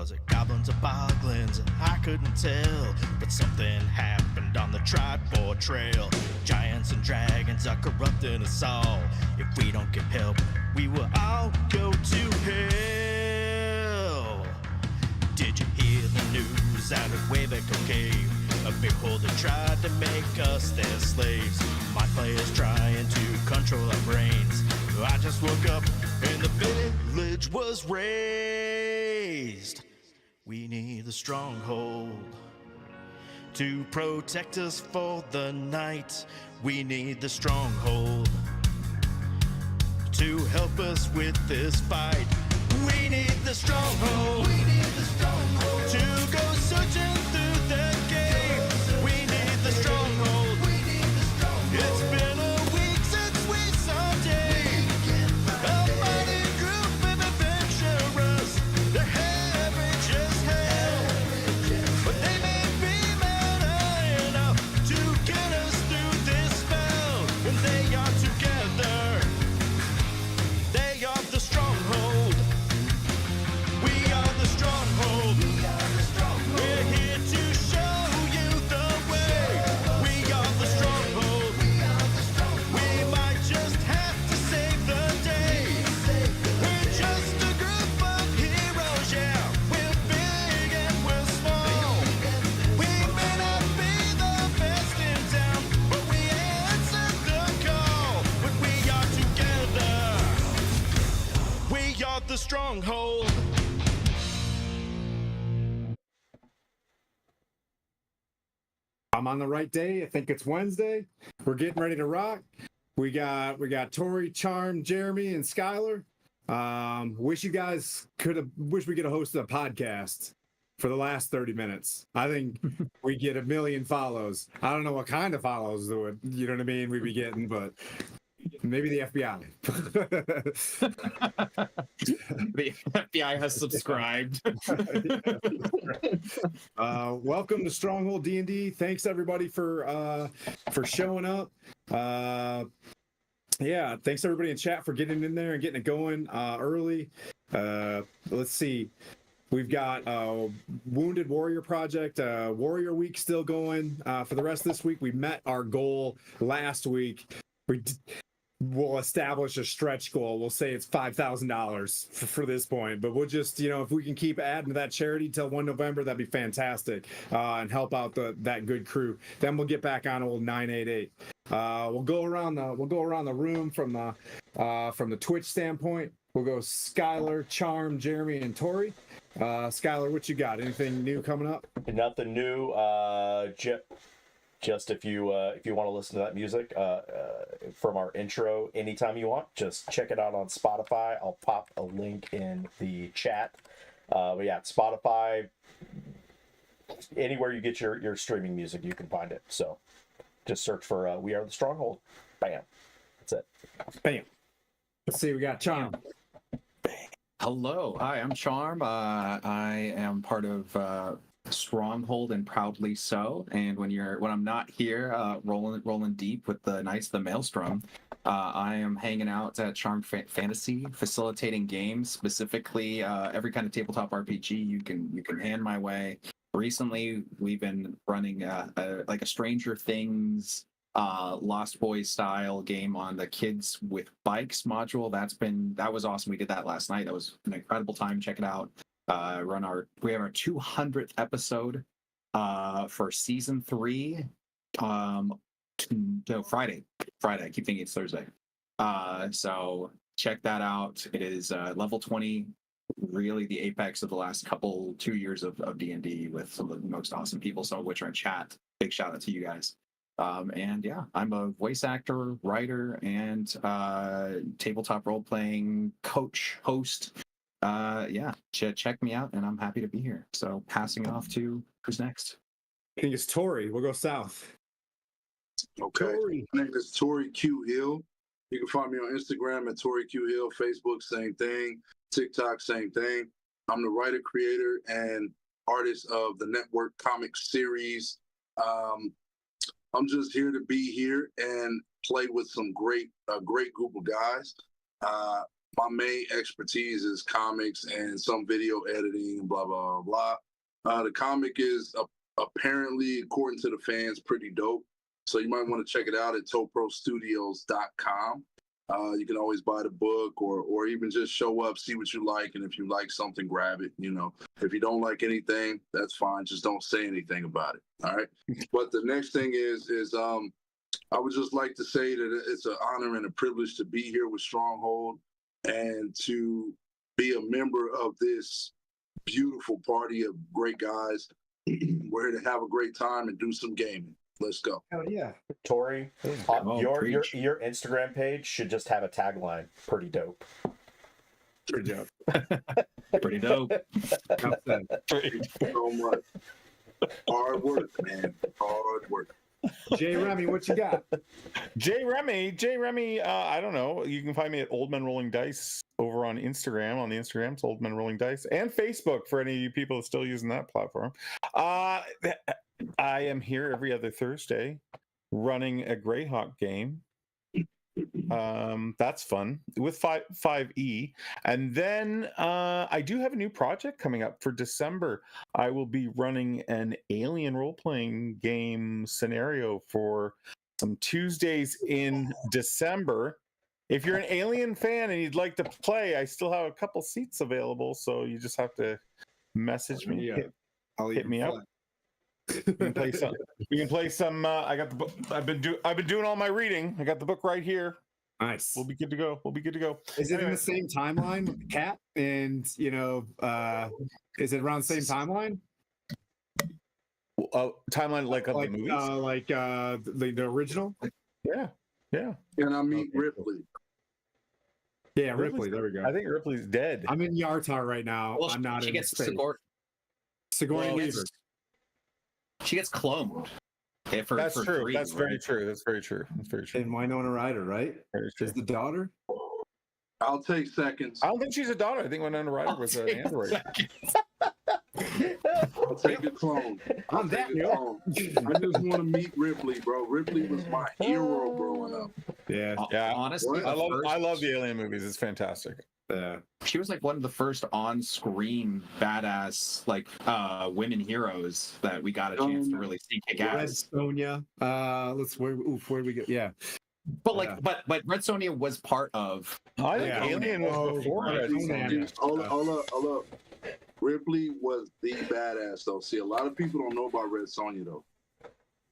Was it goblins or boglins? I couldn't tell, but something happened on the Tribord Trail. Giants and dragons are corrupting us all. If we don't get help, we will all go to hell. Did you hear the news out of Waveco Cave? A beholder tried to make us their slaves. My players trying to control our brains. I just woke up and the village was razed. We need the Stronghold to protect us for the night. We need the Stronghold to help us with this fight. We need the Stronghold. We need the Stronghold to go searching through the game. We need the Stronghold. We need the Stronghold. It's been a week since we saw day. A mighty group of adventurers. They're heavy just hell, but they may be mad enough to get us through this spell. When they are together, they are the Stronghold. We are the Stronghold. We're here to show you the way. We are the Stronghold. We might just have to save the day. We're just a group of heroes, yeah. We're big and we're small. We may not be the best in town, but we answered the call. When we are together, we are the Stronghold. I'm on the right day. I think it's Wednesday. We're getting ready to rock. We got Tori, Charm, Jeremy, and Skylar. Wish we could have hosted a podcast for the last 30 minutes. I think we get 1 million follows. I don't know what kind of follows though, you know what I mean, we'd be getting, but maybe the FBI. The FBI has subscribed. Welcome to Stronghold D&D. Thanks everybody for showing up. Yeah, thanks everybody in chat for getting in there and getting it going early. Let's see. We've got Wounded Warrior Project, Warrior Week still going for the rest of this week. We met our goal last week. We'll establish a stretch goal. We'll say it's $5,000 for this point, but we'll just, if we can keep adding to that charity till 1 November, that'd be fantastic, and help out that good crew. Then we'll get back on old 988. We'll go around the room from the Twitch standpoint. We'll go Skylar, Charm, Jeremy, and Tori. Skylar, what you got? Anything new coming up? Nothing new. Just if you want to listen to that music from our intro anytime you want, just check it out on Spotify. I'll pop a link in the chat. But yeah, Spotify, anywhere you get your streaming music, you can find it. So just search for We Are the Stronghold. Bam. That's it. Bam. Let's see, we got Charm. Hello, hi, I'm Charm. I am part of Stronghold and proudly so. And when I'm not here, rolling deep with the Knights of the Maelstrom, I am hanging out at Charm Fantasy, facilitating games, specifically every kind of tabletop RPG you can hand my way. Recently, we've been running like a Stranger Things Lost Boys style game on the Kids with Bikes module. That was awesome. We did that last night. That was an incredible time. Check it out. We have our 200th episode for season 3. Friday. I keep thinking it's Thursday. So check that out. It is level 20, really the apex of the last 2 years of D&D with some of the most awesome people, some of which are in chat. Big shout out to you guys. And yeah, I'm a voice actor, writer, and tabletop role-playing coach, host. Yeah, check me out, and I'm happy to be here. So passing it off to who's next? I think it's Tori. We'll go south. Okay. Tori. My name is Tori Q Hill. You can find me on Instagram at Tori Q Hill, Facebook, same thing, TikTok, same thing. I'm the writer, creator, and artist of the network comic series. I'm just here to be here and play with some great group of guys. my main expertise is comics and some video editing, blah, blah, blah. The comic is apparently, according to the fans, pretty dope. So you might want to check it out at toprostudios.com. You can always buy the book or even just show up, see what you like. And if you like something, grab it. If you don't like anything, that's fine. Just don't say anything about it. All right. But the next thing is I would just like to say that it's an honor and a privilege to be here with Stronghold and to be a member of this beautiful party of great guys. We're here to have a great time and do some gaming. Let's go. Hell yeah. Tori, your Instagram page should just have a tagline. Pretty dope. Pretty dope. Pretty dope. So much. Hard work, man. Hard work. Jay Remy, what you got? Jay Remy, I don't know. You can find me at Old Men Rolling Dice over on Instagram. On the Instagram, it's Old Men Rolling Dice, and Facebook for any people that's still using that platform. I am here every other Thursday running a Greyhawk game. That's fun with 5e. And then I do have a new project coming up for December. I will be running an alien role-playing game scenario for some Tuesdays in December. If you're an Alien fan and you'd like to play, I still have a couple seats available, so you just have to message me. Hit me up. We can play some. I got the book. I've been doing all my reading. I got the book right here. Nice. We'll be good to go. Is it in the same timeline with the cat? And is it around the same timeline? Timeline like of the movies? The original? Yeah. Can I meet Ripley? Yeah, Ripley. There we go. I think Ripley's dead. I'm in Yartar right now. Well, I'm not she in gets space. Sigourney Weaver. She gets cloned. Okay, That's true. free, That's very true. That's very true. And Winona Ryder, right? Very true. Is the daughter? I'll take seconds. I don't think she's a daughter. I think Winona Ryder was an android. I'll take a clone. On that note. I just want to meet Ripley, bro. Ripley was my hero growing up. Yeah. Yeah. Honestly, I love the Alien movies. It's fantastic. Yeah. She was like one of the first on-screen badass women heroes that we got a chance to really see kick Red ass. Sonja. Where do we go? Yeah. But but Red Sonja was part of. I think Yeah. Alien was before Right. Red Sonja. Hold up. Ripley was the badass, though. See, a lot of people don't know about Red Sonja, though.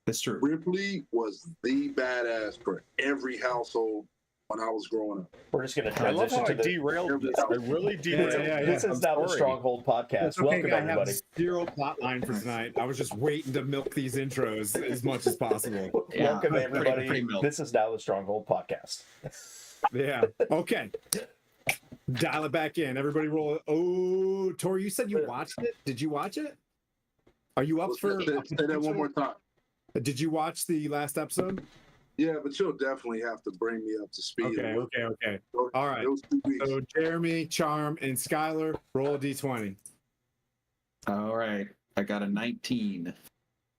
That's true. Ripley was the badass for every household when I was growing up. We're just going to I love transition how I to the. derailed this. I really derailed. Yeah. This is now the Sorry. Stronghold podcast. It's okay, Welcome, I everybody. have zero plot line for tonight. I was just waiting to milk these intros as much as possible. Yeah, Welcome, pretty everybody. milk. This is now the Stronghold podcast. Yeah. Okay. Dial it back in. Everybody roll it. Oh, Tori, you said you watched it. Did you watch it? Are you up for? Say that one more time. Did you watch the last episode? Yeah, but you'll definitely have to bring me up to speed. Okay. All right. Those 2 weeks. So Jeremy, Charm, and Skylar, roll a d20. All right, I got a 19.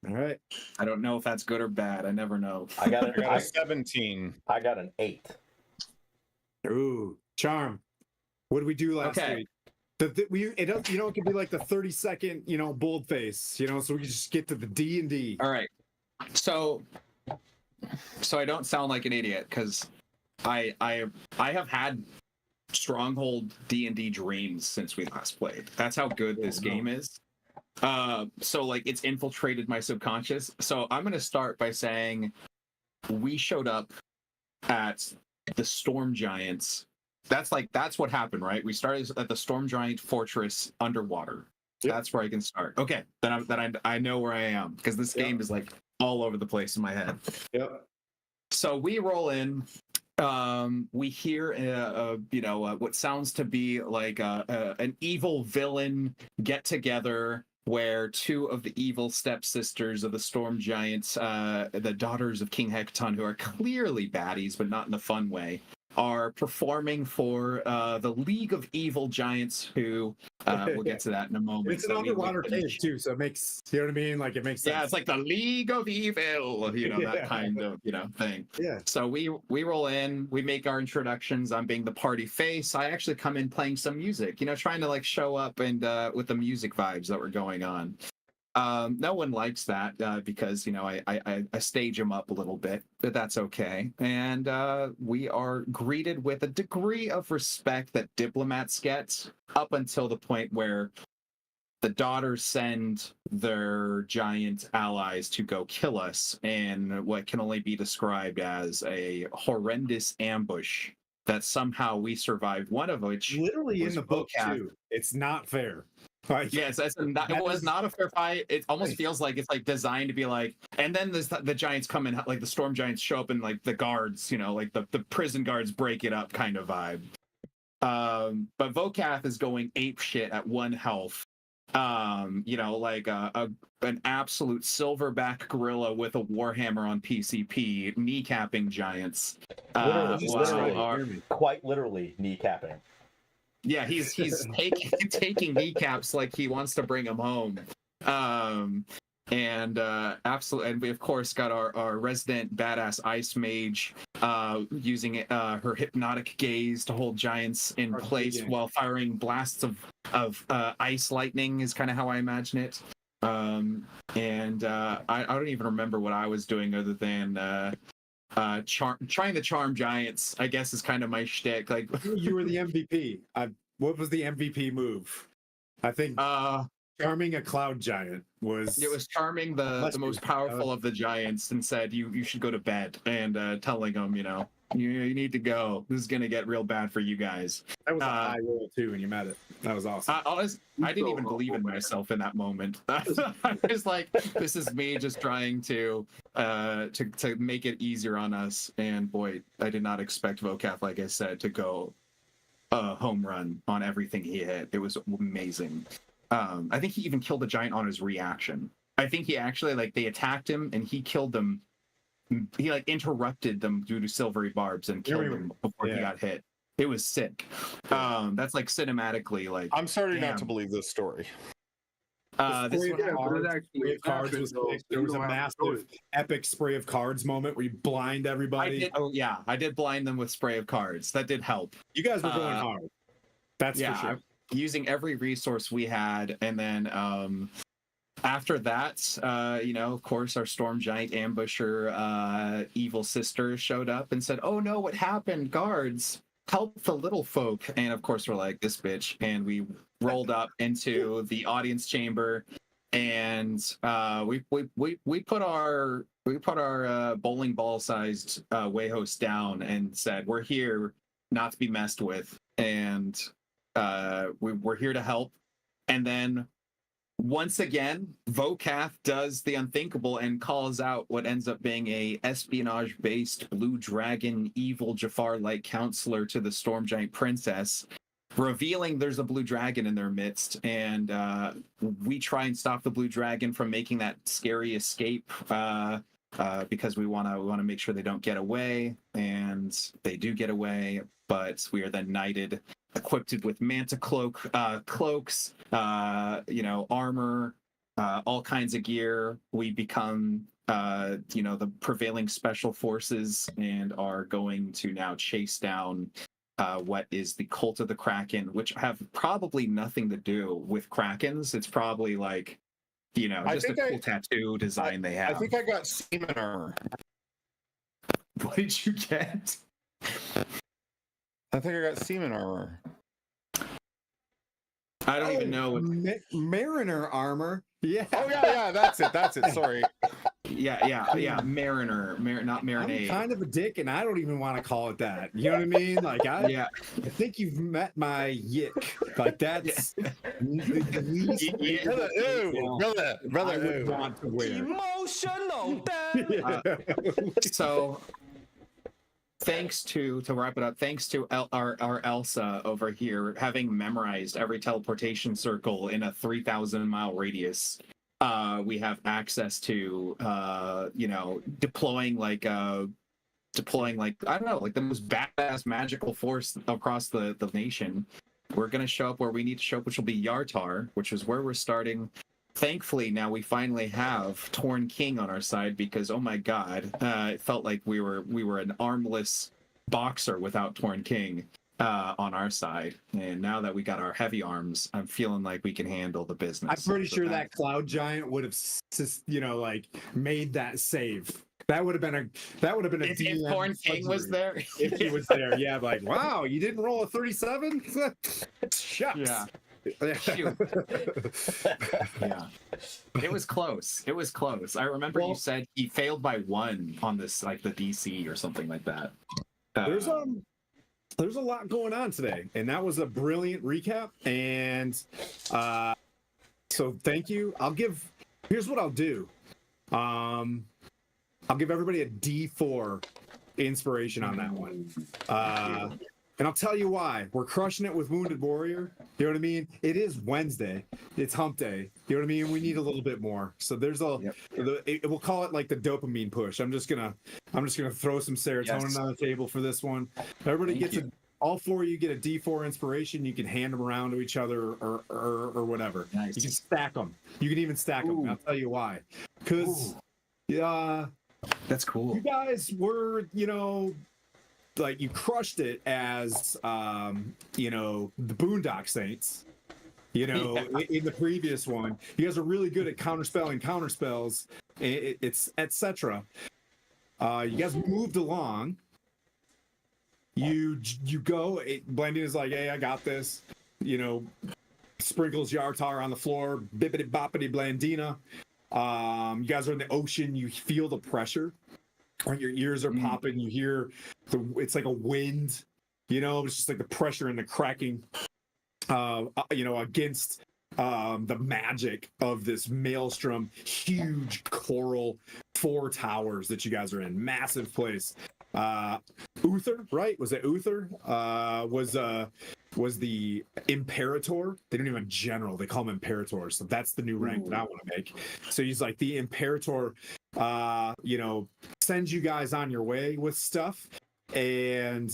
All right. I don't know if that's good or bad. I never know. I got a 17. I got an 8. Ooh, Charm. What did we do last Okay. week? It could be like the 30-second, bold face, so we can just get to the D&D. All right, so I don't sound like an idiot because I have had Stronghold D&D dreams since we last played. That's how good this game is. So like it's infiltrated my subconscious. So I'm gonna start by saying we showed up at the Storm Giants. That's what happened, right? We started at the Storm Giant Fortress underwater. Yep. That's where I can start. Okay, then I know where I am because this game is like all over the place in my head. Yep. So we roll in. We hear what sounds to be like an evil villain get together where 2 of the evil stepsisters of the Storm Giants, the daughters of King Hecaton, who are clearly baddies but not in a fun way, are performing for the League of Evil Giants, who we'll get to that in a moment. It's an underwater cave too, so it makes, you know what I mean? Like, it makes sense. Yeah, it's like the League of Evil, you know, that Yeah. kind of, you know, thing. Yeah. So we roll in, we make our introductions. I'm being the party face. I actually come in playing some music, you know, trying to like show up and with the music vibes that were going on. No one likes that because, you know, I stage them up a little bit, but that's okay. And we are greeted with a degree of respect that diplomats get, up until the point where the daughters send their giant allies to go kill us in what can only be described as a horrendous ambush that somehow we survived, one of which Literally in was the book Vocab. too. It's not fair. Like, Yes, it was not a fair fight. It almost feels like it's like designed to be like, and then the giants come in, like the storm giants show up, and like the guards, you know, like the prison guards break it up kind of vibe. But Vocath is going ape shit at 1 health. You know, like an absolute silverback gorilla with a warhammer on PCP, kneecapping giants. Quite literally kneecapping. Yeah, he's taking kneecaps like he wants to bring them home. And absolutely, and we of course got our resident badass ice mage using her hypnotic gaze to hold giants in place while firing blasts of ice lightning is kind of how I imagine it. I don't even remember what I was doing other than trying to charm giants, I guess, is kind of my shtick. Like, you were the MVP. What was the MVP move? I think charming a cloud giant was. It was charming the most powerful of the giants and said, you should go to bed, and telling them, you know, you need to go. This is gonna get real bad for you guys. That was a high roll too when you met it. That was awesome. I didn't even believe in myself in that moment. I was like, this is me just trying to make it easier on us. And boy, I did not expect Vocath, like I said, to go a home run on everything he hit. It was amazing. I think he even killed the giant on his reaction. I think he actually, like, they attacked him and he killed them. He like interrupted them due to silvery barbs and killed them before he got hit. It was sick. That's like cinematically, like, I'm starting not to believe this story. This Spray of cards was sick. There was a massive epic spray of cards moment where you blind everybody. I did blind them with spray of cards. That did help. You guys were going hard. That's for sure. Using every resource we had, and then after that, you know, of course, our storm giant ambusher, evil sister, showed up and said, "Oh no, what happened? Guards, help the little folk!" And of course, we're like, "This bitch!" And we rolled up into the audience chamber, and we put our bowling ball sized way host down and said, "We're here not to be messed with, and we're here to help." And then once again, Vocath does the unthinkable and calls out what ends up being a espionage-based blue dragon evil Jafar-like counselor to the storm giant princess, revealing there's a blue dragon in their midst. And we try and stop the blue dragon from making that scary escape because we want to make sure they don't get away, and they do get away. But we are then knighted, equipped with manta cloaks, you know, armor, all kinds of gear. We become, you know, the prevailing special forces and are going to now chase down what is the cult of the Kraken, which have probably nothing to do with Krakens. It's probably like, you know, just a cool tattoo design they have. I think I got semen armor. What did you get? I think I got semen armor. I don't even know what... Mariner armor. Yeah. Oh yeah, that's it. Sorry. Yeah. Mariner, not marinade. I'm kind of a dick, and I don't even want to call it that. You know what I mean? Like, I think you've met my yick. Like, that's the least brother, I would want to wear. Emotional. So, thanks to wrap it up, thanks to our Elsa over here having memorized every teleportation circle in a 3,000-mile radius. We have access to, you know, deploying like deploying like I don't know, like the most badass magical force across the nation. We're gonna show up where we need to show up, which will be Yartar, which is where we're starting. Thankfully, now we finally have Torn King on our side because oh my god, it felt like we were an armless boxer without Torn King on our side, and now that we got our heavy arms, I'm feeling like we can handle the business. I'm pretty sure that cloud giant would have, like made that save. That would have been a if DM Torn King was there. if he was there. Yeah, like wow, you didn't roll a 37. Shucks. Yeah. Shoot. Yeah. It was close. It was close. I remember you said he failed by 1 on this, like the DC or something like that. There's a lot going on today, and that was a brilliant recap. And so thank you. Here's what I'll do. I'll give everybody a D4 inspiration on that one. And I'll tell you why. We're crushing it with Wounded Warrior. You know what I mean? It is Wednesday. It's hump day. You know what I mean? We need a little bit more. So there's we'll call it like the dopamine push. I'm just gonna throw some serotonin on the table for this one. Everybody gets all 4 of you get a D4 inspiration. You can hand them around to each other or whatever. Nice. You can stack them. You can even stack them. I'll tell you why. Because that's cool. You guys were, like you crushed it as the Boondock Saints. In the previous one, you guys are really good at counterspelling counterspells. It's etc. You guys moved along. You go. Blending is like, hey, I got this. Sprinkles Yartar on the floor. Bippity boppity blandina. You guys are in the ocean. You feel the pressure. Your ears are popping. You hear it's like a wind. It's just like the pressure and the cracking. Against the magic of this Maelstrom, huge coral 4 towers that you guys are in, massive place. Uther, right? Was it Uther? Was the Imperator? They don't even have general. They call him Imperator. So that's the new rank that I want to make. So he's like the Imperator. Sends you guys on your way with stuff. And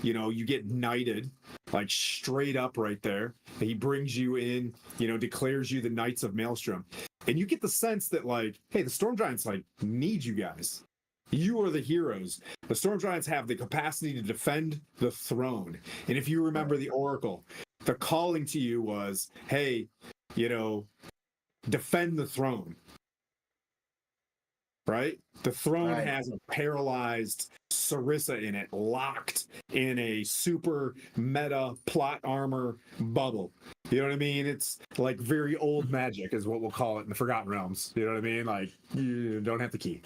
you get knighted like straight up right there. He brings you in, declares you the Knights of Maelstrom. And you get the sense that like, hey, the Storm Giants like need you guys. You are the heroes. The Storm Giants have the capacity to defend the throne. And if you remember the Oracle, the calling to you was, hey, defend the throne. Right? The throne has a paralyzed Sarissa in it, locked in a super meta plot armor bubble. You know what I mean? It's like very old magic is what we'll call it in the Forgotten Realms. You know what I mean? Like you don't have the key.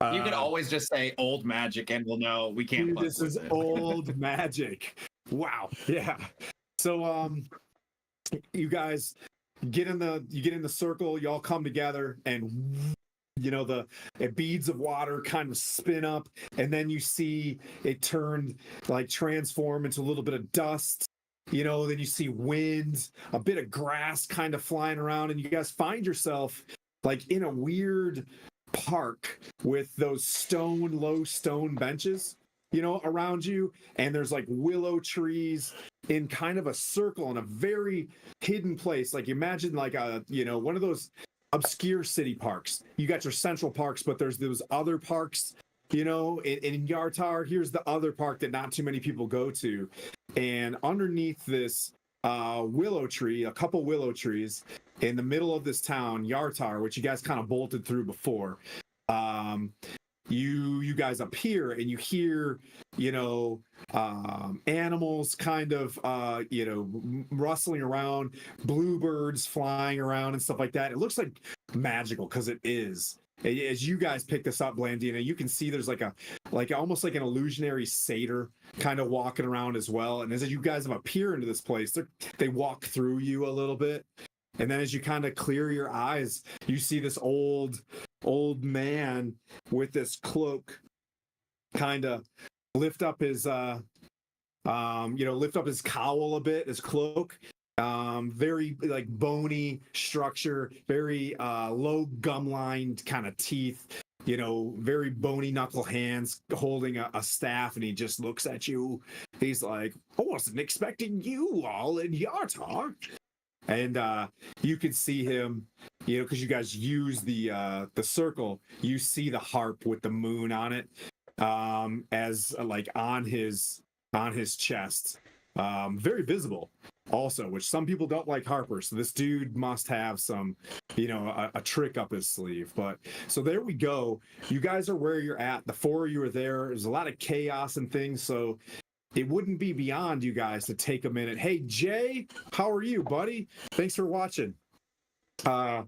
You can always just say old magic and we'll know we can't. This is old magic. Wow. Yeah. So you guys get in the circle, y'all come together and the beads of water kind of spin up, and then you see it transform into a little bit of dust. Then you see wind, a bit of grass kind of flying around, and you guys find yourself like in a weird park with those low stone benches, around you, and there's like willow trees in kind of a circle in a very hidden place. Like imagine like one of those obscure city parks. You got your central parks, but there's those other parks, in Yartar. Here's the other park that not too many people go to. And underneath this willow tree, a couple willow trees in the middle of this town, Yartar, which you guys kind of bolted through before, you guys appear and you hear, animals kind of, rustling around, bluebirds flying around and stuff like that. It looks like magical because it is. As you guys pick this up, Blandina, you can see there's like almost like an illusionary satyr kind of walking around as well. And as you guys have appear into this place, they walk through you a little bit. And then as you kind of clear your eyes, you see this old man with this cloak kind of lift up his cowl a bit, his cloak. Very like bony structure, very low gum lined kind of teeth. very bony knuckle hands holding a staff, and he just looks at you. He's like, I wasn't expecting you all in Yartar. And you can see him, because you guys use the circle. You see the harp with the moon on it, as like on his chest, very visible. Also, which some people don't like harpers. So this dude must have some, a trick up his sleeve. But so there we go. You guys are where you're at. The four of you are there. There's a lot of chaos and things. So it wouldn't be beyond you guys to take a minute. Hey, Jay, how are you, buddy? Thanks for watching. It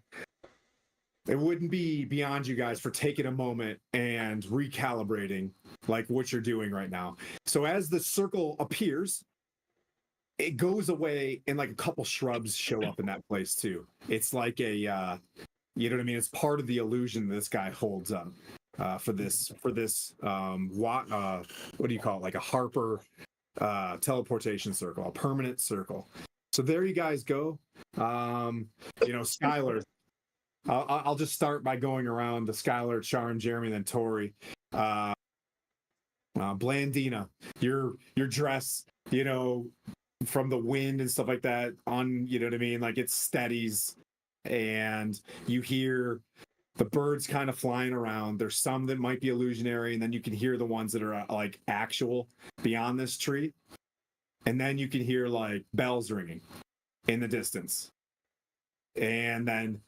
wouldn't be beyond you guys for taking a moment and recalibrating like what you're doing right now. So as the circle appears, it goes away and like a couple shrubs show up in that place too. It's like a, you know what I mean? It's part of the illusion this guy holds up for this, what do you call it? Like a Harper teleportation circle, a permanent circle. So there you guys go. Skylar, I'll just start by going around the Skylar, Charm, Jeremy, then Tori. Blandina, your dress, from the wind and stuff like that on, you know what I mean? Like it steadies and you hear the birds kind of flying around. There's some that might be illusionary, and then you can hear the ones that are like actual beyond this tree. And then you can hear like bells ringing in the distance. And then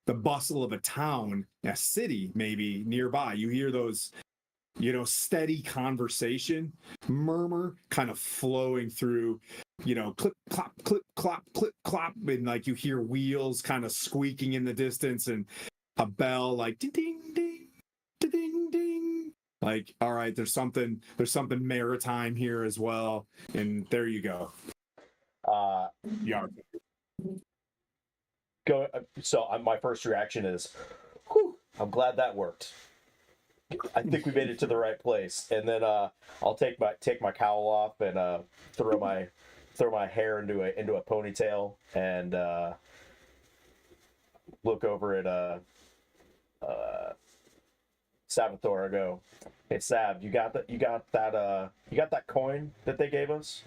the bustle of a town, a city maybe nearby. You hear those, steady conversation murmur kind of flowing through, clip, clop, clip, clop, clip, clop. And like you hear wheels kind of squeaking in the distance and a bell like ding, ding, ding, ding, ding. Like, all right, there's something maritime here as well. And there you go. Yartar. So my first reaction is, whew, I'm glad that worked. I think we made it to the right place. And then I'll take my cowl off and throw my hair into a ponytail and look over at Salvatore. I go, hey Sav, you got that coin that they gave us?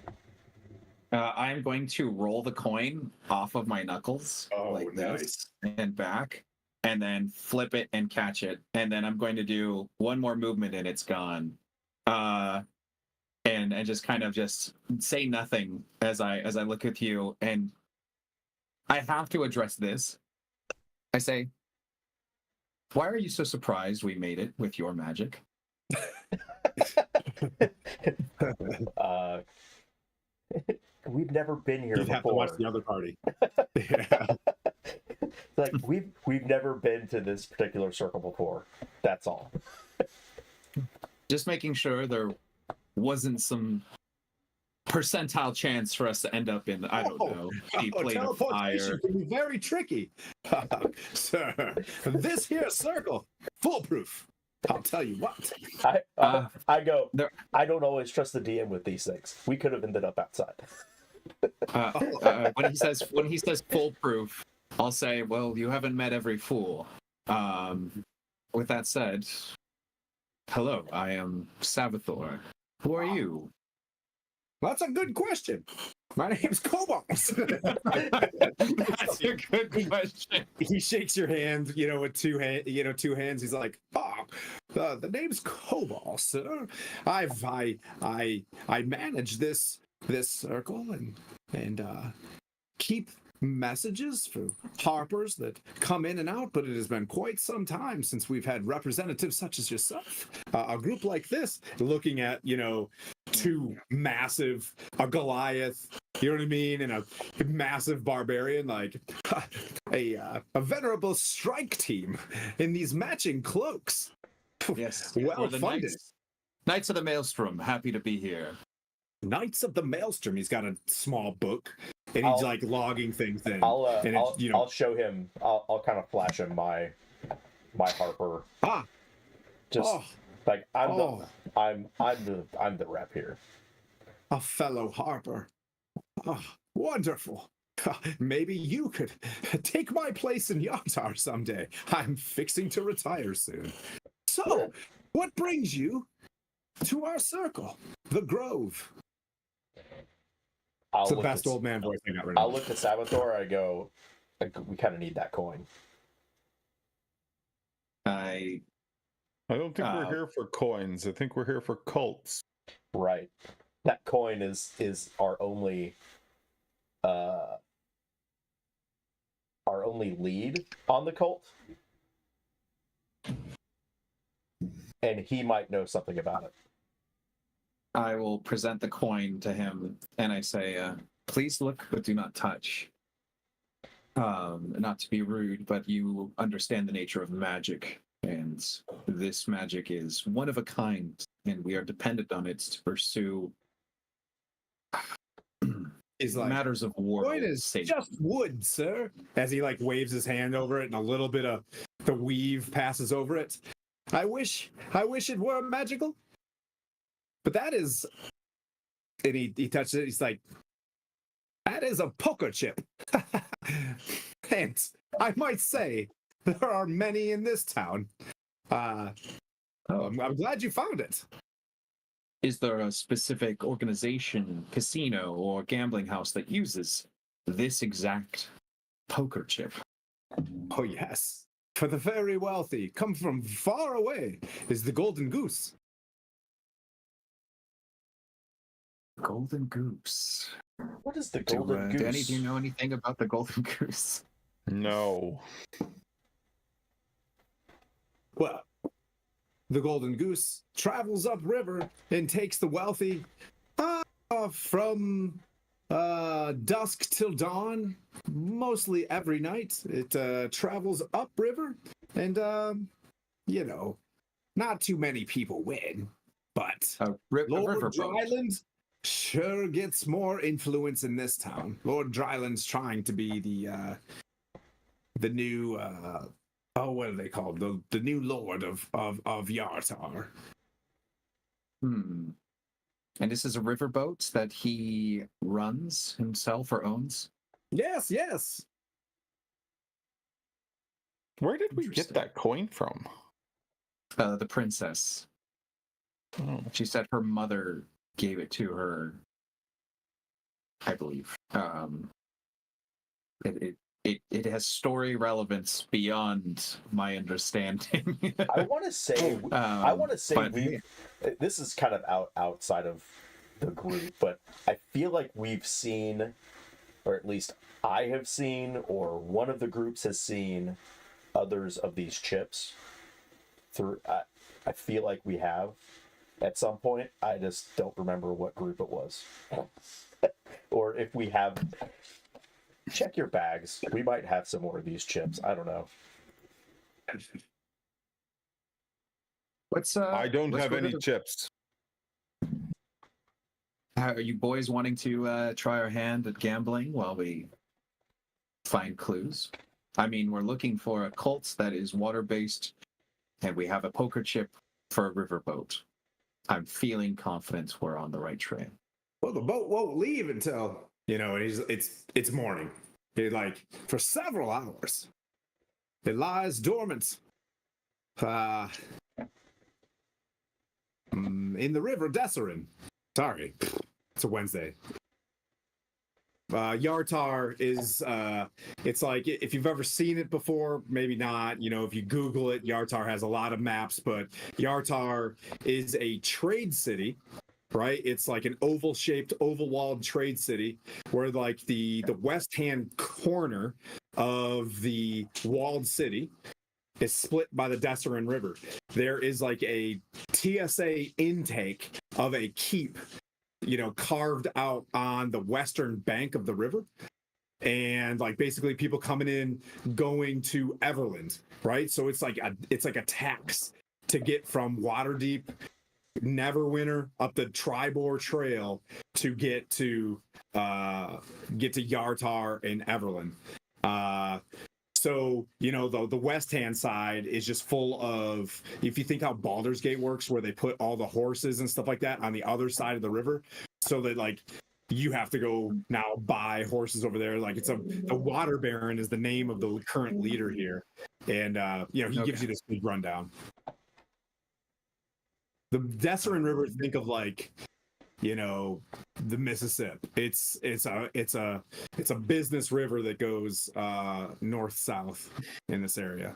I am going to roll the coin off of my knuckles like this and back, and then flip it and catch it, and then I'm going to do one more movement and it's gone, and just kind of just say nothing as I look at you, and I have to address this. I say, why are you so surprised we made it with your magic? We've never been here before. Have to watch the other party. Yeah. Like we've never been to this particular circle before. That's all. Just making sure there wasn't some percentile chance for us to end up in, I don't know, a plate of fire. Can be very tricky. Sir, this here circle, foolproof. I'll tell you what. I don't always trust the DM with these things. We could have ended up outside. When he says foolproof, I'll say, well, you haven't met every fool. With that said, hello, I am Salvatore. Who are you? That's a good question. My name's Cobalt. That's a good question. He shakes your hand, with two hands. He's like, the name's Cobalt, sir. I manage this circle and keep messages for harpers that come in and out, but it has been quite some time since we've had representatives such as yourself. A group like this, looking at, two massive, a Goliath, you know what I mean, and a massive barbarian, like a venerable strike team in these matching cloaks. Yes, well funded. Knights of the Maelstrom, happy to be here. Knights of the Maelstrom. He's got a small book, and he's like logging things in. I'll show him. I'll kind of flash him my Harper. Like I'm the rep here. A fellow Harper. Oh, wonderful. Maybe you could take my place in Yartar someday. I'm fixing to retire soon. So, what brings you to our circle, the Grove? It's the best old man voice I got right now. I'll look at Sabathor. I go, we kind of need that coin. I don't think we're here for coins. I think we're here for cults. Right. That coin is our only lead on the cult. And he might know something about it. I will present the coin to him and I say, please look but do not touch. Not to be rude, but you understand the nature of magic, and this magic is one of a kind, and we are dependent on it to pursue matters of war. Coin is just wood, sir. As he like waves his hand over it, and a little bit of the weave passes over it. I wish it were magical, but that is. And he touches it. He's like, that is a poker chip. And I might say there are many in this town. I'm glad you found it. Is there a specific organization, casino, or gambling house that uses this exact poker chip? Oh, yes. For the very wealthy, come from far away, is the Golden Goose. Golden Goose. What is the Golden Goose? Do any of you know anything about the Golden Goose? No. Well, the Golden Goose travels upriver and takes the wealthy from dusk till dawn, mostly every night. It travels upriver, and not too many people win, but Lord Dryland sure gets more influence in this town. Lord Dryland's trying to be the new what are they called? The new lord of Yartar. And this is a riverboat that he runs himself or owns? Yes, yes. Where did we get that coin from? The princess. Oh. She said her mother gave it to her, I believe. It has story relevance beyond my understanding. I want to say this is kind of outside of the group, but I feel like we've seen, or at least I have seen, or one of the groups has seen others of these chips through. I feel like we have at some point. I just don't remember what group it was, or if we have. Check your bags. We might have some more of these chips. I don't know. I don't have any chips. Are you boys wanting to try our hand at gambling while we find clues? I mean, we're looking for a cult that is water-based, and we have a poker chip for a riverboat. I'm feeling confident we're on the right trail. Well, the boat won't leave until it's morning. For several hours. It lies dormant. In the river Desserin. Sorry, it's a Wednesday. Yartar is it's like, if you've ever seen it before, maybe not. If you Google it, Yartar has a lot of maps, but Yartar is a trade city. Right, it's like an oval-shaped, oval-walled trade city where, like, the west-hand corner of the walled city is split by the Desserin River. There is like a TSA intake of a keep, carved out on the western bank of the river, and like basically people coming in, going to Everland. Right, so it's like a tax to get from Waterdeep, Neverwinter, up the Tribor Trail to get to Yartar and Everland. So the west hand side is just full of, if you think how Baldur's Gate works, where they put all the horses and stuff like that on the other side of the river, so that like you have to go now buy horses over there. Like the Water Baron is the name of the current leader here, and he gives you this big rundown. The Desserin River, think of like, the Mississippi. It's a business river that goes north south in this area.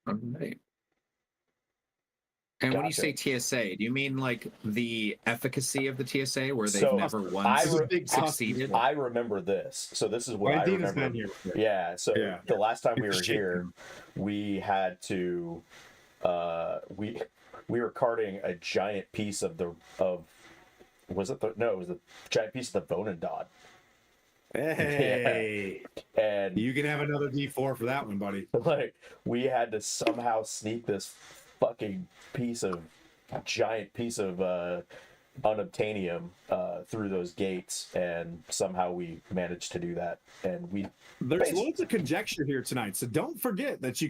Right. And when you say Gotcha. TSA, do you mean like the efficacy of the TSA, where they've So, never I once re- succeeded? I remember this. So this is what I Brandina's remember. been here before. Yeah. So Yeah. the last time we were Shit. here, we had to we were carting a giant piece of it was the giant piece of the Vonendod. Hey, And you can have another D4 for that one, buddy. like we had to somehow sneak this fucking giant piece of unobtainium through those gates, and somehow we managed to do that. And There's loads of conjecture here tonight, so don't forget that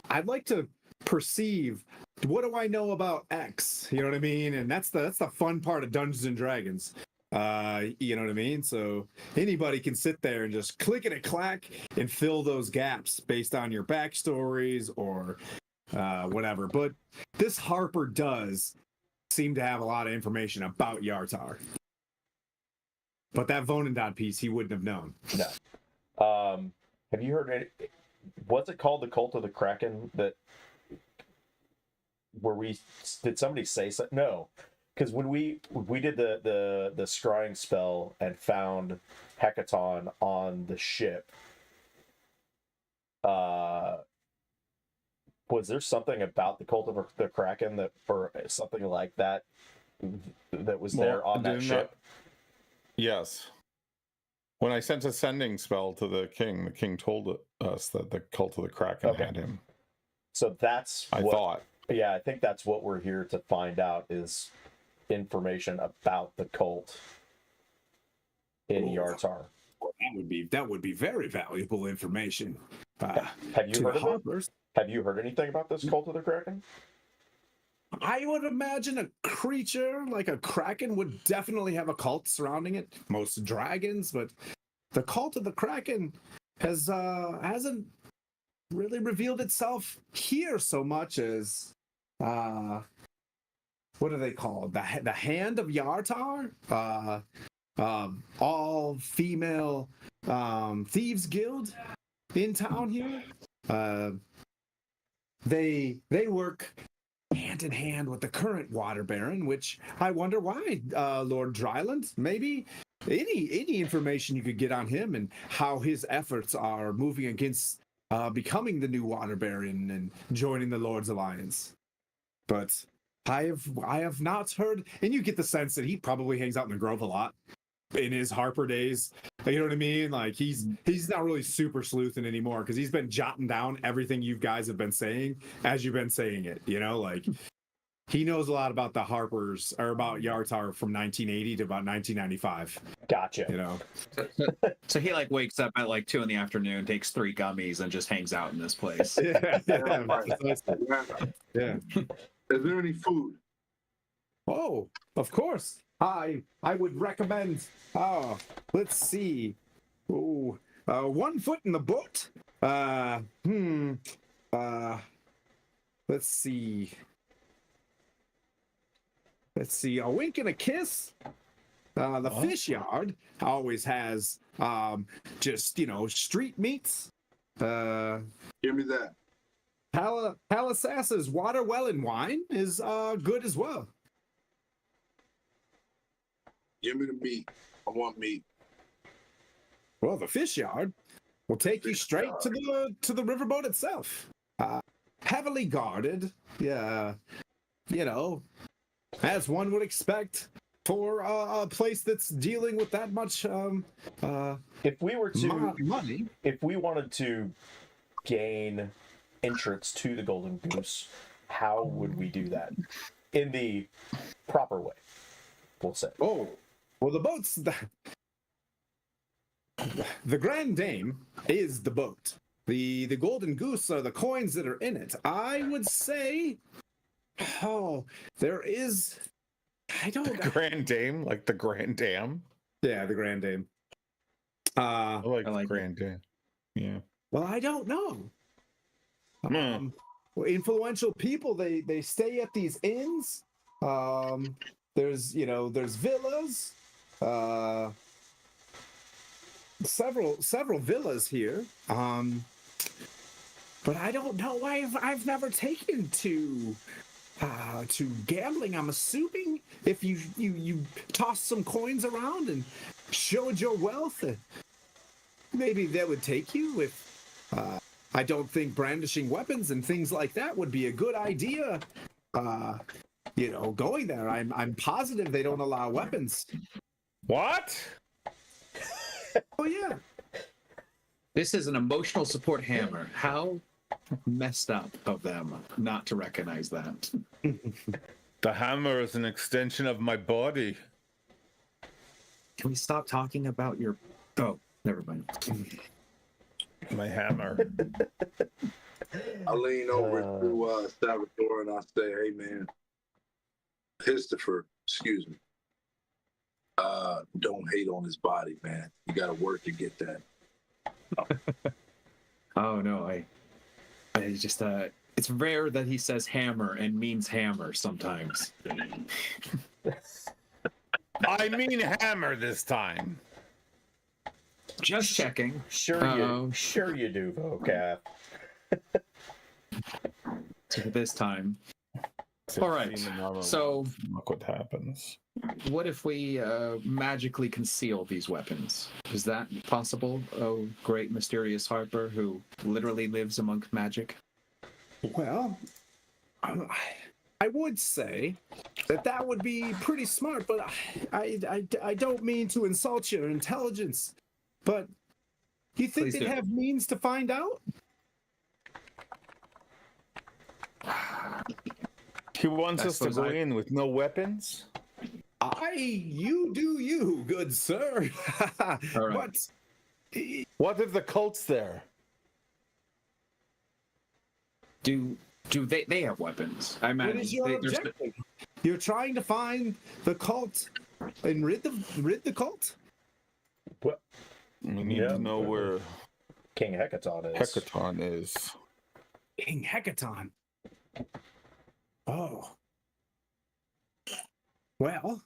I'd like to perceive, what do I know about X? You know what I mean? And that's the fun part of Dungeons and Dragons. You know what I mean? So anybody can sit there and just click and a clack and fill those gaps based on your backstories or whatever. But this Harper does seem to have a lot of information about Yartar. But that Vonendod piece he wouldn't have known. No. Have you heard what's it called? The Cult of the Kraken? Did somebody say something? No. Because when we did the scrying spell and found Hecaton on the ship, was there something about the Cult of the Kraken or something like that was there on that ship? Yes. When I sent a sending spell to the king told us that the Cult of the Kraken had him. So that's I thought. Yeah, I think that's what we're here to find out, is information about the cult in Yartar. Well, that would be very valuable information. Have you heard of it? Have you heard anything about this Cult of the Kraken? I would imagine a creature like a Kraken would definitely have a cult surrounding it. Most dragons, but the Cult of the Kraken hasn't really revealed itself here so much as what are they called? The Hand of Yartar? All female thieves guild in town here. They work hand in hand with the current Water Baron, which I wonder why, Lord Dryland. Maybe any information you could get on him and how his efforts are moving against becoming the new Water Baron and joining the Lord's Alliance. But I have not heard, and you get the sense that he probably hangs out in the Grove a lot in his Harper days. You know what I mean? Like he's not really super sleuthing anymore because he's been jotting down everything you guys have been saying as you've been saying it. Like he knows a lot about the Harpers or about Yartar from 1980 to about 1995. Gotcha. So he like wakes up at like 2 p.m, takes 3 gummies, and just hangs out in this place. Yeah. Is there any food? Oh, of course. I would recommend. Let's see. 1 foot in the boat. Let's see. A wink and a kiss. The fish yard always has just street meats. Give me that. Palisas's water well and wine is good as well. Give me the meat. I want meat. Well, the fish yard will take you straight to the riverboat itself. Heavily guarded. Yeah, as one would expect for a place that's dealing with that much If we were to money. if we wanted to gain entrance to the Golden Goose, how would we do that in the proper way? We'll say. Oh, well, the boat's the Grand Dame is the boat. The Golden Goose are the coins that are in it. I would say, there is I don't. Grand Dame, like the Grand Dam. Yeah, the Grand Dame. I like I like Grand Dame. Yeah. Well, I don't know. Hmm. Well, influential people, they stay at these inns. There's there's villas. Several villas here. But I don't know. I've never taken to gambling. I'm assuming if you toss some coins around and showed your wealth, maybe that would take you. If I don't think brandishing weapons and things like that would be a good idea. Going there, I'm positive they don't allow weapons. What? Oh yeah. This is an emotional support hammer. How messed up of them not to recognize that. The hammer is an extension of my body. Can we stop talking about your... Oh, never mind. My hammer. I lean over to Salvatore and I say, "Hey man, Christopher, excuse me. Don't hate on his body, man. You got to work to get that." Oh no, I just it's rare that he says hammer and means hammer sometimes. I mean hammer this time. Just checking. Sure you do, vocab. This time. All right. So look what happens. what if we magically conceal these weapons? Is that possible? Oh, great mysterious Harper who literally lives among magic. Well, I would say that would be pretty smart, but I don't mean to insult your intelligence. But you think Please they'd do. have means to find out? He wants I us to suppose go I- in with no weapons? You do you, good sir. All right. But What if the cult's there? Do they have weapons? I what imagine is your there's- objective? You're trying to find the cult and rid the cult? We need Yeah. to know where King Hecaton is. Hecaton is. King Hecaton. Oh. Well,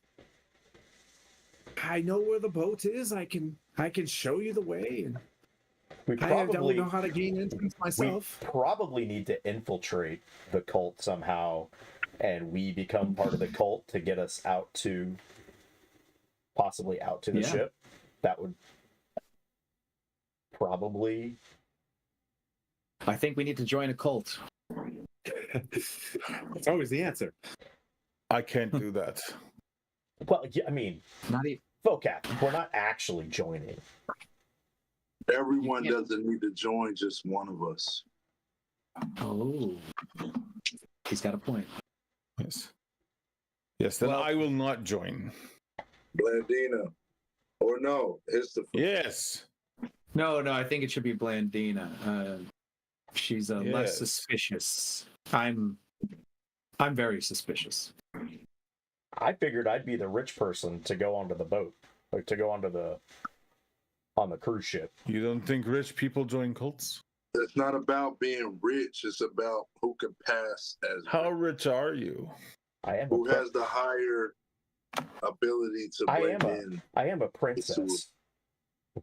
I know where the boat is. I can show you the way, and We I don't probably know how to gain entrance myself. probably need to infiltrate the cult somehow, and we become part of the cult to get us possibly out to the Yeah. ship. That would probably. I think we need to join a cult. It's always the answer. I can't do that. Well, yeah, I mean, Not even. vocab. We're not actually joining. Everyone You can't- doesn't need to join, just one of us. Oh, he's got a point. Yes. Yes, then Well- I will not join. Blandina. Or no, it's the Yes. No, I think it should be Blandina. She's less Yes. suspicious. I'm very suspicious. I figured I'd be the rich person to go onto the boat, like to go on the cruise ship. You don't think rich people join cults? It's not about being rich. It's about who can pass as How rich are you? I am. who has the higher ability to I blend am in. I am a princess.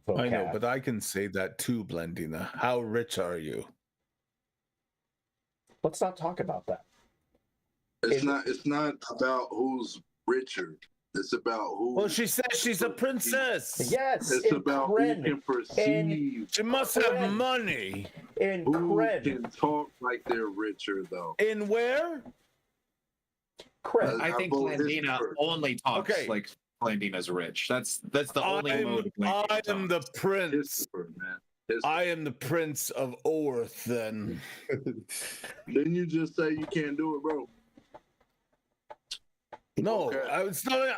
I know, Vocab. but I can say that too, Blendina. How rich are you? Let's not talk about that. It's not about who's richer. It's about who. Well, she says she's a princess. Yes, It's in about who Kren, can perceive. She must have money. in Who Kren, can talk like they're richer though. In where? Kren. I think vote his Blandina first. only talks Okay. like Blandina's rich. That's the only mode of Blandina I am the talks. prince. Christopher, man. Christopher. I am the prince of Orth, then. Didn't you just say you can't do it, bro? No, Okay. it's not.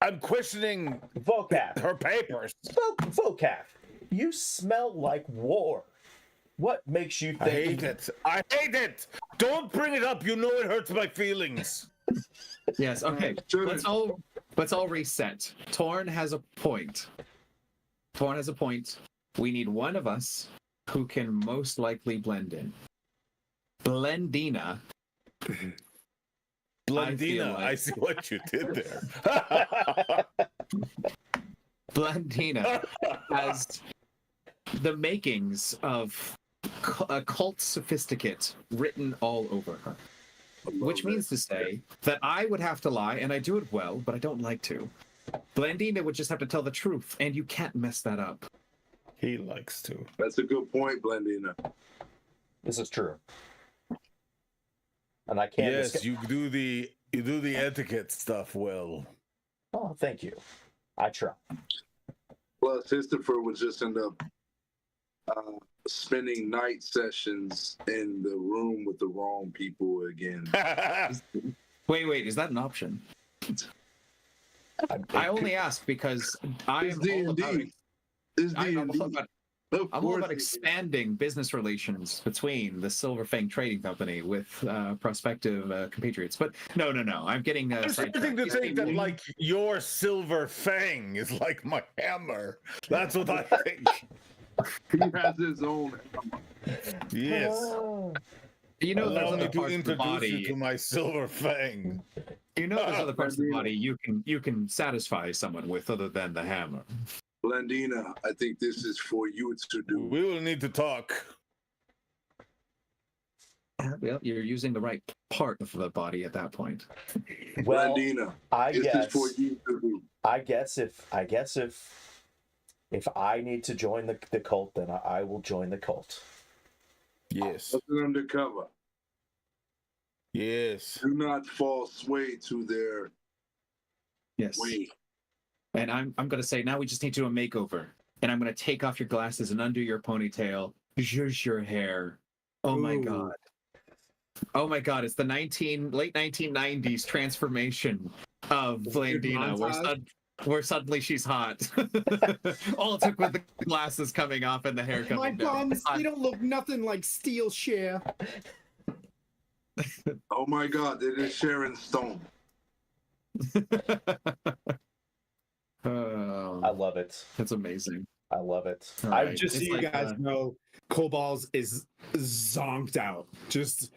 I'm questioning Vocab. her papers. Vocab. You smell like war. What makes you think? I hate it. I hate it. Don't bring it up. You know it hurts my feelings. Yes. Okay. Shouldn't. Let's all reset. Torn has a point. Torn has a point. We need one of us who can most likely blend in. Blendina. Blendina, like- I see what you did there. Blendina has the makings of a cult sophisticate written all over her. Which means to say that I would have to lie, and I do it well, but I don't like to. Blendina would just have to tell the truth, and you can't mess that up. He likes to. That's a good point, Blendina. This is true. And I can't. Yes, you do the etiquette stuff well. Oh, thank you. I try. Plus, Christopher would just end up spending night sessions in the room with the wrong people again. Wait, is that an option? I only ask because I It's am all about, D&D. It's I'm all D&D. about, Of I'm all course about it is. expanding business relations between the Silver Fang Trading Company with prospective compatriots. But no, I'm getting I'm starting to think that like your silver fang is like my hammer. That's what I think. He has his own. Yes. You know, there's Allow me other to parts of the introduce you body. to my silver fang. You know, there's other parts of the body you can satisfy someone with other than the hammer. Blendina, I think this is for you to do. We will need to talk. Well, you're using the right part of the body at that point. Well, Blendina, I this guess. is for you to do. I guess if I need to join the cult, then I will join the cult. Yes. Nothing undercover. Yes. Do not fall sway to their Yes. way. And I'm going to say now we just need to do a makeover. And I'm going to take off your glasses and undo your ponytail. Zhuzh your hair. Oh my Ooh. god. Oh my god, it's the late 1990s transformation of Blandina where suddenly she's hot. All it took was the glasses coming off and the hair My coming down. bums, they don't look nothing like steel share. Oh my God, it is Sharon Stone. I love it. That's amazing. I love it. All I right. Just so It's you like, guys know, Cobal's is zonked out, just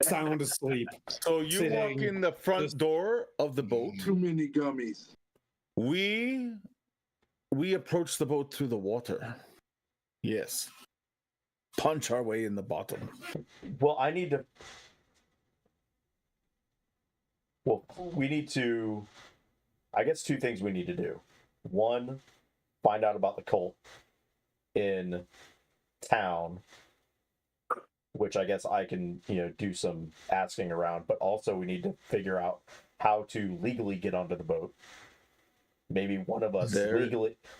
sound asleep. So you walk Sitting, in the front just- door of the boat. Too many gummies. We approach the boat through the water. Yes. Punch our way in the bottom. Well, I need to. Well, we need to. I guess two things we need to do. One, find out about the cult in town, which I guess I can, do some asking around. But also, we need to figure out how to legally get onto the boat. Maybe one of us There-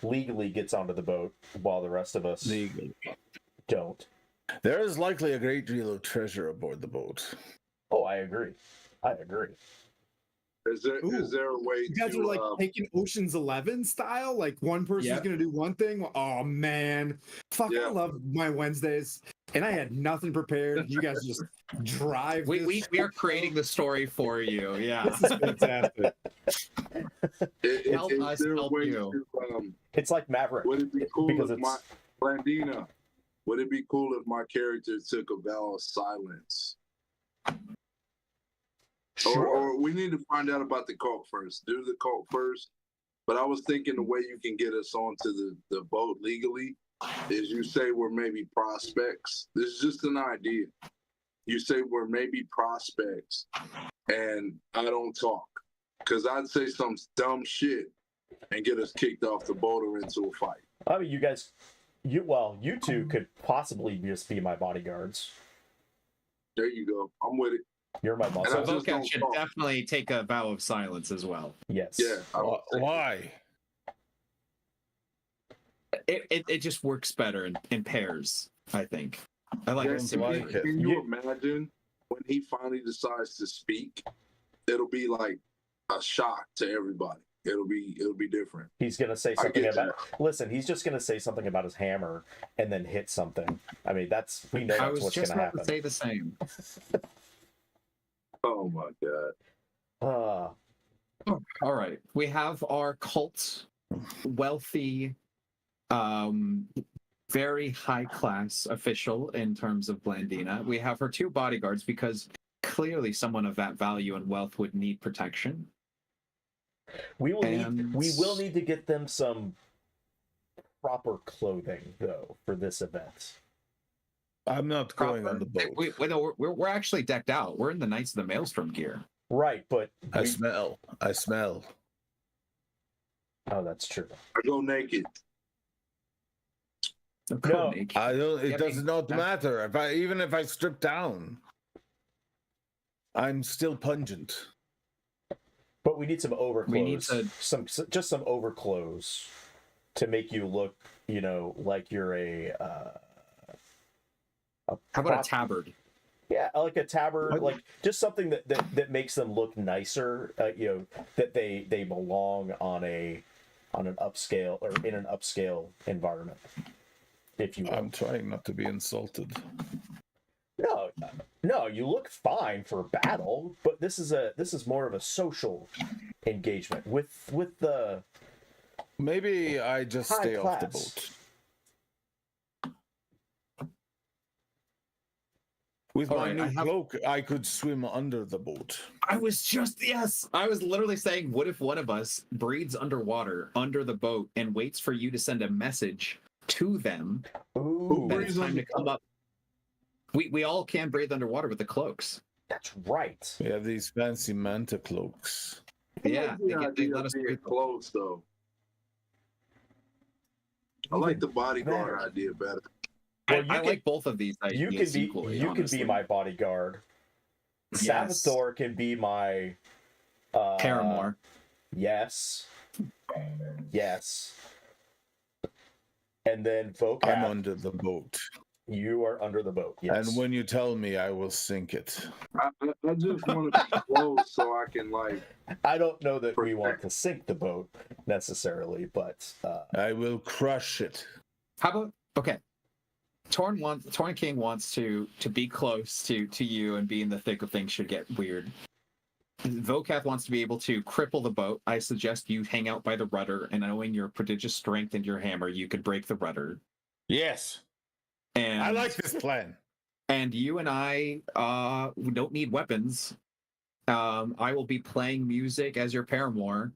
legally gets onto the boat while the rest of us don't. There is likely a great deal of treasure aboard the boat. Oh, I agree. Is there a way You guys to are like taking Ocean's 11 style. Like one person's Yeah. gonna do one thing. Oh man, fuck! Yeah. I love my Wednesdays, and I had nothing prepared. You guys just drive. We this. are creating the story for you. Yeah. This is fantastic. Help is us there a help way you. to It's like Maverick. would it be cool Because if my Blandina, would it be cool if my character took a vow of silence? Sure. Or we need to find out about the cult first. Do the cult first. But I was thinking the way you can get us onto the boat legally is you say we're maybe prospects. This is just an idea. You say we're maybe prospects and I don't talk. Because I'd say some dumb shit and get us kicked off the boat or into a fight. I mean, you two could possibly just be my bodyguards. There you go. I'm with it. You're my boss. And I So just Vocat don't should talk. definitely take a vow of silence as well. Yes. Yeah. I don't think- Why? It just works better in pairs, I think. I like Yeah, it. don't simply. like it. Can you imagine when he finally decides to speak? It'll be like a shock to everybody. It'll be different. He's gonna say I something get about. Listen, he's just gonna say something about his hammer and then hit something. I mean, we know I that's was what's just gonna about to happen. say the same. Oh my god. Uh, All right. We have our cult, wealthy, very high class official in terms of Blandina. We have her two bodyguards because clearly someone of that value and wealth would need protection. we will need to get them some proper clothing though for this event. I'm not going on the boat. No, we're actually decked out. We're in the Knights of the Maelstrom gear. Right, but I smell. Oh, that's true. I go naked. No, I don't. It Yeah, does not matter. Even if I strip down, I'm still pungent. But we need some overclothes. We need to- some overclothes to make you look, like you're How about a tabard? Yeah, like a tabard, like just something that makes them look nicer. That they belong on an upscale or in an upscale environment. If you will. I'm trying not to be insulted. No, you look fine for battle, but this is more of a social engagement with the Maybe I just high stay off the class. boat. With All my right, new I have- cloak, I could swim under the boat. I was literally saying, what if one of us breathes underwater under the boat and waits for you to send a message to them Ooh, that it's time to come up? We all can breathe underwater with the cloaks. that's right. We have these fancy manta cloaks. Yeah, I like the they idea let of us being breathe. close though. I like the bodyguard idea better. Well, I like both of these You ideas can be equally. you honestly. can be my bodyguard. Yes. Savathor can be my Paramore. Yes. Yes. And then I'm vocab, under the boat. you are under the boat. Yes. And when you tell me, I will sink it. I just want to be close so I can I don't know that we want to sink the boat necessarily, but I will crush it. How about okay? Torn King wants to be close to you and be in the thick of things should get weird. Vokath wants to be able to cripple the boat. I suggest you hang out by the rudder, and knowing your prodigious strength and your hammer, you could break the rudder. Yes, And I like this plan. And you and I we don't need weapons. I will be playing music as your paramour,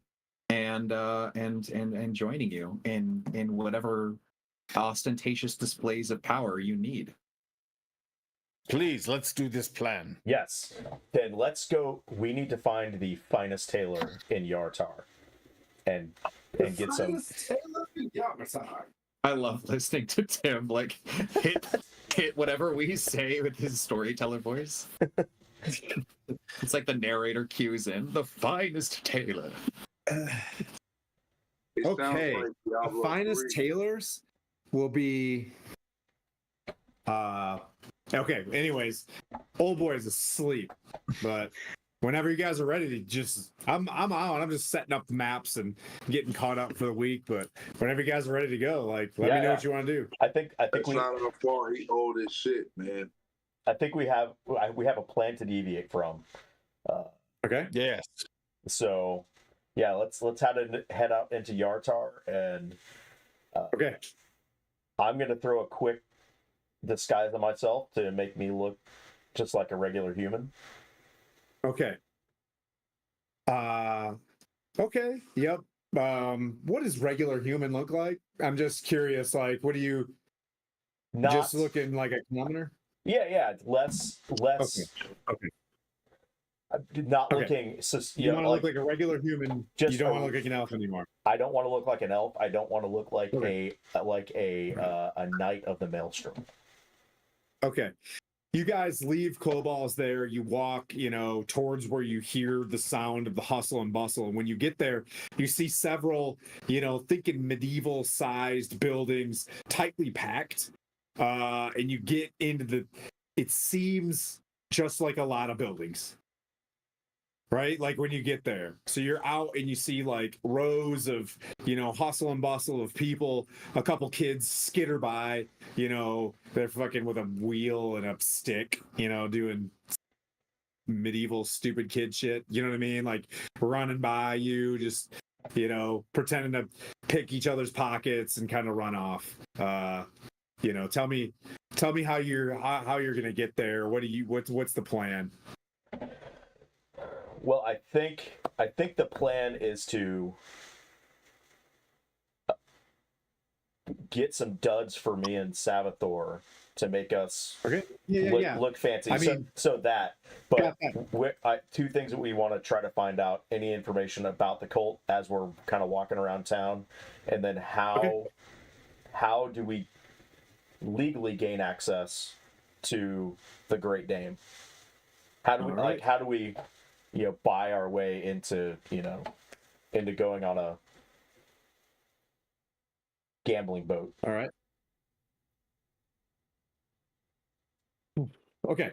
and joining you in whatever ostentatious displays of power you need. Please, let's do this plan. yes. Then let's go. We need to find the finest tailor in Yartar and get some. I love listening to Tim like hit whatever we say with his storyteller voice. It's like the narrator cues in the finest tailor. It sounds Okay, like the Diablo finest 3. tailors will be okay, anyways, old boy is asleep, but whenever you guys are ready to just I'm out. I'm just setting up the maps and getting caught up for the week, but whenever you guys are ready to go, like let me know what you want to do. I think That's we not our fault. He old as shit, man. I think we have a plan to deviate from. Okay. Yes. So yeah, let's head out into Yartar, and Okay. I'm gonna throw a quick disguise on myself to make me look just like a regular human. Okay. Okay. Yep. What does regular human look like? I'm just curious. Like, what do you Not just looking like a commoner? yeah, less. Okay. Not Okay. looking. So, You want to look like a regular human. just You don't a- want to look like an elf anymore. I don't want to look like an elf. I don't want to look like Okay. a Knight of the Maelstrom. Okay. You guys leave Kobol's there. You walk, towards where you hear the sound of the hustle and bustle. And when you get there, you see several, thinking medieval sized buildings tightly packed. And you get into it seems just like a lot of buildings. Right? Like when you get there. So you're out and you see like rows of, hustle and bustle of people, a couple kids skitter by, they're fucking with a wheel and a stick, doing medieval stupid kid shit. You know what I mean? Like running by you, just pretending to pick each other's pockets and kind of run off. Tell me how you're gonna get there. What's the plan? Well, I think the plan is to get some duds for me and Sabathor to make us look fancy. I mean, so that. But that. two things that we want to try to find out: any information about the cult as we're kind of walking around town, and then how do we legally gain access to the Great Dame? How do we buy our way into going on a gambling boat? All right. Okay.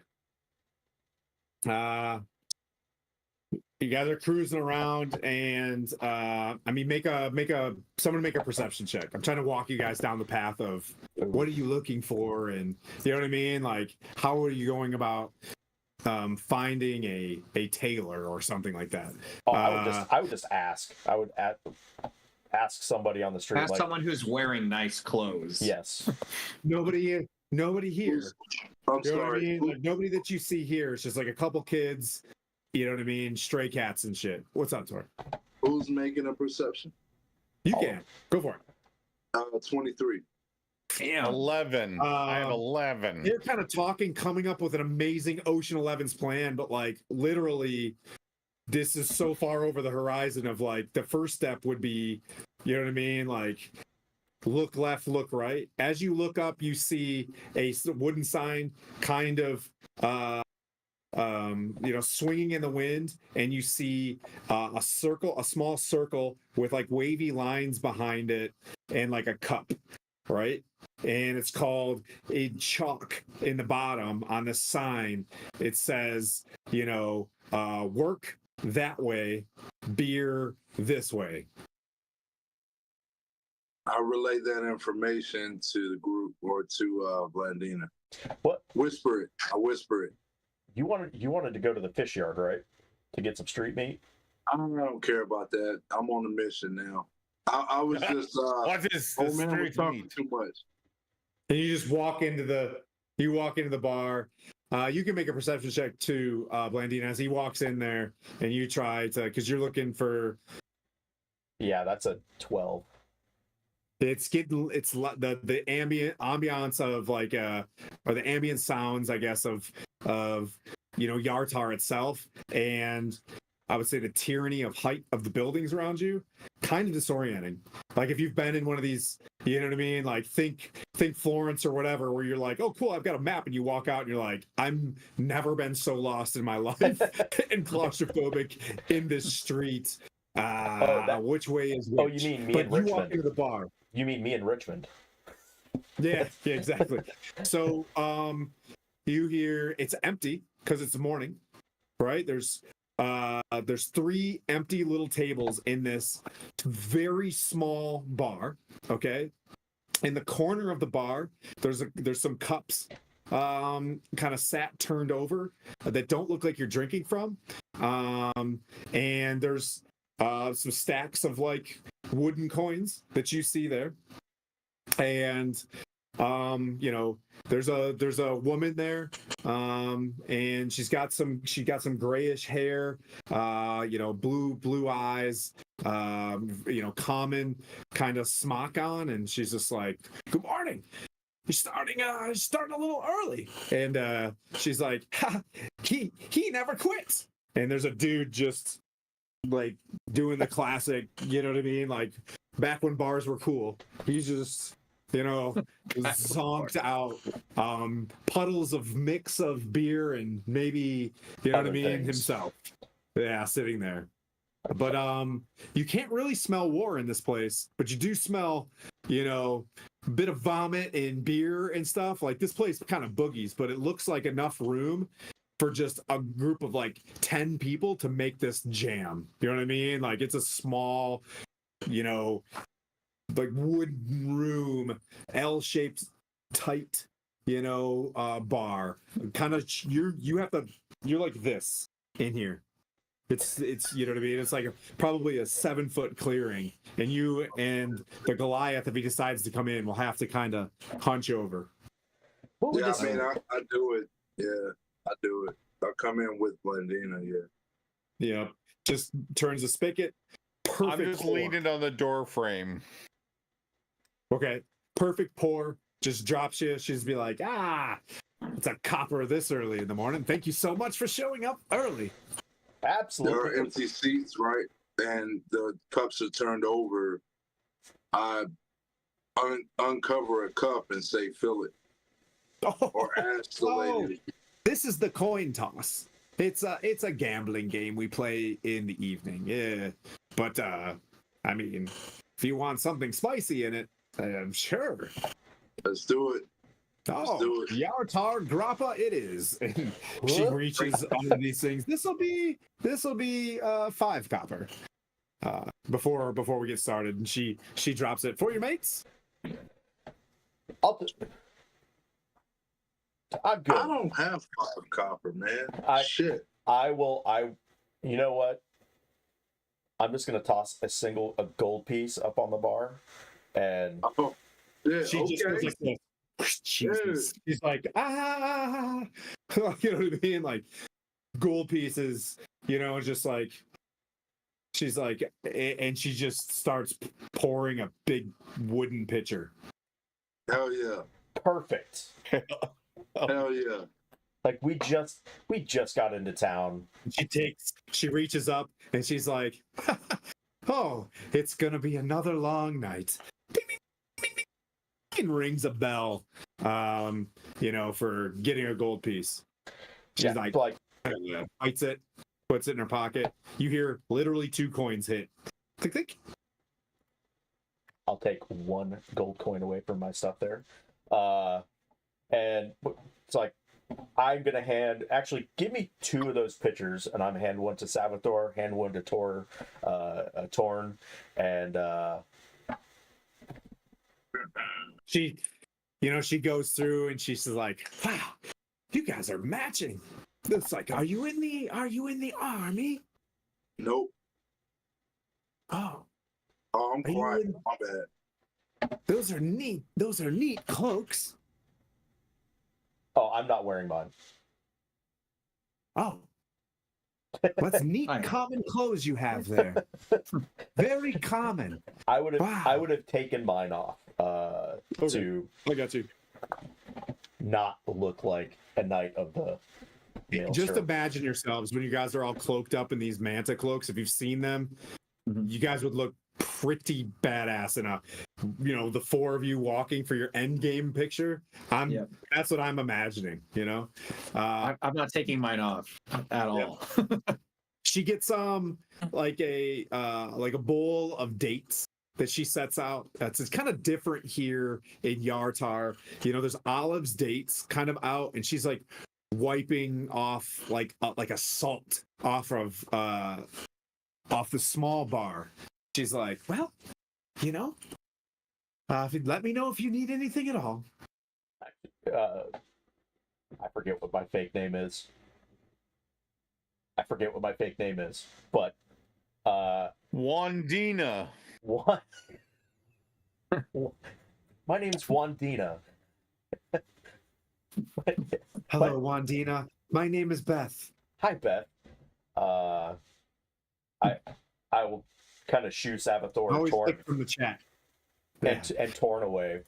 You guys are cruising around, and make a perception check. I'm trying to walk you guys down the path of what are you looking for, and you know what I mean. Like, how are you going about finding a tailor or something like that? Oh, I would just ask. I would ask somebody on the street. Ask someone who's wearing nice clothes. Yes. Nobody here. I'm sorry. Like, nobody that you see here. It's just like a couple kids. You know what I mean? Stray cats and shit. What's up, Tor? Who's making a perception? You can go for it. 23. Damn. 11. I have 11. They're kind of coming up with an amazing Ocean 11's plan, but like literally, this is so far over the horizon of like the first step would be, you know what I mean? Like, look left, look right. As you look up, you see a wooden sign kind of swinging in the wind, and you see a small circle with like wavy lines behind it and like a cup, right? And it's called a chalk in the bottom on the sign. It says, work that way, beer this way. I relay that information to the group or to Blandina. What? Whisper it. I whisper it. You wanted to go to the fish yard, right? To get some street meat? I don't care about that. I'm on a mission now. I was just What is the man was street talking meat? too much. And you just walk into the bar. You can make a perception check too, Blandine, as he walks in there, and you try to, because you're looking for. Yeah, that's a 12. It's the ambiance of like or the ambient sounds, I guess, of Yartar itself, and I would say the tyranny of height of the buildings around you, kind of disorienting. Like if you've been in one of these, you know what I mean? Like think Florence or whatever, where you're like, oh cool, I've got a map, and you walk out and you're like, I'm never been so lost in my life and claustrophobic in this street. Which way is which? Oh, you mean me in Richmond? You walk into the bar. You mean me in Richmond? Yeah, exactly. So you hear it's empty because it's morning, right? There's 3 empty little tables in this very small bar. Okay, in the corner of the bar, there's some cups, kind of turned over that don't look like you're drinking from, and there's some stacks of like wooden coins that you see there, and there's a woman there, and she's got some grayish hair, blue eyes, common kind of smock on, and she's just like, good morning, you're starting a little early, and she's like, ha, he never quits. And there's a dude just like doing the classic, you know what I mean, like back when bars were cool. He's just zonked out, puddles of mix of beer and maybe, you know what I mean, things. himself. Yeah, sitting there. But you can't really smell war in this place, but you do smell, a bit of vomit and beer and stuff. Like this place kind of boogies, but it looks like enough room for just a group of like 10 people to make this jam. You know what I mean? Like it's a small, like wooden room, L-shaped, tight, bar. Kind of you're like this. in here. It's you know what I mean. It's like probably a 7-foot clearing, and you and the Goliath, if he decides to come in, will have to kind of hunch over. Well, we Yeah, just, I mean, I do it. Yeah, I do it. I come in with Blendina. Yeah. Yeah, just turns the spigot. Perfect. I'm just pour. leaning on the door frame. Okay, perfect pour. Just drops you. She's be like, it's a copper this early in the morning. Thank you so much for showing up early. There absolutely. are empty seats, right? And the cups are turned over. I uncover a cup and say, fill it. Or ask the lady. This is the coin toss. It's a gambling game we play in the evening. Yeah, but I mean, if you want something spicy in it, sure. Let's do it. Oh, do it. Yartar grappa it is. And she reaches under these things. This will be 5 copper. Before we get started, and she drops it for your mates. I'm good. I don't have 5 copper, man. Shit. You know what? I'm just gonna toss a gold piece up on the bar, and Oh, yeah, She just goes like this. Jesus. She's like, you know what I mean? Like gold pieces, just like she's like, and she just starts pouring a big wooden pitcher. Hell yeah. perfect. Hell yeah. Like we just got into town. She reaches up and she's like, oh, it's gonna be another long night. Ding, ding, ding, ding, and rings a bell, for getting a gold piece. She's like bites it, puts it in her pocket. You hear literally 2 coins hit. Click, click. I'll take 1 gold coin away from my stuff there. And it's like, I'm going to give me 2 of those pitchers, and I'm going to hand one to Salvatore, hand one to Torn, and she goes through and she's like, wow, you guys are matching. It's like, are you in the army? Nope. Oh, I'm quiet. My bad. Those are neat cloaks. oh, I'm not wearing mine. Oh, what's neat common clothes you have there. Very common. I would have taken mine off to I got you. not look like a knight of the Maelstrom. Just imagine yourselves when you guys are all cloaked up in these manta cloaks. If you've seen them, you guys would look pretty badass in the 4 of you walking for your end game picture. That's what I'm imagining. I'm not taking mine off at all. She gets like a bowl of dates that she sets out. It's kind of different here in Yartar. There's olives, dates kind of out, and she's like wiping off like a salt off of the small bar. She's like, well, if you'd let me know if you need anything at all. I forget what my fake name is. But Wandina. what? My name's Wandina. Hello, Wandina. My name is Beth. Hi, Beth. I will kind of shoo Salvatore and Always Torn pick from the chat. and Torn away.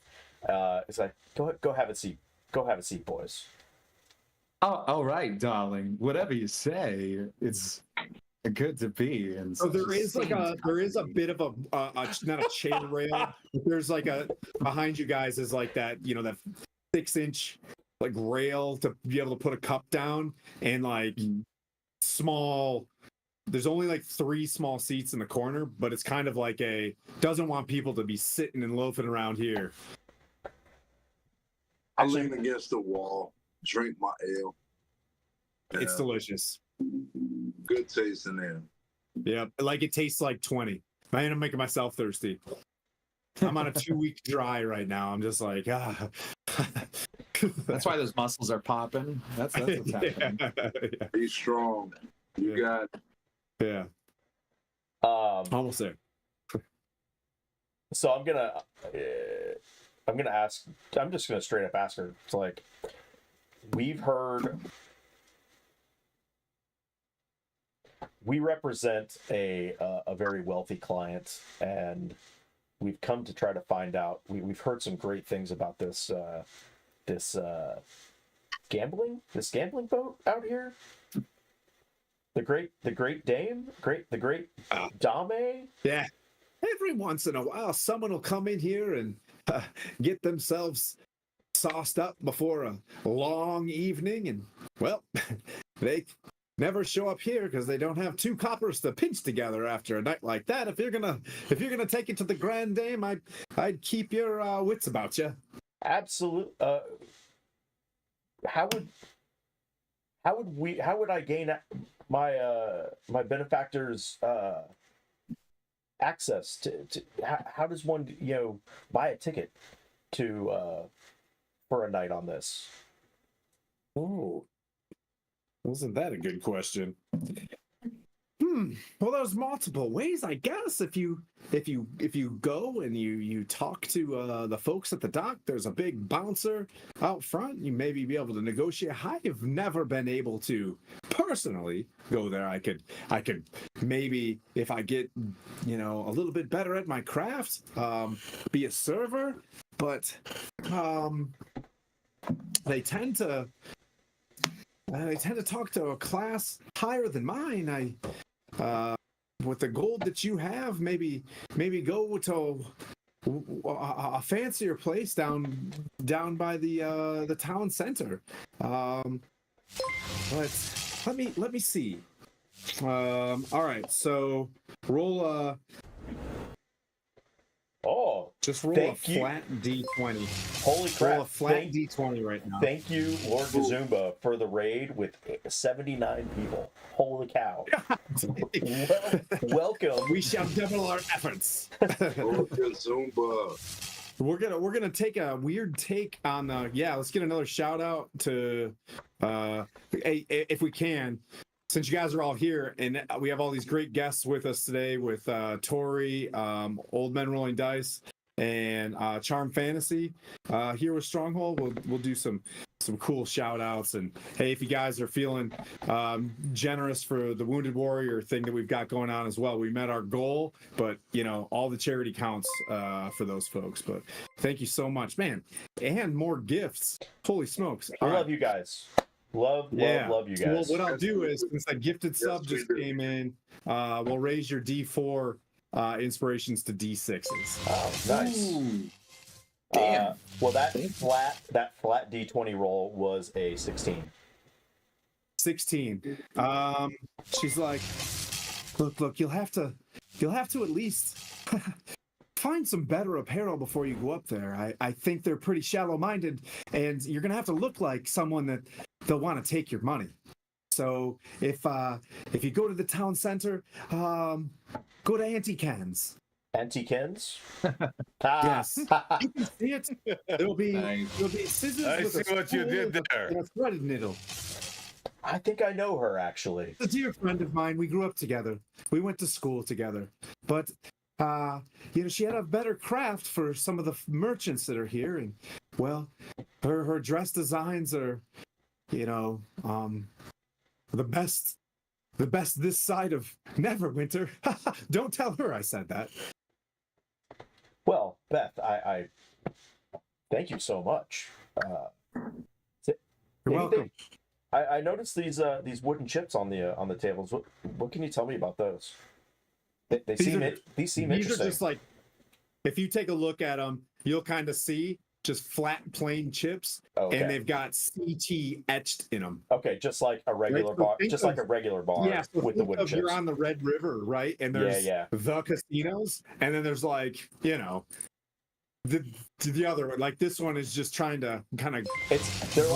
It's like go have a seat. Go have a seat, boys. Oh, all right, darling. Whatever you say, it's good to be. And So there is a bit of a not a chair rail. But there's like behind you guys is like that that 6-inch like rail to be able to put a cup down, and like small. There's only like 3 small seats in the corner, but it's kind of like doesn't want people to be sitting and loafing around here. I lean against the wall, drink my ale. It's delicious. Good taste in there. Yeah, like it tastes like 20. Man, I'm making myself thirsty. I'm on a 2-week dry right now. I'm just like, That's why those muscles are popping. That's what's happening. He's strong. You got it. Yeah, almost there. So I'm gonna ask. I'm just gonna straight up ask her. It's like we've heard. We represent a very wealthy client, and we've come to try to find out. We've heard some great things about this gambling boat out here. The great Dame, the great Dame. Yeah. Every once in a while, someone will come in here and get themselves sauced up before a long evening, and well, they never show up here because they don't have 2 coppers to pinch together after a night like that. If you're gonna take it to the Grand Dame, I'd keep your wits about you. Absolute. How would I gain my benefactor's access to how does one buy a ticket to for a night on this? Oh, wasn't that a good question? Well, there's multiple ways, I guess. If you go and you talk to the folks at the dock, there's a big bouncer out front. You maybe be able to negotiate. I've never been able to personally go there. I could maybe, if I get a little bit better at my craft, be a server. But they tend to talk to a class higher than mine. With the gold that you have, maybe go to a fancier place down by the town center. But let me see. All right, so roll just roll a flat D20. Holy crap! Roll a flat D20 right now. Thank you, Lord Gazumba, for the raid with 79 people. Holy cow! Welcome. We shall double our efforts. Zumba. We're gonna take a weird take on the let's get another shout out to if we can, since you guys are all here and we have all these great guests with us today with Tori, Old Men Rolling Dice, and Charm Fantasy here with Stronghold. We'll do some cool shout outs, and hey, if you guys are feeling generous for the Wounded Warrior thing that we've got going on as well, we met our goal, but all the charity counts for those folks. But thank you so much, man, and more gifts. Holy smokes. I love you guys. Love you guys. Well, what I'll do is, since that gifted sub just came in, we'll raise your D4 inspirations to D6s. Oh, nice. Ooh. Damn. Well, that flat D20 roll was a 16. 16. She's like, look, you'll have to at least find some better apparel before you go up there. I think they're pretty shallow-minded, and you're gonna have to look like someone that they'll want to take your money. So if you go to the town center, go to Auntie Ken's. Auntie Ken's? Yes. You can see it. There'll be scissors. I with see what you did there. And a threaded needle. I think I know her, actually. A dear friend of mine. We grew up together. We went to school together. But she had a better craft for some of the merchants that are here, and well, her dress designs are, the best this side of Neverwinter. Don't tell her I said that. Well, Beth, I thank you so much. You're welcome. I noticed these wooden chips on the tables. What can you tell me about those? They seem interesting. These are just like, if you take a look at them, you'll kind of see just flat, plain chips, okay. And they've got CT etched in them. Okay, just like a regular bar, a regular bar so with the wooden chips. You're on the Red River, right? And there's the casinos, and then there's like, the other one. Like this one is just trying to kind of. They're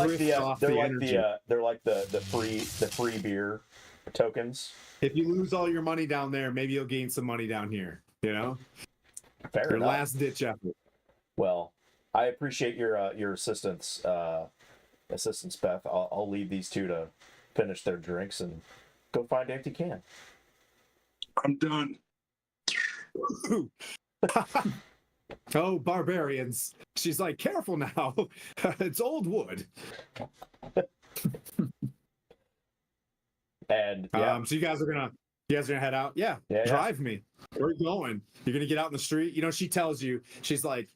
like the free beer tokens. If you lose all your money down there, maybe you'll gain some money down here. Fair your enough. Last ditch effort. Well, I appreciate your assistance, Beth. I'll leave these two to finish their drinks, and go find empty can. I'm done. Oh, barbarians. She's like, careful now. It's old wood. And yeah, So you guys are gonna head out? Yeah. Yeah. Drive me. Where are you going? You're gonna get out in the street? You know, she tells you, she's like,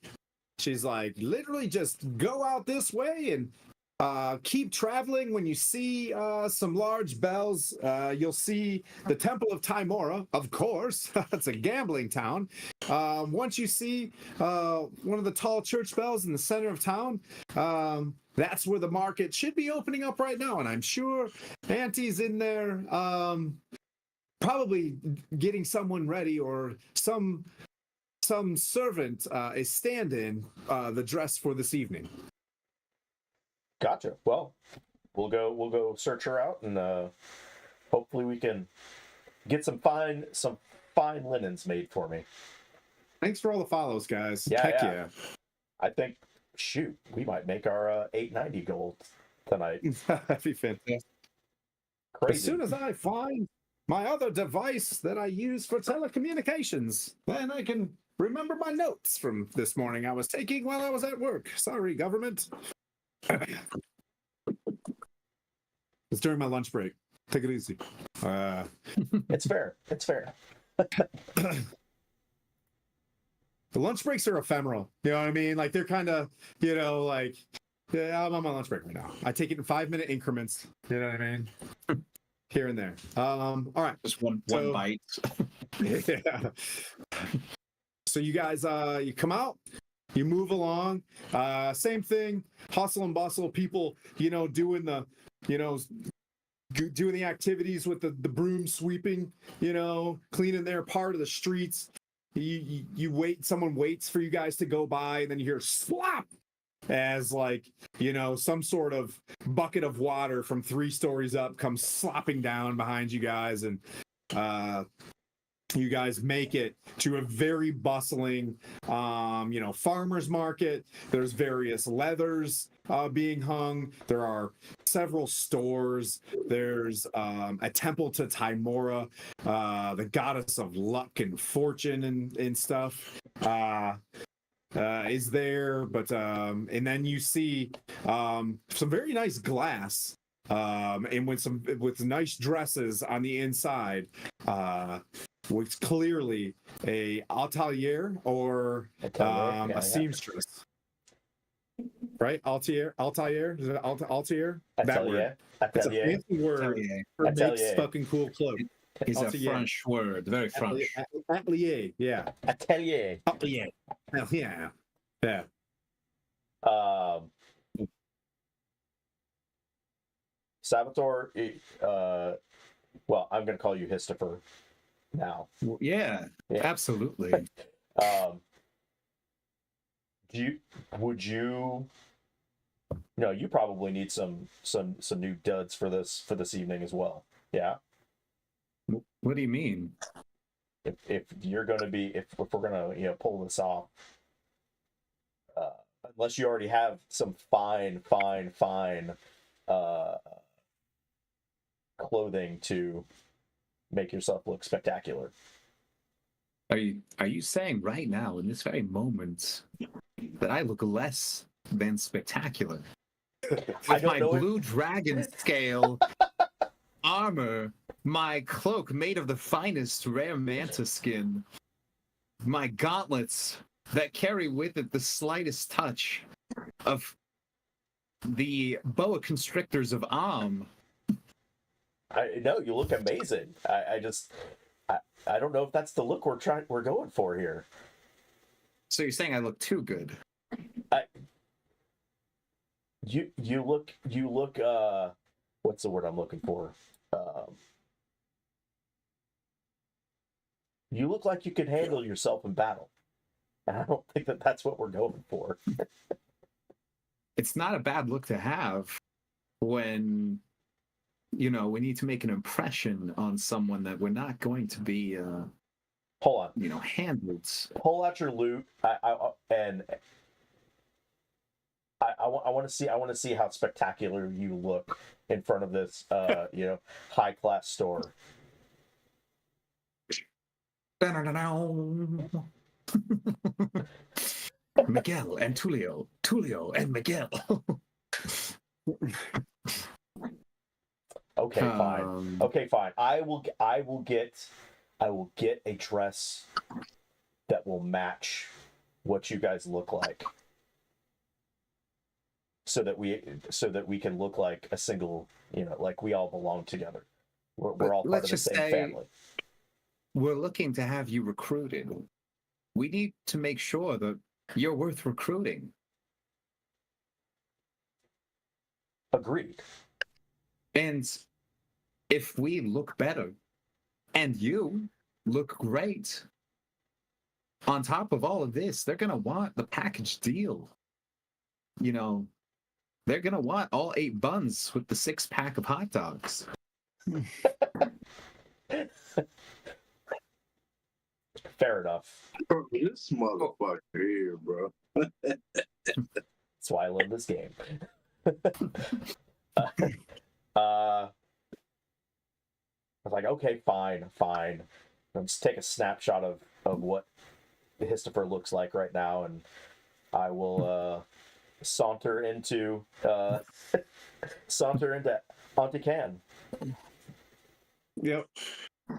literally just go out this way and keep traveling. When you see some large bells, you'll see the Temple of Timora, of course. It's a gambling town. Once you see one of the tall church bells in the center of town, that's where the market should be opening up right now. And I'm sure Auntie's in there probably getting someone ready, or some servant is stand-in the dress for this evening. gotcha. Well, we'll go search her out, and hopefully we can get some fine linens made for me. Thanks for all the follows, guys. Yeah, Heck yeah. I think, shoot, we might make our 890 gold tonight. That'd be fantastic. Crazy. As soon as I find my other device that I use for telecommunications, then I can remember my notes from this morning I was taking while I was at work. Sorry, government. It's during my lunch break. Take it easy. It's fair. It's fair. The lunch breaks are ephemeral. You know what I mean? Like, they're kind of, you know, like, yeah, I'm on my lunch break right now. I take it in 5-minute increments. You know what I mean? Here and there. All right. Just one So- bite. Yeah. So you guys, you come out, you move along. Same thing, hustle and bustle. People, you know, doing the activities with the broom sweeping, you know, cleaning their part of the streets. You wait. Someone waits for you guys to go by, and then you hear slap as, like, you know, some sort of bucket of water from 3 stories up comes slopping down behind you guys, and you guys make it to a very bustling, you know, farmer's market. There's various leathers being hung. There are several stores. There's a temple to Timora, the goddess of luck and fortune and stuff. Is there, but and then you see some very nice glass, and with nice dresses on the inside, with clearly a atelier or a seamstress, right? Altair, is it Altair? That word. It's a Atelier. fancy word Atelier. for makes Atelier. fucking cool clothes. It's a Atelier. French word, very French. Atelier, yeah. Atelier. Atelier. Yeah. Yeah. Salvatore, well, I'm going to call you Histoper now. Yeah, Yeah. absolutely. Would you? No, you probably need some new duds for this evening as well. Yeah. What do you mean? If you're going to be, if we're going to pull this off, unless you already have some fine clothing to make yourself look spectacular. Are you saying right now, in this very moment, that I look less than spectacular? With my blue dragon scale armor, my cloak made of the finest rare manta skin, my gauntlets that carry with it the slightest touch of the boa constrictors of I know you look amazing. I don't know if that's the look we're going for here. So you're saying I look too good? You look what's the word I'm looking for? You look like you can handle yourself in battle. And I don't think that's what we're going for. It's not a bad look to have when, you know, we need to make an impression on someone that we're not going to be Hold on. you know, handled. Pull out your loot. I want to see how spectacular you look in front of this high class store. Miguel and Tulio and Miguel. Okay, fine. Okay, fine. I will get a dress that will match what you guys look like, so that we can look like a single, like we all belong together. We're all part of the same family. We're looking to have you recruited. We need to make sure that you're worth recruiting. Agreed. And if we look better and you look great, on top of all of this, they're going to want the package deal. They're going to want all 8 buns with the 6-pack of hot dogs. Fair enough. Bro, this motherfucker here, bro. That's why I love this game. I was like, okay, fine. Let's take a snapshot of what the Histoper looks like right now, and I will saunter into Auntie Can. Yep.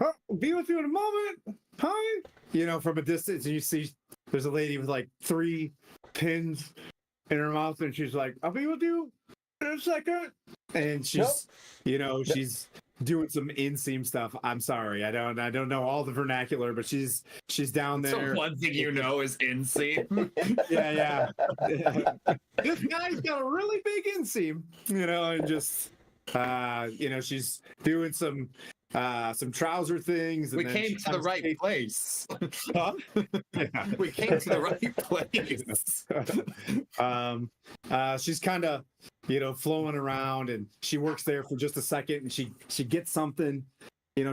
Oh, be with you in a moment. Hi. From a distance, and you see there's a lady with like 3 pins in her mouth, and she's like, "I'll be with you in a second." And she's, she's doing some inseam stuff. I'm sorry, I don't know all the vernacular, but she's down there. So one thing is inseam. Yeah. This guy's got a really big inseam, and just, she's doing some trouser things. And we came to the right place. Huh? Yeah. We came to the right place. She's kind of, flowing around, and she works there for just a second, and she gets something,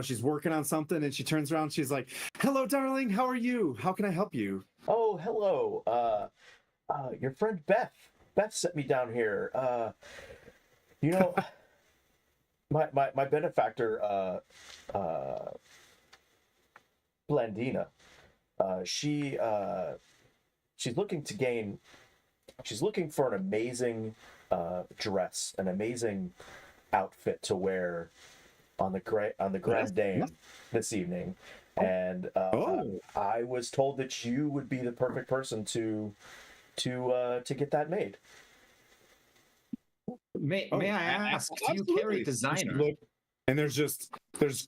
she's working on something, and she turns around. She's like, "Hello, darling. How are you? How can I help you?" Oh, hello. Your friend Beth sent me down here. My benefactor, Blandina, she's looking for an amazing dress, an amazing outfit to wear on the Grand Dame this evening, and I was told that you would be the perfect person to get that made. May I ask, do you carry designer? And there's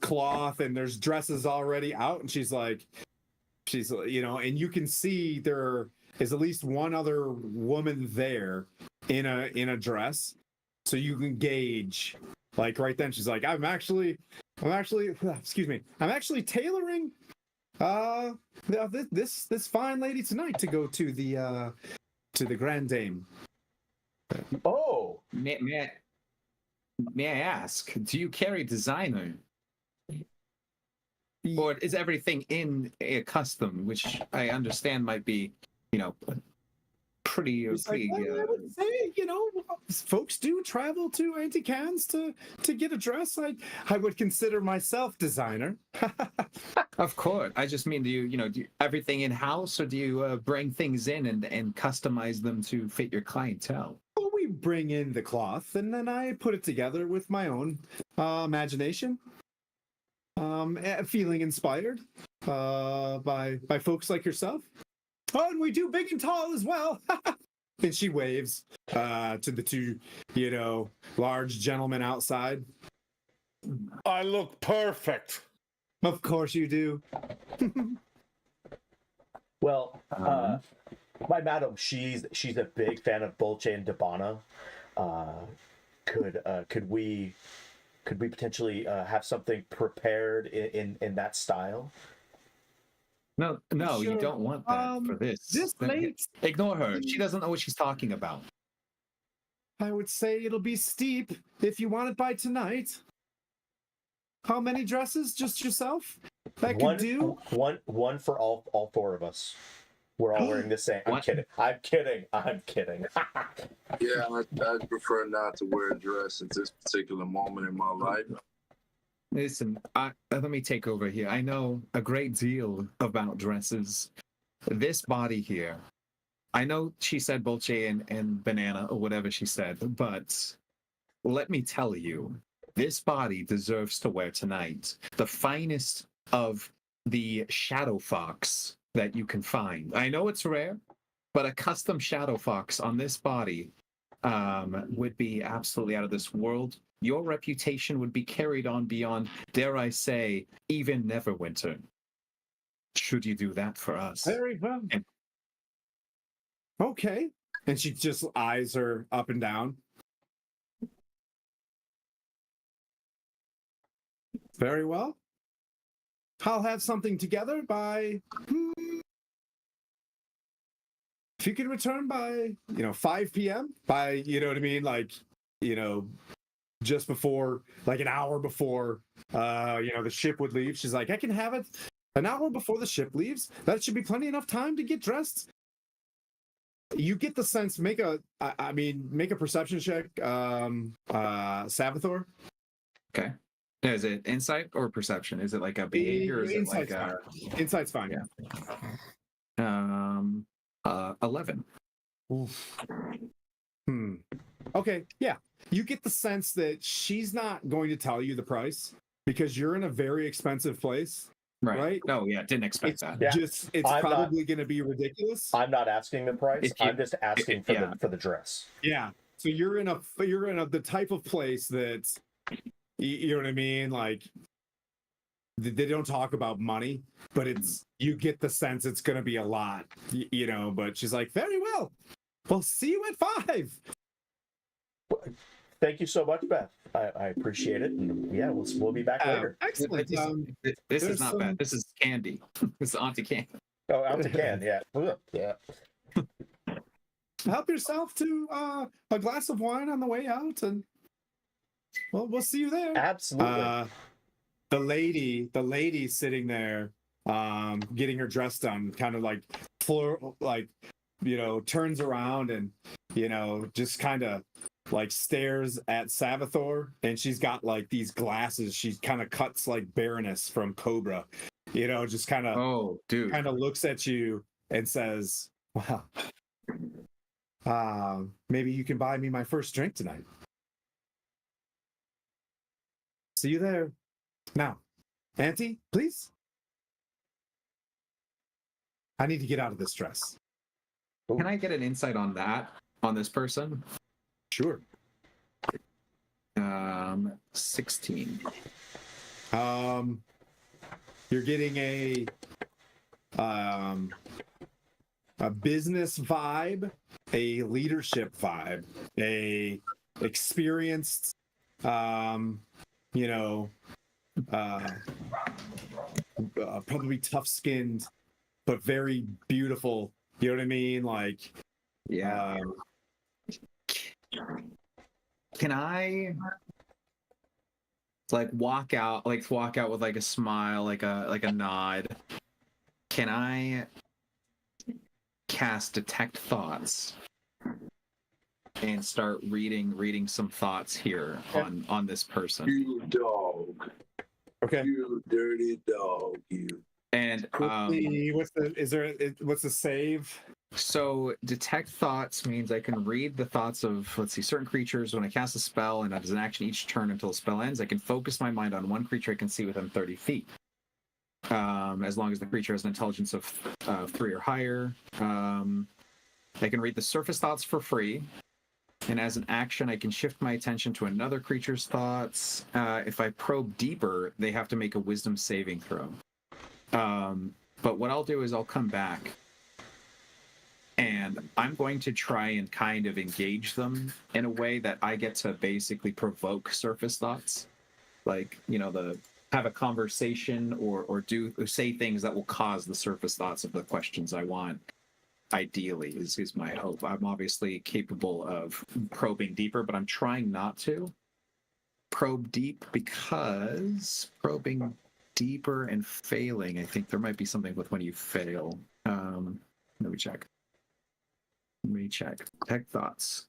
cloth and there's dresses already out, and she's and you can see there is at least one other woman there in a dress, so you can gauge, like, right then. She's like, I'm actually tailoring this fine lady tonight to go to the Grand Dame. Oh, May I ask, do you carry designer? Or is everything in a custom, which I understand might be, pretty. I would say, folks do travel to Auntie Can's to get a dress. I would consider myself designer. Of course. I just mean, do you everything in house, or do you bring things in and customize them to fit your clientele? Well, we bring in the cloth, and then I put it together with my own imagination. Feeling inspired by folks like yourself. Oh, and we do big and tall as well. And she waves to the 2, large gentlemen outside. I look perfect. Of course you do. Well, my madam, she's a big fan of Dolce and Gabbana. Could we potentially have something prepared in that style? No, Sure. You don't want that for this. This late, Ignore her. She doesn't know what she's talking about. I would say it'll be steep if you want it by tonight. How many dresses? Just yourself? That could do. One for all 4 of us. We're all wearing the same. I'm What? kidding. I'm kidding. I'm kidding. Yeah, I'd prefer not to wear a dress at this particular moment in my life. Listen, let me take over here. I know a great deal about dresses. This body here, I know she said bolche and banana or whatever she said, but let me tell you, this body deserves to wear tonight the finest of the shadow fox that you can find. I know it's rare, but a custom shadow fox on this body would be absolutely out of this world. Your reputation would be carried on beyond, dare I say, even Neverwinter. Should you do that for us? Very well. And- Okay. And she just eyes her up and down. Very well. I'll have something together by. If you can return by, 5 p.m., by, you know what I mean? Like, just before, like an hour before, the ship would leave. She's like, I can have it an hour before the ship leaves. That should be plenty enough time to get dressed. You get the sense, make a perception check, Sabathor. Okay. Is it insight or perception? Is it like a behavior? Or is it like Insight's fine. Yeah. 11. Okay, yeah. You get the sense that she's not going to tell you the price because you're in a very expensive place. Right? Oh yeah, didn't expect that. Yeah. It's I'm probably going to be ridiculous. I'm not asking the price. I'm just asking for yeah. the dress. Yeah. So you're in the type of place that you know what I mean? Like they don't talk about money, but you get the sense it's going to be a lot, but she's like, very well. We'll see you at 5. Thank you so much, Beth. I appreciate it. And yeah, we'll be back later. Excellent. This is not bad. This is candy. This is Auntie Candy. Oh, out to can. Yeah. Yeah. Help yourself to a glass of wine on the way out, and we'll see you there. Absolutely. The lady sitting there, getting her dress done, kind of like turns around and just kind of like stares at Sabathor, and she's got like these glasses. She kind of cuts like Baroness from Cobra, just kind of looks at you and says, "Wow, maybe you can buy me my first drink tonight. See you there." Now, Auntie, please. I need to get out of this dress. Can I get an insight on this person? Sure. 16. You're getting a business vibe, a leadership vibe, a experienced, probably tough-skinned, but very beautiful. You know what I mean? Like, yeah. Can I walk out with like a smile, like a nod? Can I cast detect thoughts and start reading some thoughts here on this person? You dog. okay. You dirty dog. You. And what's the save? So detect thoughts means I can read the thoughts of, certain creatures. When I cast a spell and as an action each turn until the spell ends, I can focus my mind on one creature I can see within 30 feet. As long as the creature has an intelligence of 3 or higher. I can read the surface thoughts for free. And as an action, I can shift my attention to another creature's thoughts. If I probe deeper, they have to make a wisdom saving throw. But what I'll do is I'll come back and I'm going to try and kind of engage them in a way that I get to basically provoke surface thoughts. Like, have a conversation or say things that will cause the surface thoughts of the questions I want. Ideally is my hope. I'm obviously capable of probing deeper, but I'm trying not to probe deep because probing deeper and failing, I think there might be something with when you fail. Let me check. Tech thoughts.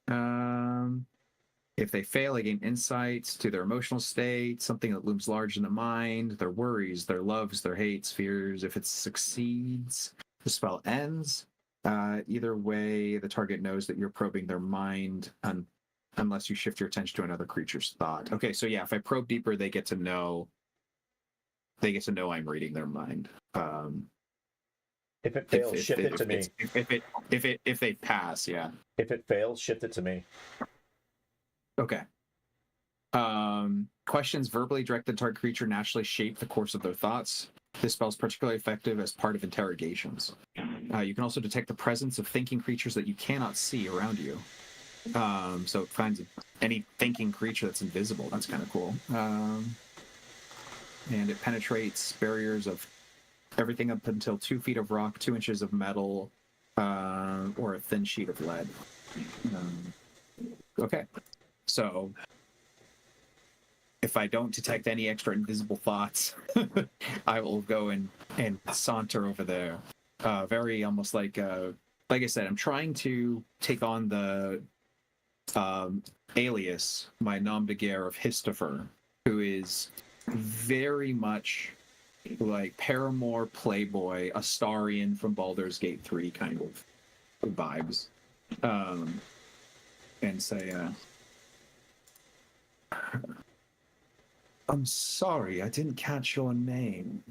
If they fail, they gain insights to their emotional state, something that looms large in the mind, their worries, their loves, their hates, fears. If it succeeds, the spell ends. Either way, the target knows that you're probing their mind unless you shift your attention to another creature's thought. Okay, so yeah, if I probe deeper, they get to know I'm reading their mind. If it fails, shift it to me. If they pass, yeah. If it fails, shift it to me. Okay. Questions verbally directed to target creature naturally shape the course of their thoughts. This spell is particularly effective as part of interrogations. You can also detect the presence of thinking creatures that you cannot see around you. So it finds any thinking creature that's invisible. That's kind of cool. And it penetrates barriers of everything up until 2 feet of rock, 2 inches of metal, or a thin sheet of lead. Okay. So if I don't detect any extra invisible thoughts, I will go and saunter over there. Very almost like I said, I'm trying to take on the alias, my nom de guerre of Histofer, who is very much like Paramore Playboy, Astarion from Baldur's Gate 3 kind of vibes. And say, I'm sorry, I didn't catch your name.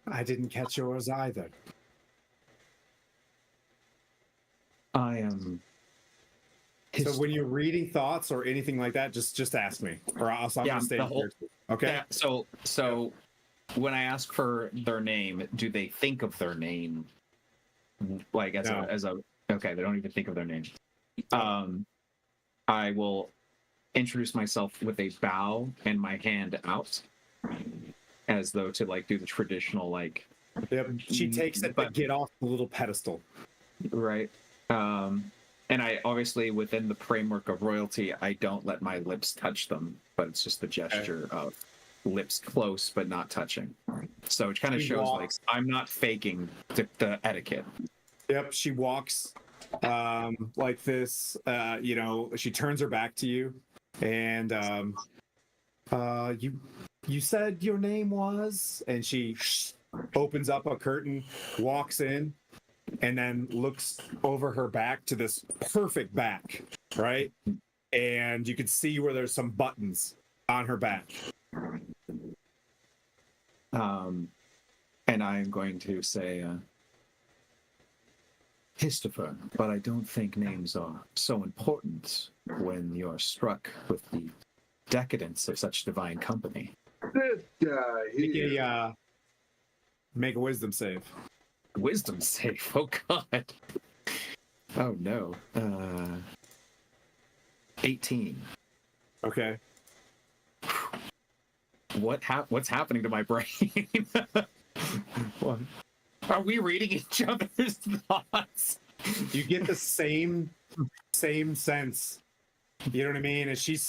I didn't catch yours either. I am. So when you're reading thoughts or anything like that, just ask me, or I'm gonna stay here. Okay. Yeah, so when I ask for their name, do they think of their name? Like as a okay, they don't even think of their name. I will introduce myself with a bow and my hand out, as though to like do the traditional like. Yep. She takes it, but get off the little pedestal. Right. And I obviously within the framework of royalty, I don't let my lips touch them, but it's just the gesture of lips close but not touching. So it kind of shows like I'm not faking the etiquette. Yep. She walks like this. She turns her back to you, and you said your name was, and she opens up a curtain, walks in, and then looks over her back to this perfect back, right? And you can see where there's some buttons on her back. And I'm going to say, Christopher, but I don't think names are so important when you're struck with the decadence of such divine company. This guy Make a wisdom save. Wisdom save. Oh God. Oh no. 18. Okay. What's happening to my brain? What? Are we reading each other's thoughts? You get the same sense. You know what I mean? And she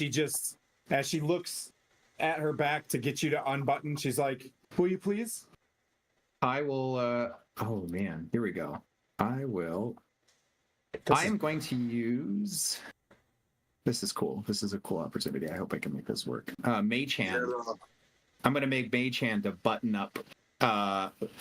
just, as she looks at her back to get you to unbutton, she's like, "Will you please?" I will. Oh man, here we go. I will. I am going to use. This is cool. This is a cool opportunity. I hope I can make this work. Mage Hand. I'm going to make Mage Hand to button up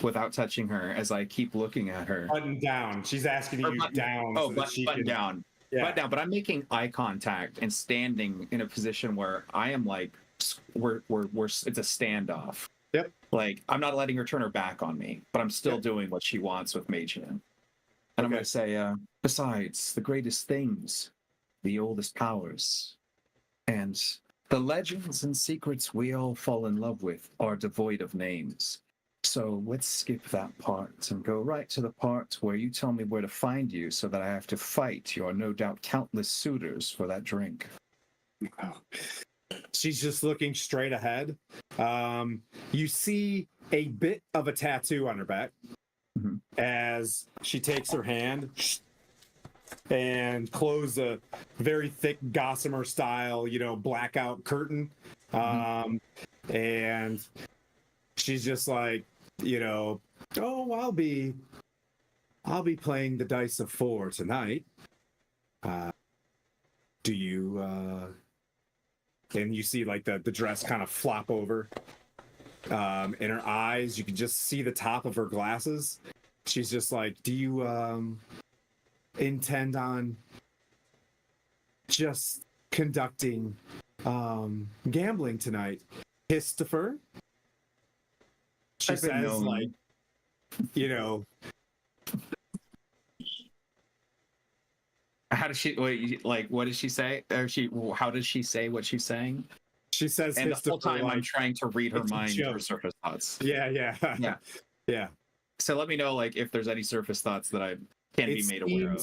without touching her as I keep looking at her. Button down. She's asking you down. Oh, button down. Yeah. Button down. But I'm making eye contact and standing in a position where I am like, we're it's a standoff. Yep. Like I'm not letting her turn her back on me, but I'm still doing what she wants with Mage Hand. And I'm going to say, besides the greatest things, the oldest powers, and the legends and secrets we all fall in love with are devoid of names. So let's skip that part and go right to the part where you tell me where to find you so that I have to fight your no doubt countless suitors for that drink. She's just looking straight ahead. You see a bit of a tattoo on her back as she takes her hand and close a very thick gossamer style, blackout curtain. And she's just like, oh, I'll be playing the dice of 4 tonight. Do you and you see like the dress kind of flop over. In her eyes, you can just see the top of her glasses. She's just like, do you intend on just conducting gambling tonight, Christopher? She I've been says, known. like, How does she what does she say? How does she say what she's saying? she says, And the whole Christopher, time I'm like, trying to read her it's a mind for joke. surface thoughts. Yeah. Yeah. Yeah. So let me know like if there's any surface thoughts that I can be made aware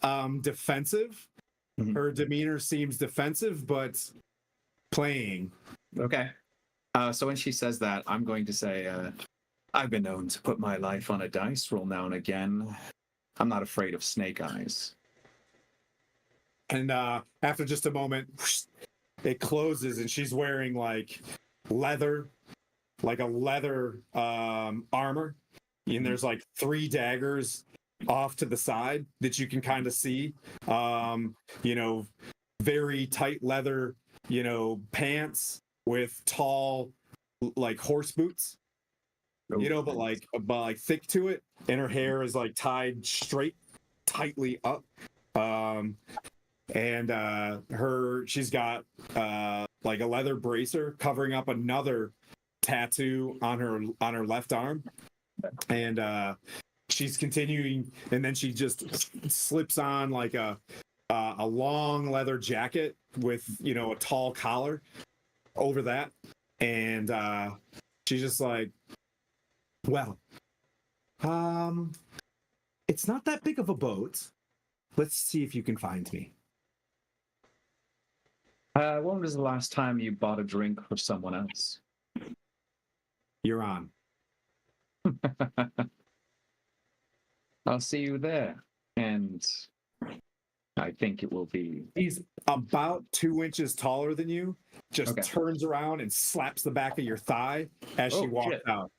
of. Defensive. Mhm. Her demeanor seems defensive, but playing. Okay. So when she says that, I'm going to say, I've been known to put my life on a dice roll now and again. I'm not afraid of snake eyes. And after just a moment, it closes, and she's wearing like leather, like a leather armor. And there's like 3 daggers off to the side that you can kind of see. Very tight leather, pants with tall, like horse boots. But like thick to it, and her hair is like tied straight, tightly up. And she's got like a leather bracer covering up another tattoo on her left arm, and she's continuing, and then she just slips on like a long leather jacket with a tall collar over that, and she's just like, well, it's not that big of a boat. Let's see if you can find me. When was the last time you bought a drink for someone else? You're on. I'll see you there. And I think it will be. He's about 2 inches taller than you, just Okay. turns around and slaps the back of your thigh as she Oh, walks shit. out.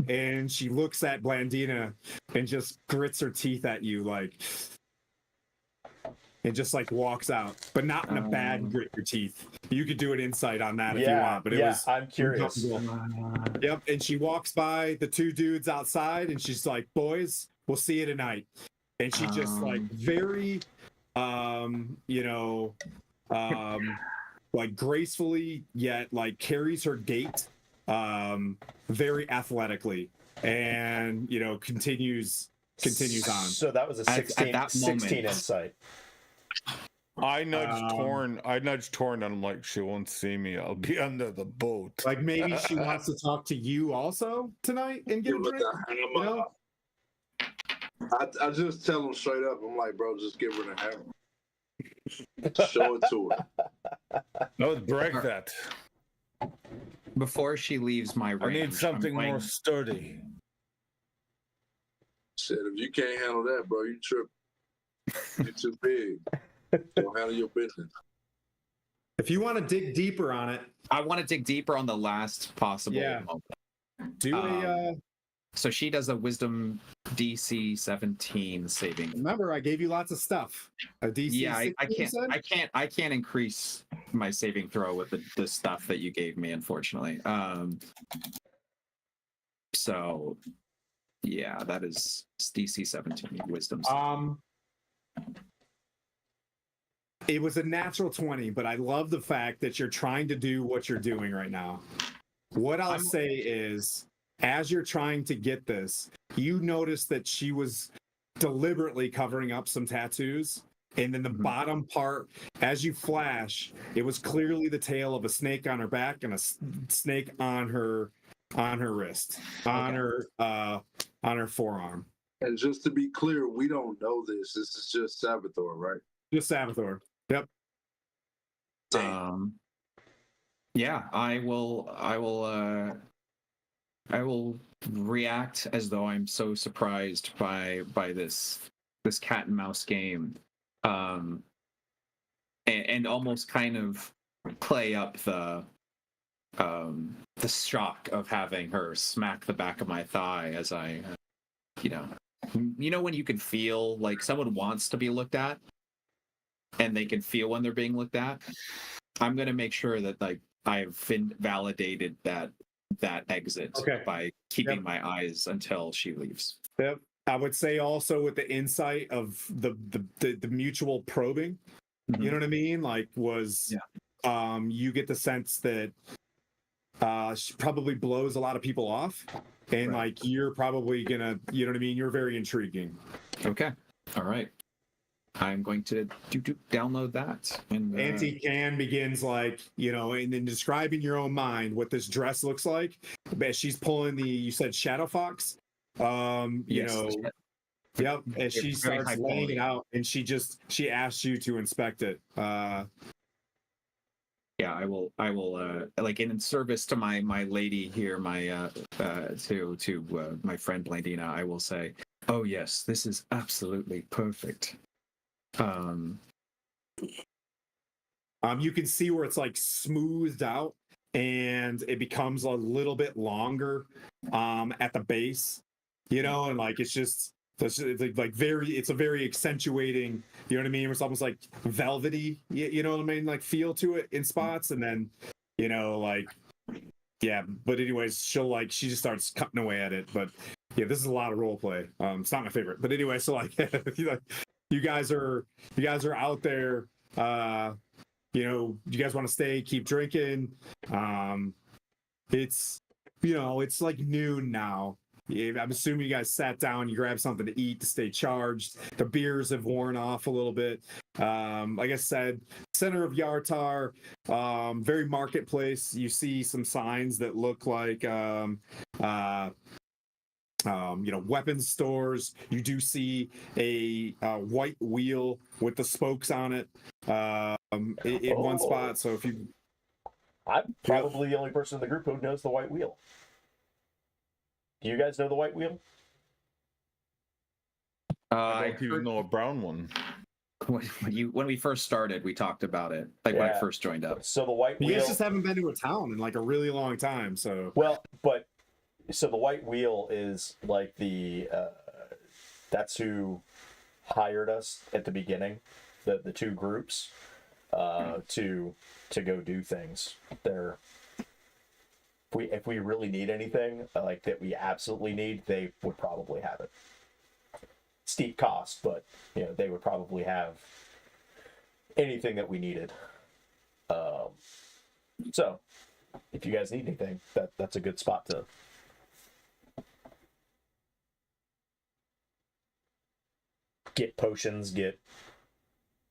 And she looks at Blandina and just grits her teeth at you, like, and just like walks out, but not in a bad grit your teeth. You could do an insight on that if you want, but it was. I'm curious. Yep. And she walks by the 2 dudes outside, and she's like, "Boys, we'll see you tonight." And she just like very, like gracefully yet like carries her gait, very athletically, and continues on. So that was a At 16, that 16 moment. insight. I nudged Torn. I nudged Torn, and I'm like, she won't see me. I'll be under the boat. Like maybe she wants to talk to you also tonight and get a Give her drink. the hammer. I just tell him straight up. I'm like, bro, just give her the hammer. Show it to her. No, break that. Before she leaves my range, I need something I'm more going- sturdy. Shit, if you can't handle that, bro, you trip. You're too big. Don't handle your business. If you want to dig deeper on it, I want to dig deeper on the last possible Yeah. moment. do a. So she does a wisdom DC 17 saving. Remember, I gave you lots of stuff. A DC. Yeah, I 16, you said? I can't increase my saving throw with the stuff that you gave me, unfortunately. So yeah, that is DC 17 wisdom. It was a natural 20, but I love the fact that you're trying to do what you're doing right now. What I'll say is, as you're trying to get this, you notice that she was deliberately covering up some tattoos. And then the bottom part, as you flash, it was clearly the tail of a snake on her back and a snake on her wrist, on her forearm. And just to be clear, we don't know this. This is just Salvatore, right? Just Salvatore. Yep. Yeah, I will react as though I'm so surprised by this cat and mouse game, and almost kind of play up the the shock of having her smack the back of my thigh as I, when you can feel like someone wants to be looked at, and they can feel when they're being looked at. I'm gonna make sure that like I've validated that exit by keeping my eyes until she leaves. Yep. I would say also with the insight of the mutual probing, you know what I mean? Like you get the sense that she probably blows a lot of people off, and like you're probably gonna, you know what I mean? You're very intriguing. Okay. All right. I'm going to download that. And Auntie Can begins like, and then describing your own mind what this dress looks like. But she's pulling you said Shadow Fox. Yes. Yep. And she starts laying it out, and she asks you to inspect it. Yeah, I will like in service to my lady here, my to my friend Blandina, I will say, oh yes, this is absolutely perfect. You can see where it's like smoothed out, and it becomes a little bit longer at the base, and like it's like it's a very accentuating, you know what I mean? It's almost like velvety, you know what I mean, like feel to it in spots, and then but anyways, she just starts cutting away at it. But yeah, this is a lot of role play. It's not my favorite, but anyway, so like you guys are out there, you guys want to stay, keep drinking. It's it's like noon now. I'm assuming you guys sat down, you grabbed something to eat to stay charged. The beers have worn off a little bit. Like I said, center of Yartar, very marketplace. You see some signs that look like weapons stores. You do see a white wheel with the spokes on it in one spot. So I'm probably the only person in the group who knows the white wheel. Do you guys know the white wheel? I don't even know a brown one. When we first started, we talked about it. Like when I first joined up. So the white wheel. You guys just haven't been to a town in like a really long time. So so the white wheel is like that's who hired us at the beginning, the two groups, to go do things. If we really need anything like that, we absolutely need, they would probably have it. Steep cost, but they would probably have anything that we needed. So if you guys need anything, that's a good spot to. Get potions, get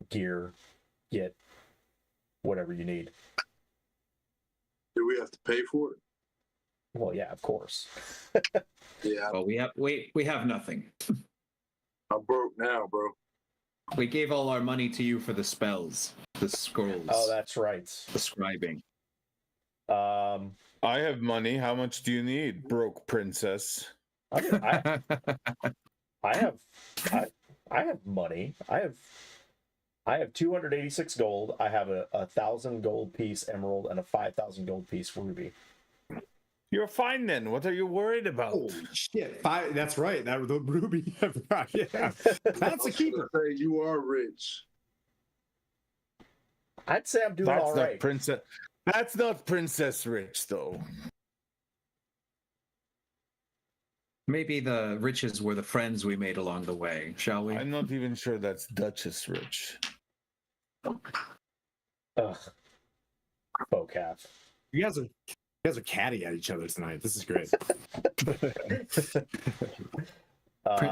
gear, get whatever you need. Do we have to pay for it? Well, yeah, of course. Yeah. Well, we have nothing. I'm broke now, bro. We gave all our money to you for the spells, the scrolls. Oh, that's right. The scribing. I have money. How much do you need, broke princess? I have money. I have 286 gold. I have a 1,000 gold piece emerald and a 5,000 gold piece ruby. You're fine then. What are you worried about? Holy shit! That's right. That the ruby. Yeah, that's a keeper. Say you are rich. I'd say I'm doing all right. Princess. That's not princess rich though. Maybe the riches were the friends we made along the way, shall we? I'm not even sure that's Duchess rich. Ugh. Vocab. You guys are catty at each other tonight. This is great.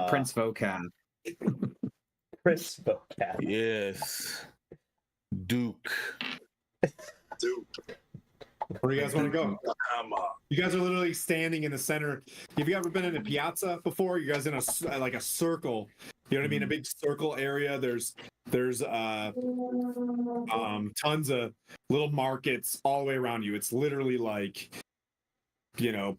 Prince Vocab. Prince Vocab. Yes. Duke. Dude. Where do you guys want to go? You guys are literally standing in the center. Have you ever been in a piazza before? You guys in a circle. You know what I mean? A big circle area. There's tons of little markets all the way around you. It's literally like,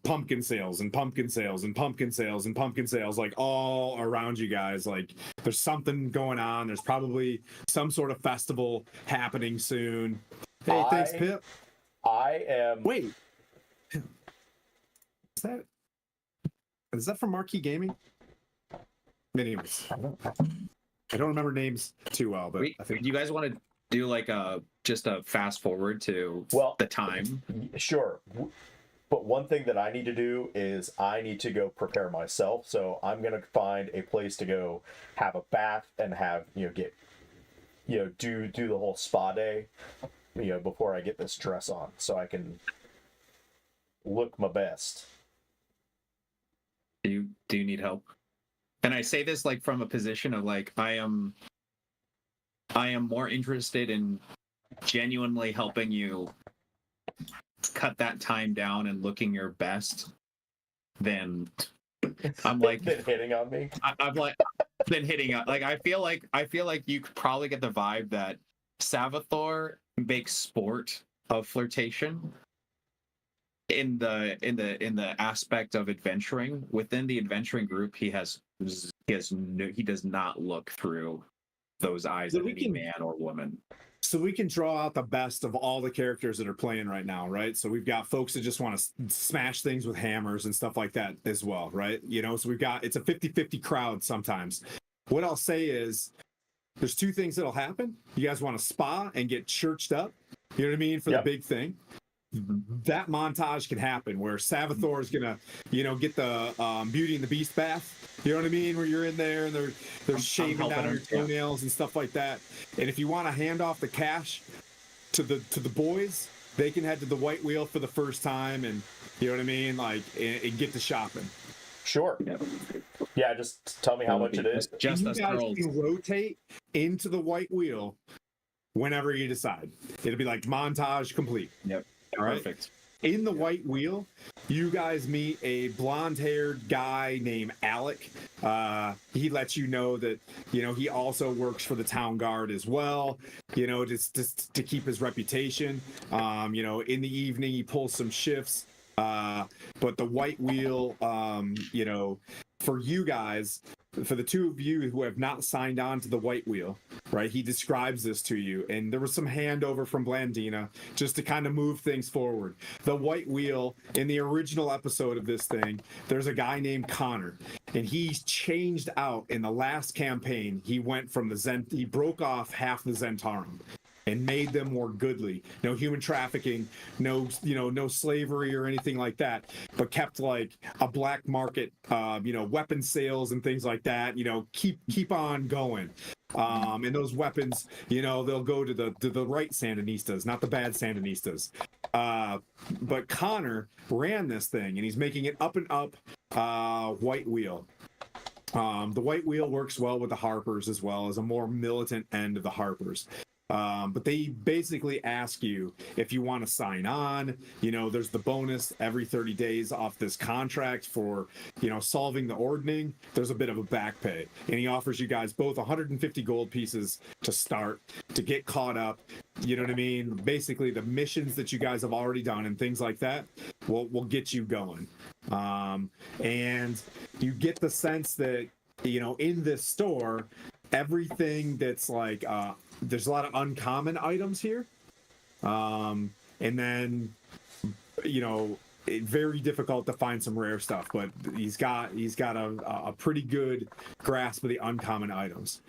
pumpkin sales and pumpkin sales and pumpkin sales and pumpkin sales, like all around you guys. Like there's something going on. There's probably some sort of festival happening soon. Hey, thanks, Pip. I am. Wait, Is that from Marquee Gaming? Anyways, I don't remember names too well, but I think you guys want to do like just a fast forward to Well, the time? sure. But one thing that I need to do is I need to go prepare myself. So I'm gonna find a place to go have a bath and have get do the whole spa day before I get this dress on, so I can look my best. Do you need help? And I say this like from a position of like I am more interested in genuinely helping you cut that time down and looking your best than I'm like Been hitting on me. I'm like been hitting up. Like I feel like you could probably get the vibe that Savathor makes sport of flirtation in the aspect of adventuring. Within the adventuring group, he does not look through those eyes So of we any can- man or woman. so we can draw out the best of all the characters that are playing right now, right? So we've got folks that just want to smash things with hammers and stuff like that as well, right? So it's a 50-50 crowd sometimes. What I'll say is there's two things that'll happen. You guys want to spa and get churched up, you know what I mean, for Yep. the big thing. That montage can happen where Savathor is gonna, get the Beauty and the Beast bath. You know what I mean? Where you're in there and they're shaving helping down her, your toenails and stuff like that. And if you want to hand off the cash to the boys, they can head to the White Wheel for the first time, and you know what I mean, like and get to shopping. Sure. Yeah, just tell me how much it is. Just And us you guys girls. can rotate into the White Wheel whenever you decide. It'll be like montage complete. Yep. All right? Perfect. In the White Wheel, you guys meet a blonde-haired guy named Alec. He lets you know that he also works for the town guard as well. Just to keep his reputation. In the evening he pulls some shifts. But the White Wheel, for you guys, for the two of you who have not signed on to the White Wheel, right? He describes this to you, and there was some handover from Blandina just to kind of move things forward. The White Wheel, in the original episode of this thing, there's a guy named Connor, and he's changed out in the last campaign. He went from he broke off half the Zentarum and made them more goodly. No human trafficking, no slavery or anything like that, but kept like a black market, weapon sales and things like that. Keep on going. And those weapons, they'll go to the right Sandinistas, not the bad Sandinistas. But Connor ran this thing, and he's making it up and up. White Wheel. The White Wheel works well with the Harpers as well as a more militant end of the Harpers. But they basically ask you if you want to sign on. There's the bonus every 30 days off this contract for, solving the ordning. There's a bit of a back pay. And he offers you guys both 150 gold pieces to start, to get caught up. You know what I mean? Basically, the missions that you guys have already done and things like that will get you going. And you get the sense that, in this store, everything that's like, there's a lot of uncommon items here. And then, very difficult to find some rare stuff, but he's got a pretty good grasp of the uncommon items.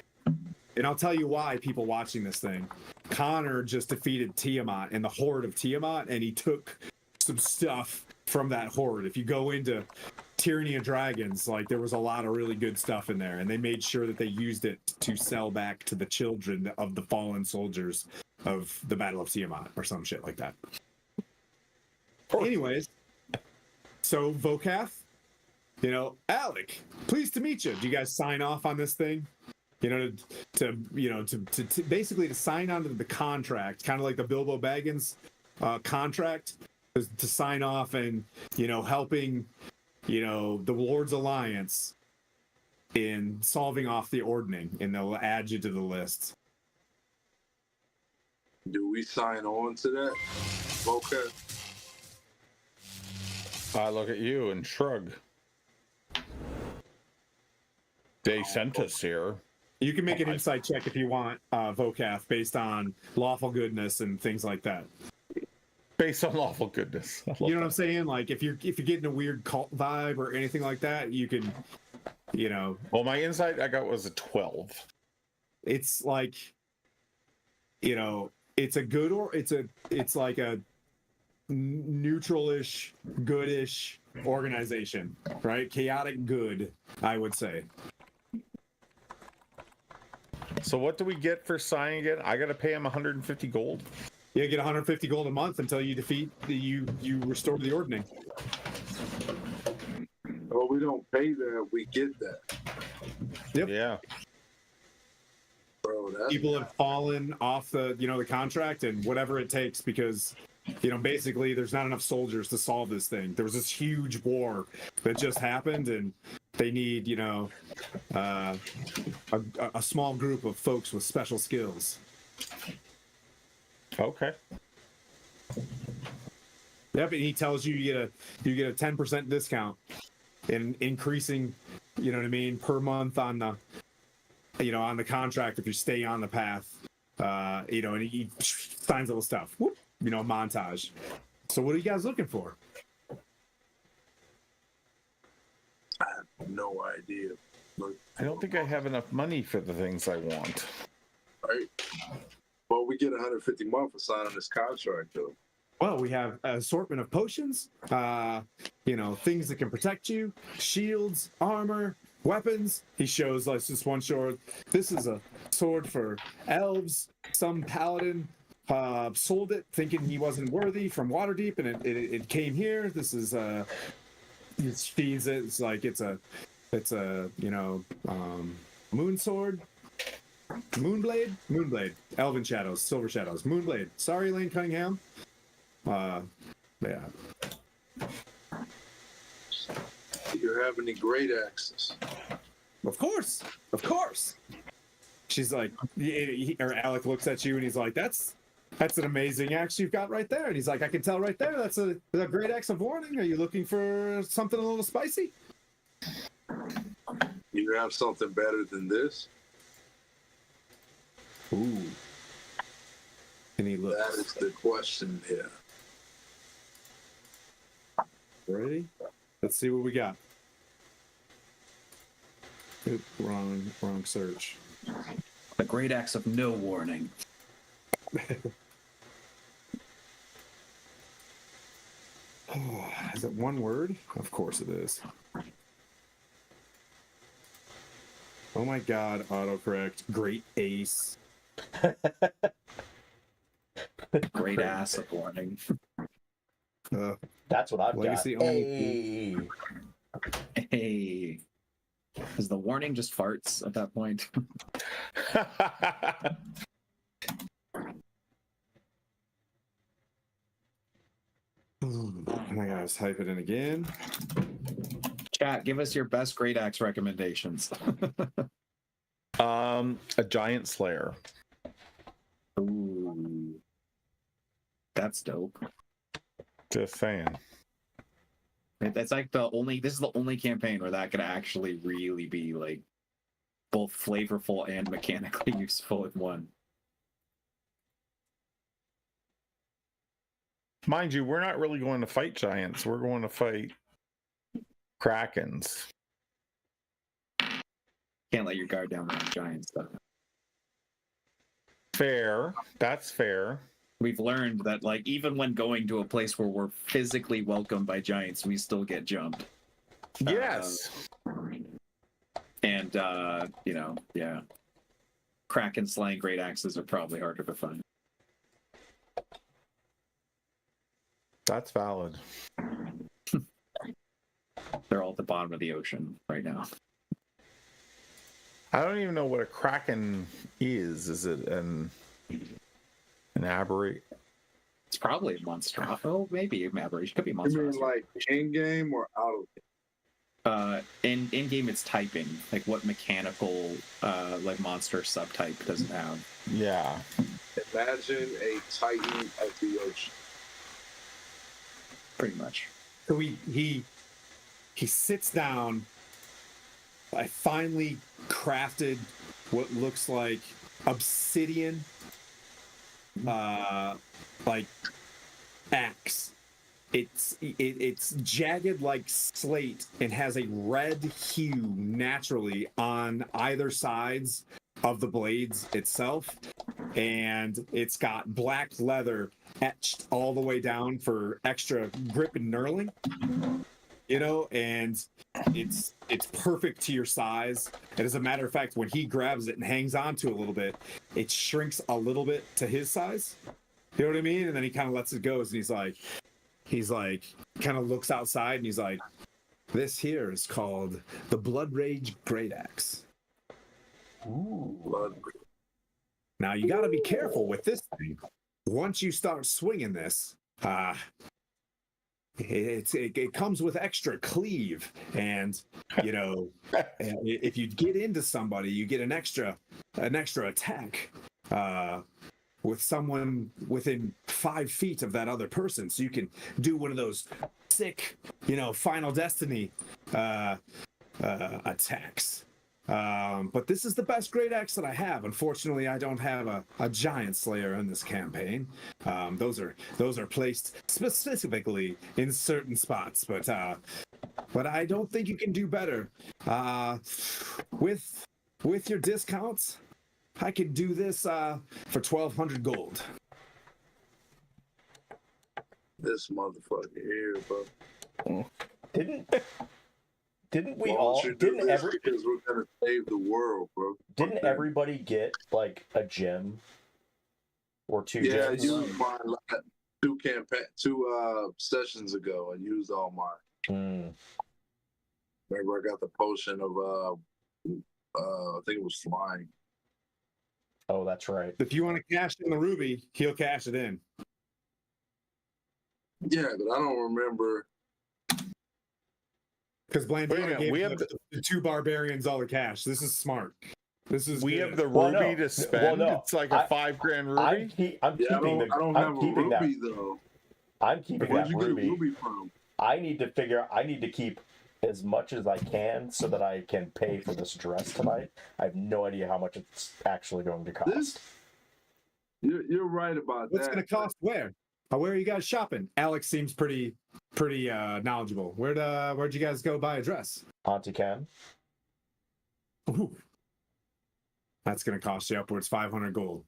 And I'll tell you why, people watching this thing. Connor just defeated Tiamat and the Horde of Tiamat, and he took some stuff from that Horde. If you go into Tyranny of Dragons, like there was a lot of really good stuff in there, and they made sure that they used it to sell back to the children of the fallen soldiers of the Battle of Tiamat or some shit like that. Anyways, so Vokath, Alec, pleased to meet you. Do you guys sign off on this thing? To basically to sign on to the contract, kind of like the Bilbo Baggins contract, to sign off and helping the Lord's Alliance in solving off the ordning, and they'll add you to the list. Do we sign on to that? Okay. I look at you and shrug. They sent us here. You can make an insight check if you want, Vokath, based on lawful goodness and things like that. Based on lawful goodness. I love You know what I'm that. saying? Like if you're getting a weird cult vibe or anything like that, you can, you know, Well, my insight I got was a 12. it's like, you know, it's a good or it's like a neutral-ish, goodish organization, right? Chaotic good, I would say. So what do we get for signing it? I got to pay him 150 gold. You get 150 gold a month until you defeat you restore the ordning. Oh, we don't pay that. We get that, Yep. Yeah. bro. That's People have fallen off the the contract and whatever it takes because basically there's not enough soldiers to solve this thing. There was this huge war that just happened and they need a small group of folks with special skills. Okay. Yep, and he tells you you get a 10% discount in increasing, you know what I mean, per month on the on the contract if you stay on the path. And he signs all the stuff. Whoop, montage. So what are you guys looking for? I have no idea. Look, I don't think I have enough money for the things I want. right. Well, we get 150 a month for signing this contract, though. Well, we have an assortment of potions, things that can protect you, shields, armor, weapons. He shows us this one sword. This is a sword for elves. Some paladin sold it thinking he wasn't worthy from Waterdeep, and it came here. This is he feeds it. It's like it's a moon sword. Moonblade, Elven Shadows, Silver Shadows, Moonblade. Sorry, Lane Cunningham. Yeah. Do you have any great axes? Of course. She's like, or Alec looks at you and he's like, that's an amazing axe you've got right there. And he's like, I can tell right there, that's a great axe of warning. Are you looking for something a little spicy? You have something better than this? Ooh. And he looks. That is the question here. Ready? Let's see what we got. Oop, wrong search. The great axe of no warning. Is it one word? Of course it is. Oh my god, autocorrect. Great ace. Great ass of warning. That's what I've Legacy got. only- Hey. Hey. Is the warning just farts at that point? And I gotta type it in again. Chat, give us your best great axe recommendations. A giant slayer. Ooh. That's dope. Just saying. That's like this is the only campaign where that could actually really be like both flavorful and mechanically useful in one. Mind you, we're not really going to fight giants. We're going to fight Krakens. Can't let your guard down on giant stuff. Fair. That's fair. We've learned that like even when going to a place where we're physically welcomed by giants, we still get jumped. Yes. And yeah. Kraken slaying great axes are probably harder to find. That's valid. They're all at the bottom of the ocean right now. I don't even know what a Kraken is. Is it an aberrate? It's probably a monster. Oh, maybe an aberration. Could be a You monster. mean like in game or out of game? In game it's typing. Like what mechanical like monster subtype does it have? Yeah. Imagine a titan of the ocean. Pretty much. So he sits down. I finally crafted what looks like obsidian, like axe. It's jagged like slate and has a red hue naturally on either sides of the blades itself, and it's got black leather etched all the way down for extra grip and knurling. And it's perfect to your size. And as a matter of fact, when he grabs it and hangs on to it a little bit, it shrinks a little bit to his size. You know what I mean? And then he kind of lets it go, and he's like, kind of looks outside, and he's like, "This here is called the Blood Rage Great Axe." Blood. Now you got to be careful with this thing. Once you start swinging this, it comes with extra cleave, and if you get into somebody, you get an extra attack with someone within 5 feet of that other person, so you can do one of those sick, Final Destiny attacks. But this is the best great axe that I have. Unfortunately, I don't have a giant slayer in this campaign. Those are placed specifically in certain spots, but I don't think you can do better. With your discounts, I could do this for 1,200 gold. This motherfucker here, bro. Didn't we Why all? don't you do Didn't this? every? Because we're gonna save the world, bro. Didn't Okay. everybody get like a gem or two Yeah, I gems? used mine like two sessions ago. I used all mine. Remember, I got the potion of I think it was flying. Oh, that's right. If you want to cash in the ruby, he'll cash it in. Yeah, but I don't remember. Because Blandino gave we have the 2 barbarians all the cash. This is smart. This is we good. have the Well, ruby no. to spend. Well, no. It's like a 5 grand ruby. I'm Yeah, keeping I don't have a ruby though. I'm keeping Where'd that you get a ruby. ruby from? I need to keep as much as I can so that I can pay for this dress tonight. I have no idea how much it's actually going to cost. This, you're right about What's that. going to cost where? Where are you guys shopping? Alex seems pretty knowledgeable. Where'd you guys go buy a dress? Auntie Ken? Ooh. That's going to cost you upwards 500 gold.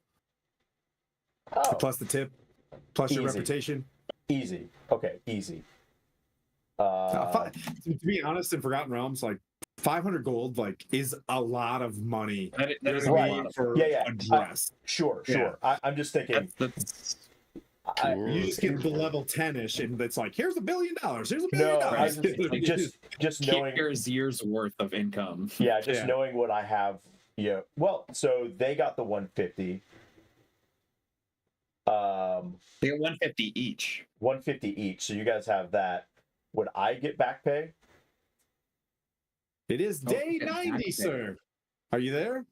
Oh, Plus the tip, plus your Easy. reputation. easy. Okay, easy. To be honest, in Forgotten Realms, like 500 gold, like is a lot of money. That is a Right. lot of For Yeah. a dress. Sure. Yeah. I'm just thinking. You just get the level 10-ish, and it's like, here's $1 billion. Here's $1 No, billion. I just knowing. years worth of income. Yeah, just Yeah. knowing what I have. Yeah. Well, so they got the 150. They get 150 each. 150 each. So you guys have that. Would I get back pay? It is day yeah, 90, exactly. sir. Are you there?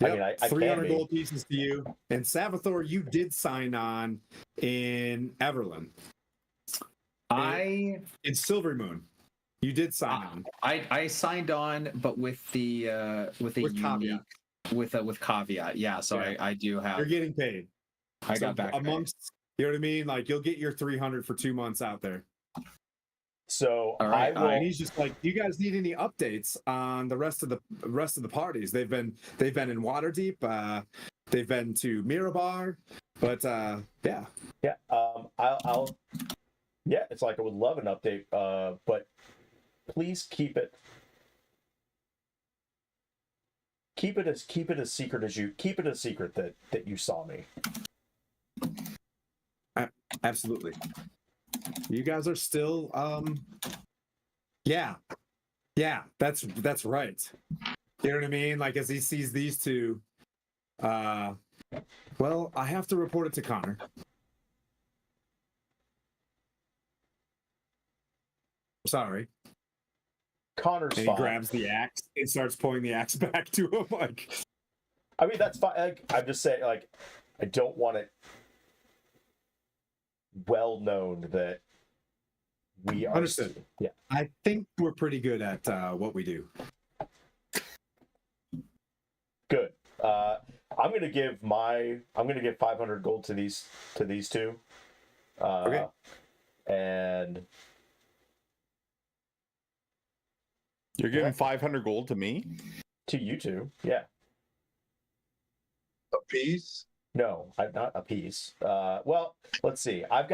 I mean, I 300 can be. gold pieces to you. And Savathor, you did sign on in Everland. In Silver Moon. You did sign on. I signed on, but with the with With caveat. with caveat. Yeah, so Yeah. I do have. You're getting paid. I got back. amongst, you know what I mean? Like you'll get your 300 for 2 months out there. So All right, I will. And he's just like, "Do you guys need any updates on the rest of the parties? They've been in Waterdeep. They've been to Mirabar, but yeah." Yeah. I'll. Yeah, it's like I would love an update. But please keep it. Keep it as secret as you keep it a secret that you saw me. Absolutely. You guys are still yeah, that's right. You know what I mean? Like as he sees these two, well, I have to report it to Connor. Sorry. Connor's And he fine. grabs the axe and starts pulling the axe back to him like, I mean, that's fine. Like, I'm just saying, like, I don't want it well known that we are. Understood. Yeah. I think we're pretty good at what we do. Good. I'm gonna give 500 gold to these two. Okay. And You're giving 500 gold to me? to you two, yeah. A piece. No, not a piece. Well, let's see. I've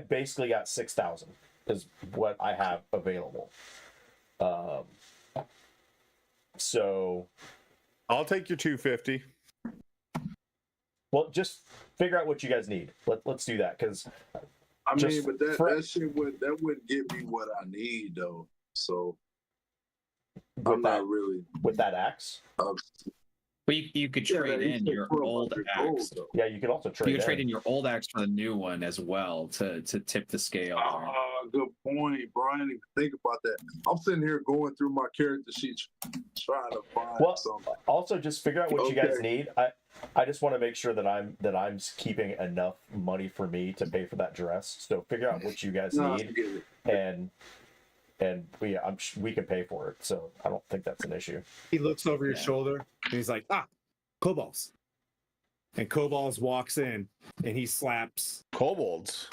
basically got 6,000 is what I have available. So I'll take your 250. well, just figure out what you guys need. Let's do that because I Just mean, but for- that shit wouldn't give me what I need though. So with I'm that not really. with that axe, But you could Yeah, trade he in said your 1200 old gold, axe. though. yeah, you could also trade. You could trade in your old axe for the new one as well to tip the scale. there. Good point, bro. I didn't even think about that. I'm sitting here going through my character sheet trying to find Well, something. also just figure out what you guys Okay. need. I just want to make sure that I'm keeping enough money for me to pay for that dress. So figure out what you guys No, I need, get it. and we can pay for it. So I don't think that's an issue. He looks over your Yeah. shoulder and he's like, kobolds. And kobolds walks in and he slaps. Kobolds.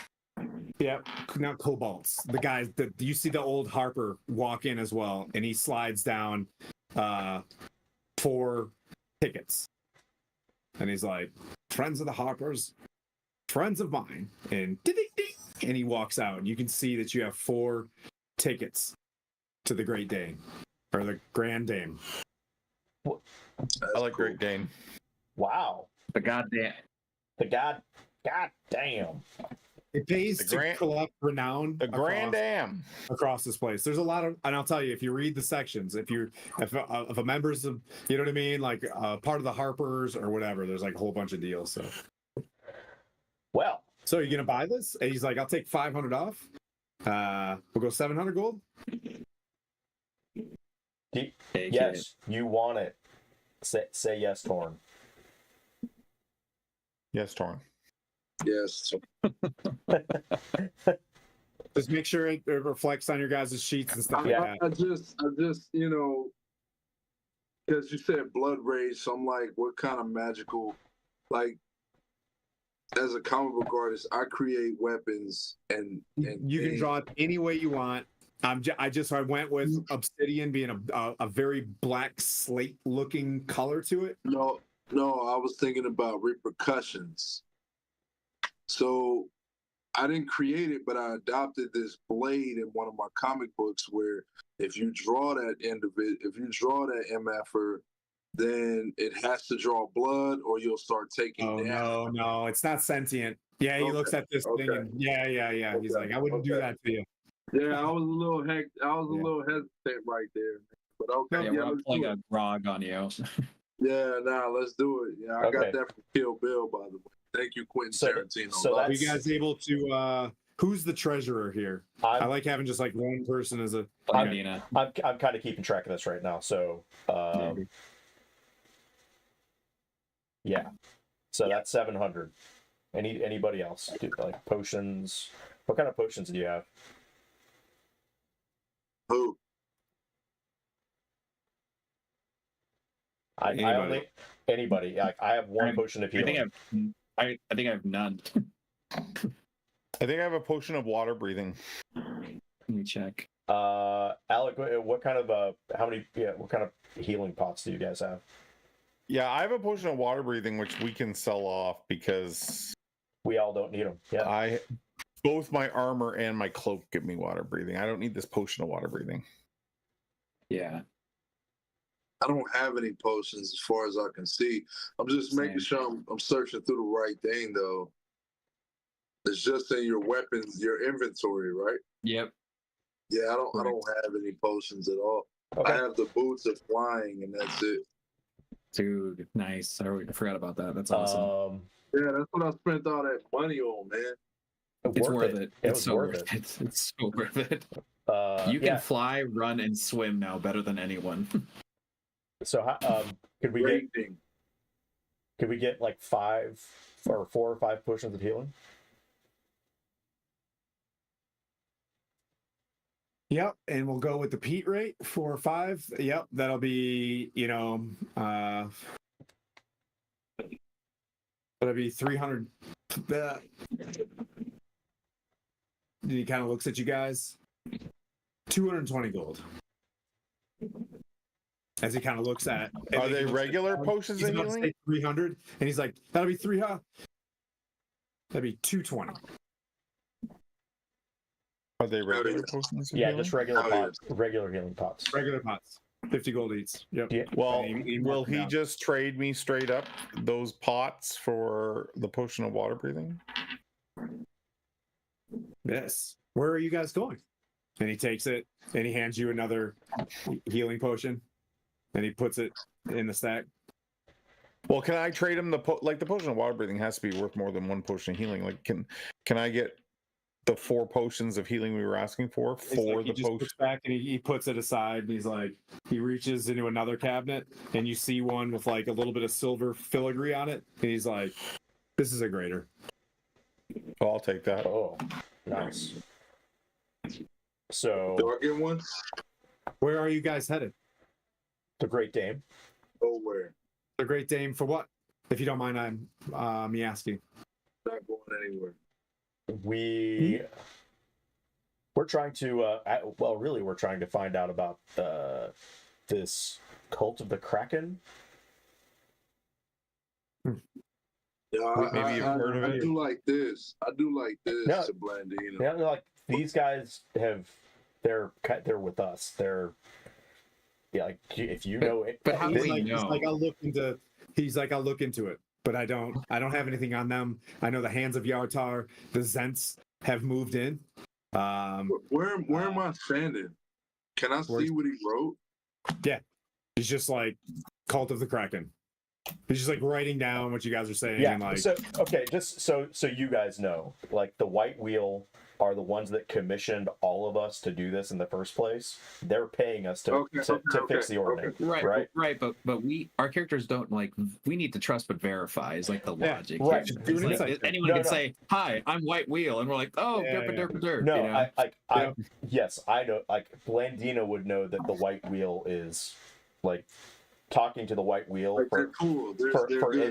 Yeah, not kobolds. The guys that you see the old Harper walk in as well, and he slides down 4 tickets. And he's like, friends of the Harpers, friends of mine. And ding, ding, ding, and he walks out. And you can see that you have 4 tickets to the Great Dane. Or the Grand Dame. I like Great Dane. Wow, The goddamn. god damn. It pays The to Grand- collect renown The Grand Am. across this place. There's a lot of, and I'll tell you, if you read the sections, if a member's of, you know what I mean, like part of the Harpers or whatever, there's like a whole bunch of deals. Well, So are you gonna buy this? And he's like, I'll take 500 off. We'll go 700 gold. Take it. yes, you want it. Say yes, Torn. Yes, Torn. Yes. Just make sure it reflects on your guys' sheets and stuff Yeah. like that. I just, because you said blood rage, so I'm like, what kind of magical, like, as a comic book artist, I create weapons and You can draw it any way you want. I went with obsidian being a very black slate looking color to it. No, I was thinking about repercussions. So I didn't create it, but I adopted this blade in one of my comic books where if you draw that if you draw that MFer, then it has to draw blood or you'll start taking Oh damage. no, it's not sentient. Yeah, he looks at this thing okay. and yeah. He's Okay, like, I wouldn't do okay. that to you. Yeah, I was a little hesitant right there. But okay, Yeah, yeah, we're let's playing do a it. grog on you. Yeah, let's do it. Yeah, I Okay. got that from Kill Bill, by the way. Thank you, Quentin So- Tarantino. so Are that's- you guys able to who's the treasurer here? I I'm like having just like one person as a Dina. I'm kind of keeping track of this right now. So yeah. So that's 700. Anybody else? Like potions? What kind of potions do you have? Who? Anybody. I have one potion of I healing. think I have none. I think I have a potion of water breathing. Let me check. Alec, what kind of what kind of healing pots do you guys have? Yeah, I have a potion of water breathing, which we can sell off because We all don't need them. Yeah. both my armor and my cloak give me water breathing. I don't need this potion of water breathing. Yeah. I don't have any potions as far as I can see. I'm just making Same. sure I'm searching through the right thing, though. It's just in your weapons, your inventory, right? Yep. Yeah, I don't have any potions at all. Okay. I have the boots of flying, and that's it. Dude, nice. I forgot about that. That's awesome. Yeah, that's what I spent all that money on, man. It's worth it. It It's was so worth worth it. It's so worth it. it. You can fly, run, and swim now better than anyone. So could we Great thing. get like 4 or 5 potions of healing? Yep, and we'll go with the Pete rate 4 or 5. Yep, that'll be that'll be 300 He kind of looks at you guys. 220 gold. As he kind of looks at. Are they regular potions He's of about to healing? say 300, and he's like, "That'll be 300. That'd be 220." Are they regular potions of Yeah, healing? just regular Oh, yeah. pots, regular healing pots. Regular pots. 50 gold each. Yep. Yeah. Well, And he will marked them he down. just trade me straight up those pots for the potion of water breathing? Yes. Where are you guys going? And he takes it and he hands you another healing potion, and he puts it in the stack. Well, can I trade him the potion of water breathing has to be worth more than one potion of healing? Like, can I get the 4 potions of healing we were asking for He's like, he the just potion? puts back and he puts it aside, and he's like, he reaches into another cabinet, and you see one with like a little bit of silver filigree on it, and he's like, "This is a greater." Well, I'll take that. Oh, nice. So Do I get one? Where are you guys headed? the Great Dame. Nowhere. The Great Dame for what? If you don't mind, I'm me asking. Not going anywhere. We're trying to well, really, we're trying to find out about this cult of the Kraken. Yeah, Maybe you've heard of I it. do like this. I do like this No. to Blandino. Yeah, like these guys they're with us. They're like if you know it. But how do He's we like, know? he's like, I'll look into it, but I don't have anything on them. I know the hands of Yartar, the Zents have moved in. Where am I standing? Can I see what he wrote? He's just like Cult of the Kraken. He's just like writing down what you guys are saying. Yeah. And like, So okay, just so you guys know, like the White Wheel are the ones that commissioned all of us to do this in the first place. They're paying us to fix the ordinance. Right. But our characters don't like. We need to trust but verify is like the Yeah, logic. right. Here. Do an It's like, insight check. anyone No, can no. say, "Hi, I'm White Wheel," and we're like, "Oh, Yeah, derp, yeah. derp, derp." No, you know? I yes, I know. Like Blandino would know that the White Wheel is like talking to the White Wheel Like, for they're cool. They're good.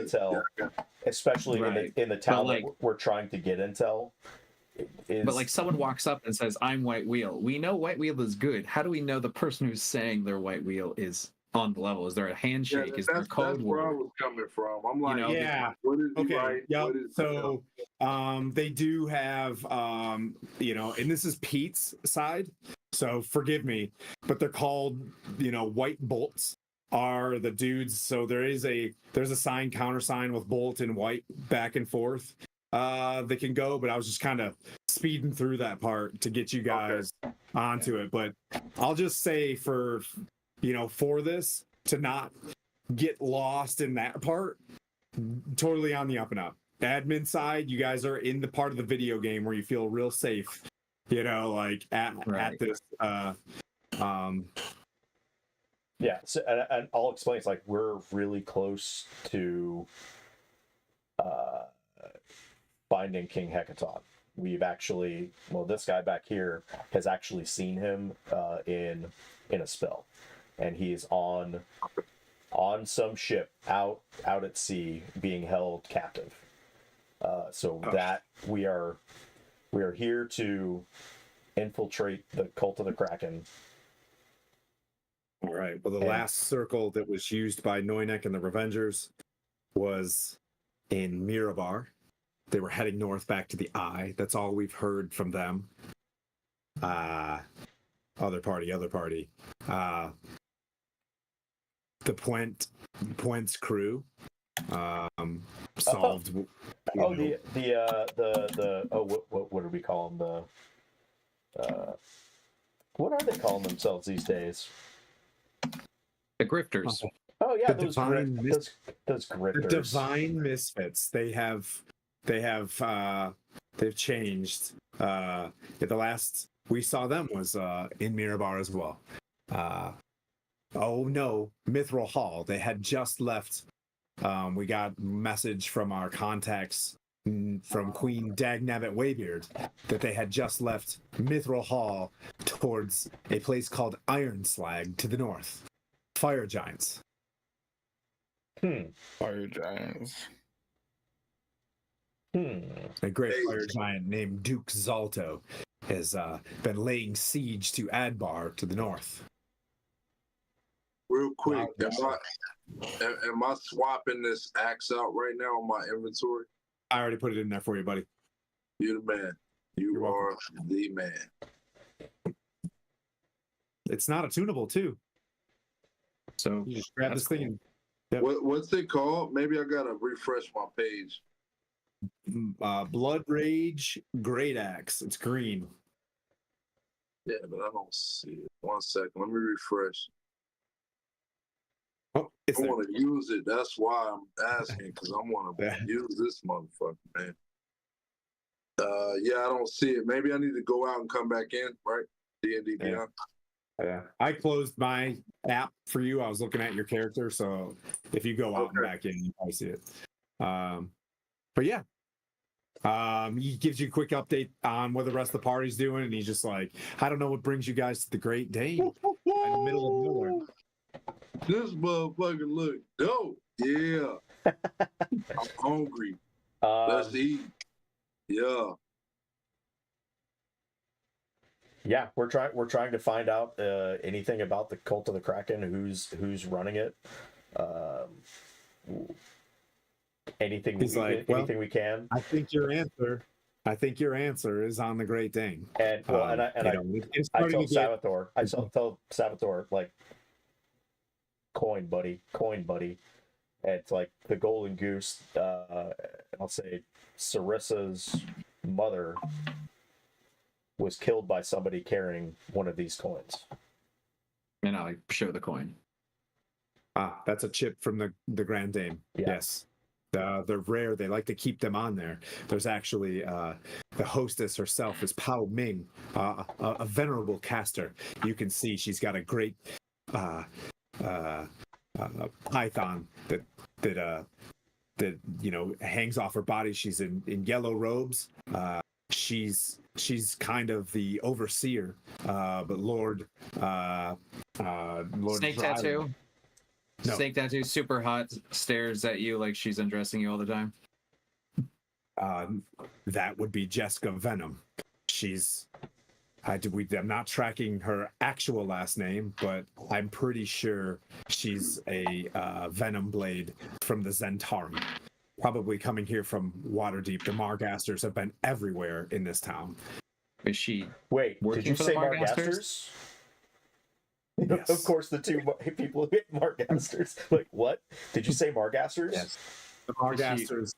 intel, Yeah, okay. especially Right. in the town like- that we're trying to get intel. But like someone walks up and says, "I'm White Wheel." We know White Wheel is good. How do we know the person who's saying they're White Wheel is on the level? Is there a handshake? Is there a that's code where I word? was coming from. I'm like, know, yeah. what is he Okay. right? Yep. What is So they do have and this is Pete's side. So forgive me, but they're called, white bolts are the dudes. So there's a sign, countersign with bolt and white back and forth. They can go, but I was just kind of speeding through that part to get you guys onto it. But I'll just say for this to not get lost in that part, totally on the up and up. Admin side, you guys are in the part of the video game where you feel real safe, like at this Yeah, so, and I'll explain. It's like we're really close to finding King Hecaton. We've actually, this guy back here has actually seen him in a spell, and he's on some ship out at sea being held captive. That we are here to infiltrate the cult of the Kraken. All right. Well, the last circle that was used by Noynek and the Revengers was in Mirabar. They were heading north back to the Eye. That's all we've heard from them. Other party. The Puent's crew solved. What do we call them? What are they calling themselves these days? The grifters. Oh yeah, The those divine those The grifters. divine misfits. They've changed. The last we saw them was in Mirabar as well. Mithril Hall. They had just left. We got a message from our contacts from Queen Dagnabbit Waybeard that they had just left Mithril Hall towards a place called Iron Slag to the north. Fire giants. Fire giants. A great fire giant named Duke Zalto has been laying siege to Adbar to the north. Real quick, am I swapping this axe out right now on my inventory? I already put it in there for you, buddy. You're the man. You You're are welcome. the man. It's not attunable, too. So You just grab that's this thing and Yep. What's it called? Maybe I gotta refresh my page. Blood Rage Great Axe. It's green. Yeah, but I don't see it. 1 second. Let me refresh. Oh, it's I there. want to use it. That's why I'm asking, because I want to Yeah. use this motherfucker, man. Yeah, I don't see it. Maybe I need to go out and come back in, right? D&D Yeah. Beyond. Yeah. I closed my app for you. I was looking at your character, so if you go out and back in, you probably see it. But yeah. He gives you a quick update on what the rest of the party's doing, and he's just like, I don't know what brings you guys to the Great Dane in the middle of nowhere. This motherfucker look dope. Yeah. I'm hungry. Let's eat. Yeah. Yeah, we're trying to find out anything about the Cult of the Kraken, who's running it. Anything we can. I think your answer is on the Great Dane. And well, I tell Salvatore, like, coin buddy. And it's like the golden goose. I'll say Sarissa's mother was killed by somebody carrying one of these coins. And I show the coin. That's a chip from the Grand Dame. Yeah. Yes. They're rare. They like to keep them on there. There's actually the hostess herself is Pao Ming, a venerable caster. You can see she's got a great python that hangs off her body. She's in yellow robes. She's kind of the overseer, but Lord Snake Dryland. tattoo. No. Snake tattoo, super hot, stares at you like she's undressing you all the time. That would be Jessica Venom. I'm not tracking her actual last name, but I'm pretty sure she's a Venom Blade from the Zentarum. Probably coming here from Waterdeep. The Margasters have been everywhere in this town. Is she Wait, working did you for say the Margasters? Yes. Of course, the two people who hit Margasters. Like, what? Did you say Margasters? Yes. The Margasters,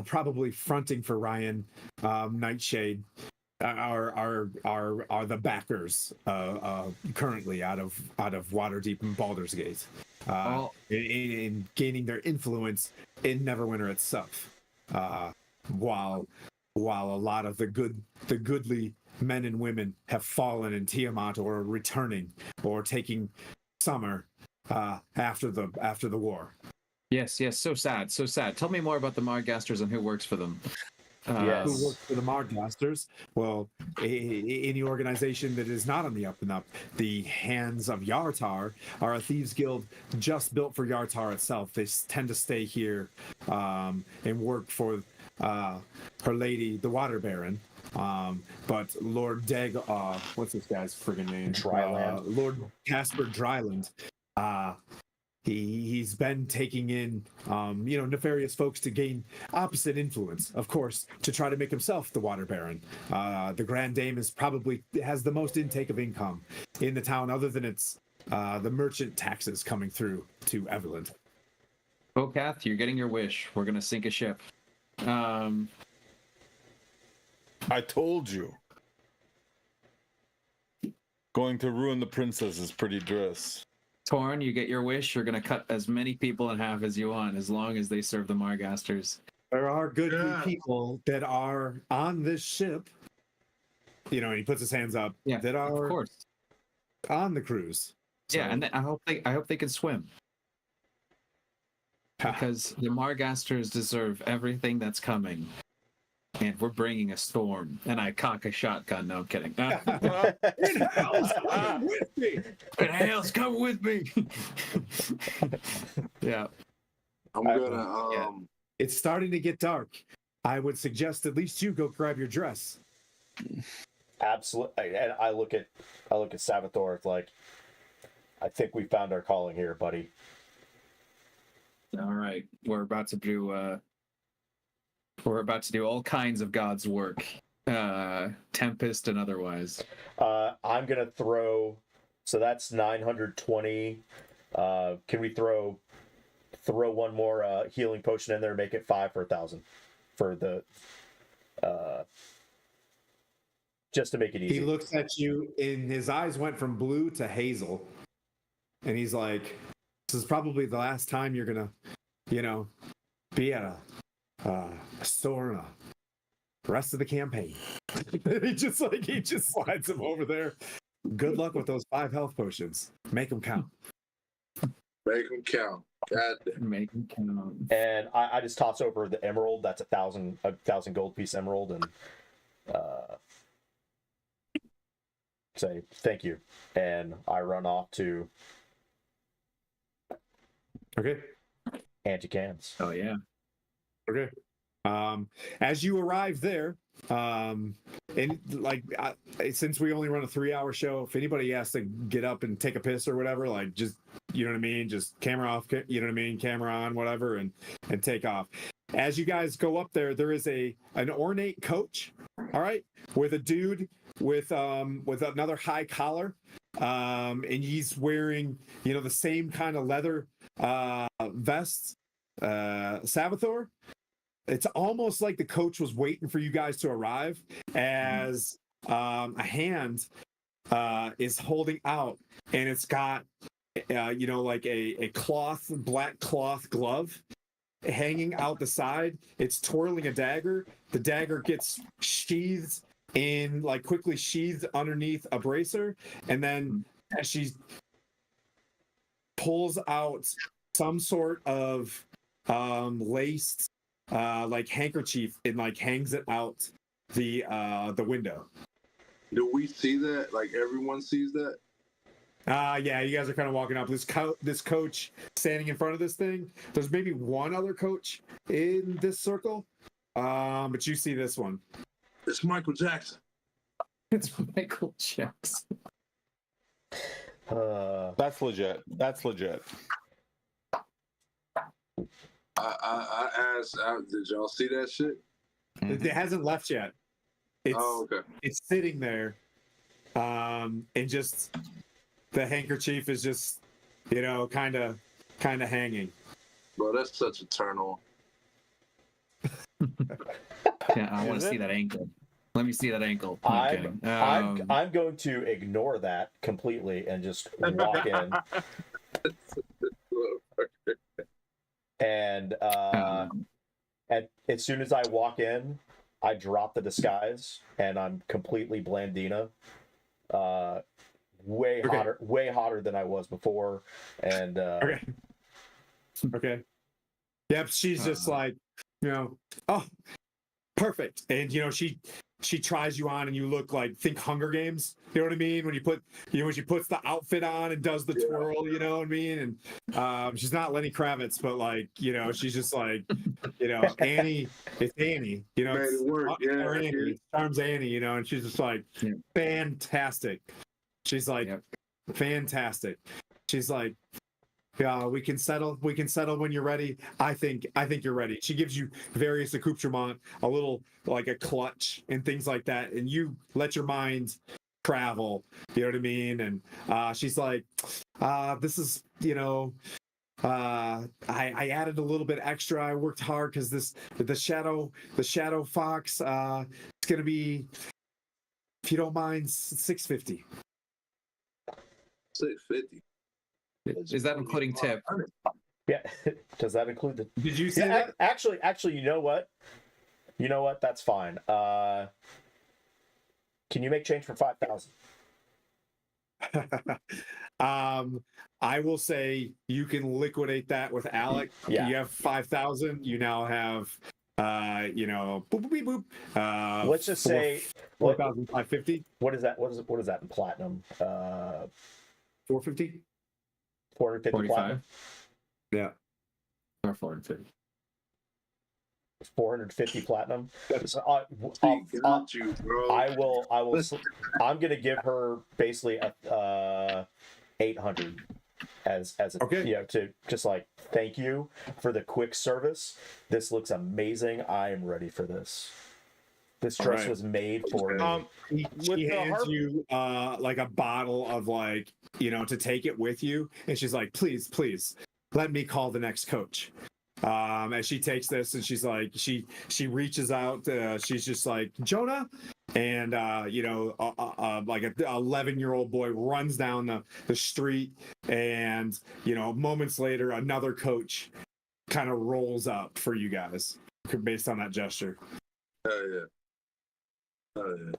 probably fronting for Ryan, Nightshade, are the backers currently out of Waterdeep and Baldur's Gate, in gaining their influence in Neverwinter itself, while a lot of the goodly men and women have fallen in Tiamat or are returning or taking summer after the war. Yes, so sad. Tell me more about the Margasters and who works for them. Yes. Who works for the Margasters? Well, any organization that is not on the up and up. The Hands of Yartar are a thieves guild just built for Yartar itself. They tend to stay here and work for her lady, the Water Baron. But Lord Deg, what's this guy's friggin' name? Dryland. Lord Casper Dryland. He's been taking in, nefarious folks to gain opposite influence, of course, to try to make himself the Water Baron. The Grand Dame has the most intake of income in the town, other than the merchant taxes coming through to Everland. Bocath, you're getting your wish. We're gonna sink a ship. I told you. Going to ruin the princess is pretty dress. Torn, you get your wish. You're gonna cut as many people in half as you want, as long as they serve the Margasters. There are good people that are on this ship. And he puts his hands up. Yeah, that are of course. on the cruise. So, Yeah, and I hope they can swim, because the Margasters deserve everything that's coming. And we're bringing a storm. And I cock a shotgun. No, I'm kidding. In-house, come with me. Hales, come with me. Yeah. I'm gonna It's starting to get dark. I would suggest at least you go grab your dress. Absolutely. And I look at Salvatore. It's like, I think we found our calling here, buddy. All right, we're about to do all kinds of God's work, Tempest and otherwise. I'm gonna throw. So that's 920. Can we throw one more healing potion in there and make it 5 for 1,000 for the just to make it easy. He looks at you and his eyes went from blue to hazel. And he's like, this is probably the last time you're gonna, be at a store the rest of the campaign. he just slides him over there. Good luck with those 5 health potions. Make them count. Make them count. God damn. Make them count. And I just toss over the emerald. That's 1,000 gold piece emerald, and say thank you. And I run off to Okay. Auntie Cams. Oh yeah. Okay. As you arrive there, and since we only run a 3-hour show, if anybody has to get up and take a piss or whatever, like just, you know what I mean? Just camera off, you know what I mean? Camera on, whatever, and take off. As you guys go up there, there is an ornate coach, all right, with a dude with another high collar, and he's wearing, the same kind of leather vest, Salvatore. It's almost like the coach was waiting for you guys to arrive, as a hand is holding out, and it's got like a black cloth glove hanging out the side. It's twirling a dagger. The dagger gets quickly sheathed underneath a bracer, and then as she pulls out some sort of laced handkerchief and hangs it out the window. Do we see that? Like everyone sees that? Yeah, you guys are kind of walking up. This coach standing in front of this thing. There's maybe one other coach in this circle, but you see this one. It's Michael Jackson. It's Michael Jackson. That's legit. I asked, did y'all see that shit? It hasn't left yet. Okay. It's sitting there, and just the handkerchief is just, kind of hanging. Bro, that's such a turn on. Yeah, I want to see that ankle. Let me see that ankle. I'm going to ignore that completely and just walk in. And as soon as I walk in, I drop the disguise and I'm completely Blandina. Way hotter than I was before. And Okay. Yep, she's just like, oh, perfect. And she tries you on and you look like, think Hunger Games. You know what I mean? When she puts the outfit on and does the twirl, you know what I mean? And she's not Lenny Kravitz, but she's just like, Annie, it's Annie, Made it work. Yeah, Annie, it charms Annie, and she's just like, fantastic. She's like, fantastic. She's like, yeah, we can settle when you're ready. I think you're ready. She gives you various accoutrements, a little like a clutch and things like that, and you let your mind travel. You know what I mean? And she's like, this is, I added a little bit extra. I worked hard because the shadow fox, it's gonna be, if you don't mind, $650. $650. Is that including tip? yeah, does that include the? Did you say that? Actually, you know what? That's fine. Can you make change for 5,000? I will say you can liquidate that with Alec. Yeah. You have 5,000. You now have, boop, boop, boop, boop. Let's just say 4,550. What is that? What is that in platinum? 450. 450 45. platinum. Yeah. Or 450. 450 platinum. So, Got you, bro. I will. I'm gonna give her basically a 800 as a, Okay. you know, to just like thank you for the quick service. This looks amazing. I am ready for this. This dress right. was made for me. She hands you like a bottle of like, you know, to take it with you, and she's like, please let me call the next coach. As she takes this, and she's like, she reaches out, she's just like, Jonah, and you know, like an 11-year-old boy runs down the street, and you know, moments later another coach kind of rolls up for you guys based on that gesture. Yeah.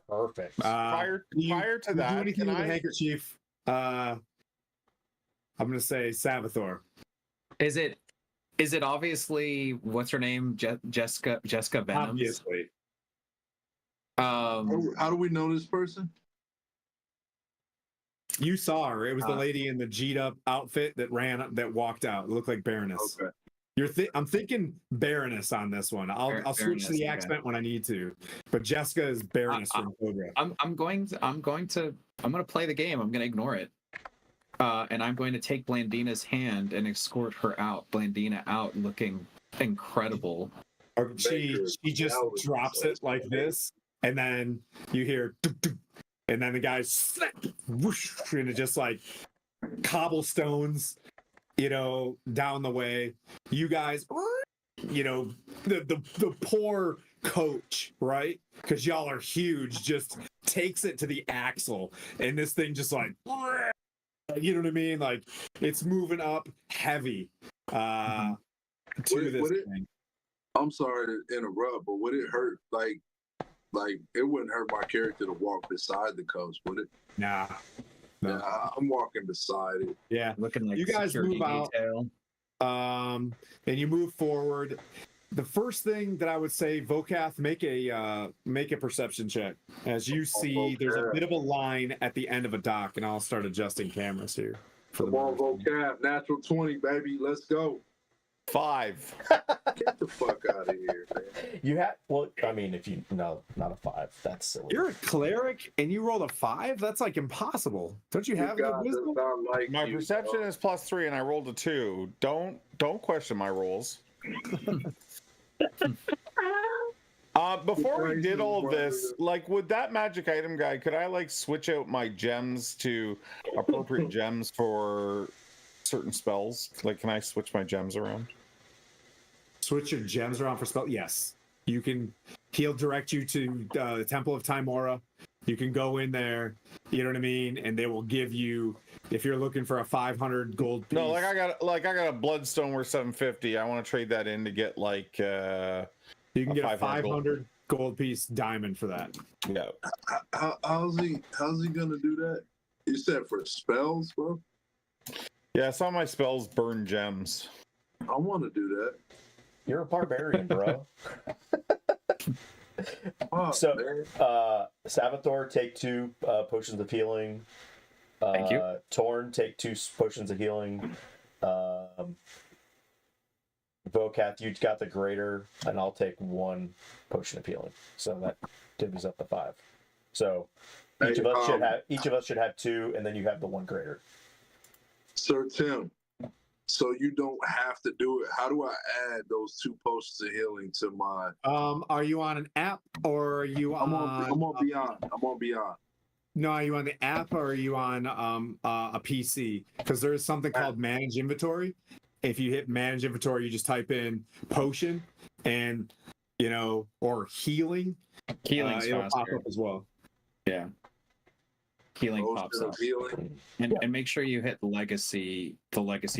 Perfect. Prior to that, do anything can with the I? handkerchief? I'm gonna say Savathor. Is it obviously what's her name? Jessica Venoms? Obviously. How do we know this person? You saw her. It was the lady in the G'd up outfit that walked out. It looked like Baroness. Okay. I'm thinking Baroness on this one. I'll switch to the Baroness, accent when I need to. But Jessica is Baroness from Cobra. I'm going to play the game. I'm going to ignore it. And I'm going to take Blandina's hand and escort her out. Blandina out looking incredible. She just drops it like this, and then you hear duk, duk, and then the guys snap, whoosh, and it just like cobblestones, you know, down the way. You guys, you know, the poor coach, right? Because y'all are huge, just takes it to the axle, and this thing just like, you know what I mean? Like it's moving up heavy to this thing. I'm sorry to interrupt, but would it hurt? Like it wouldn't hurt my character to walk beside the coach, would it? Nah. No. Yeah, I'm walking beside it. Yeah. Looking like You guys security move out. detail. And you move forward. The first thing that I would say, Vokath, make a perception check. As you see, there's a bit of a line at the end of a dock, and I'll start adjusting cameras here. Come on, Vocab, natural 20, baby, let's go. 5. Get the fuck out of here, man. You have I mean, if you no, not a 5. That's silly. You're a cleric and you rolled a 5? That's like impossible. Don't you have good wisdom? Like My perception is +3, and I rolled a 2. Don't question my rolls. Before we did all this, like with that magic item guy, could I like switch out my gems to appropriate gems for certain spells? Like, can I switch my gems around? Switch your gems around for spell? Yes. You can. He'll direct you to the Temple of Timora. You can go in there, you know what I mean, and they will give you, if you're looking for a 500 gold piece. No, like I got a bloodstone worth 750. I want to trade that in to get like you can get a 500 gold piece diamond for that. Yeah. How's he gonna do that? You said for spells, bro? Yeah, some of my spells burn gems. I want to do that. You're a barbarian, bro. Oh, So, man. Savathor, take 2 potions of healing. Thank you. Torn, take 2 potions of healing. Vokath, you got the greater, and I'll take 1 potion of healing. So that divvies up the 5. So each of us should have 2, and then you have the 1 greater. Sir Tim, so you don't have to do it. How do I add those 2 potions of healing to my? Are you on an app or are you on? I'm on Beyond. I'm on Beyond. No, are you on the app or are you on a PC? Because there is something called Manage Inventory. If you hit Manage Inventory, you just type in potion and, you know, or healing. Healing's it'll pop faster. up as well. Yeah. Healing Potion pops of up. healing. And make sure you hit the legacy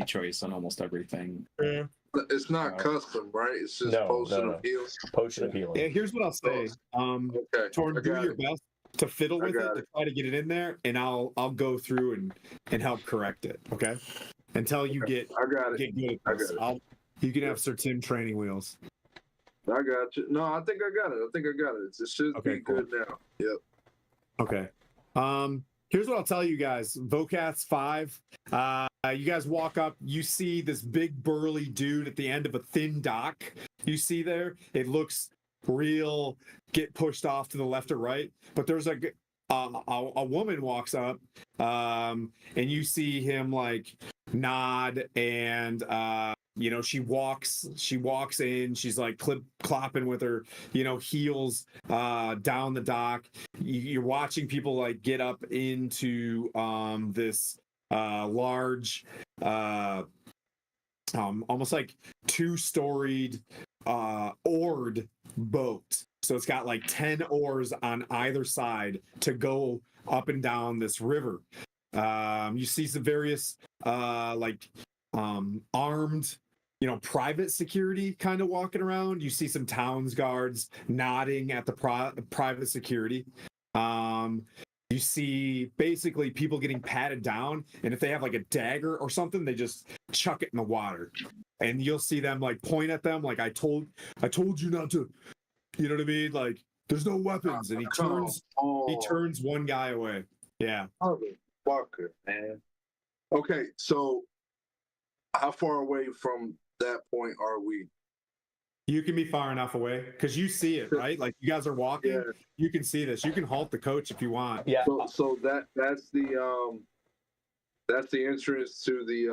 choice on almost everything. It's not custom, right? It's just potion of healing. Potion of healing. Yeah, here's what I'll say. Okay. Torn, I do got your it. best to fiddle with it, got to it. try to get it in there, and I'll go through and help correct it. Okay. Until you get I got it. get good at I this. got it. You can have Sir Tim training wheels. I got you. No, I think I got it. It should Okay, be cool. good now. Yep. Okay. Here's what I'll tell you guys. Vokath's 5. You guys walk up, you see this big burly dude at the end of a thin dock you see there, it looks real, get pushed off to the left or right. But there's a woman walks up, and you see him like nod, and she walks in, she's like clapping with her heels down the dock. You're watching people like get up into this large almost like two-storied oared boat. So it's got like 10 oars on either side to go up and down this river. You see some various armed private security kind of walking around. You see some towns guards nodding at the private security. You see basically people getting patted down, and if they have like a dagger or something, they just chuck it in the water. And you'll see them like point at them like, I told you not to, you know what I mean? Like, there's no weapons. And he turns one guy away. Yeah. Fucker, man. Okay, so how far away from that point are we? You can be far enough away because you see it, right? Like, you guys are walking. Yeah. You can see this. You can halt the coach if you want. Yeah. So that's the entrance to the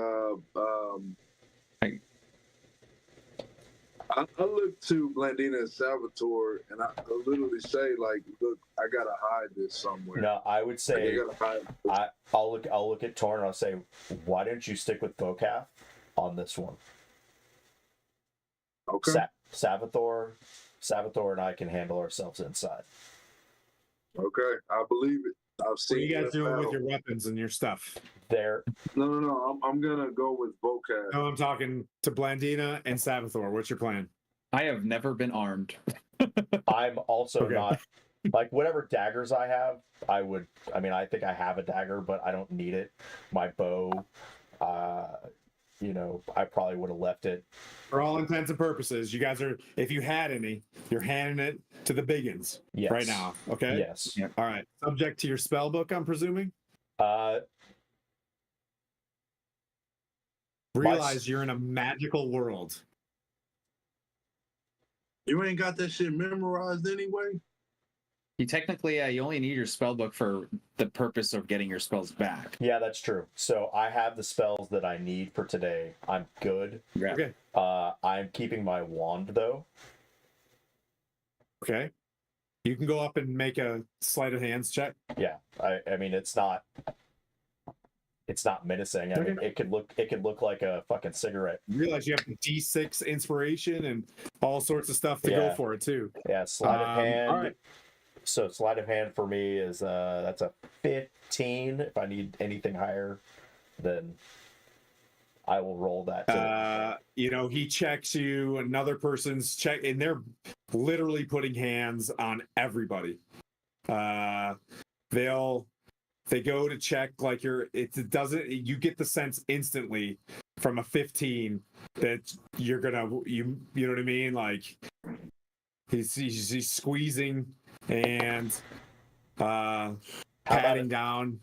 I look to Blandina and Salvatore, and I literally say, like, look, I gotta hide this somewhere. No, I would say Like, I gotta hide. I'll look at Torn and I'll say, why don't you stick with Vocaf on this one? Okay. Salvatore and I can handle ourselves inside. Okay, I believe it. I've What seen. are you guys that doing battle. with your weapons and your stuff? There, No. I'm gonna go with Vocab. No, I'm talking to Blandina and Salvatore. What's your plan? I have never been armed. I'm also Okay. not like whatever daggers I have. I think I have a dagger, but I don't need it. My bow, I probably would have left it. For all intents and purposes, you guys are, if you had any, you're handing it to the biggins Yes. right now. Okay. Yes. Yep. All right. Subject to your spell book, I'm presuming. Realize you're in a magical world. You ain't got that shit memorized anyway. You technically, you only need your spell book for the purpose of getting your spells back. Yeah, that's true. So I have the spells that I need for today. I'm good. Yeah. Okay. I'm keeping my wand though. Okay. You can go up and make a sleight of hands check. Yeah. I mean it's not menacing. I mean it could look like a fucking cigarette. Realize you have the D6 inspiration and all sorts of stuff to go Yeah. for it too. Yeah, sleight of hand. all right. So sleight of hand for me is that's a 15. If I need anything higher, then I will roll that. He checks you, another person's check, and they're literally putting hands on everybody. They go to check like you get the sense instantly from a 15 that you're gonna, you know what I mean? Like he's squeezing and patting down.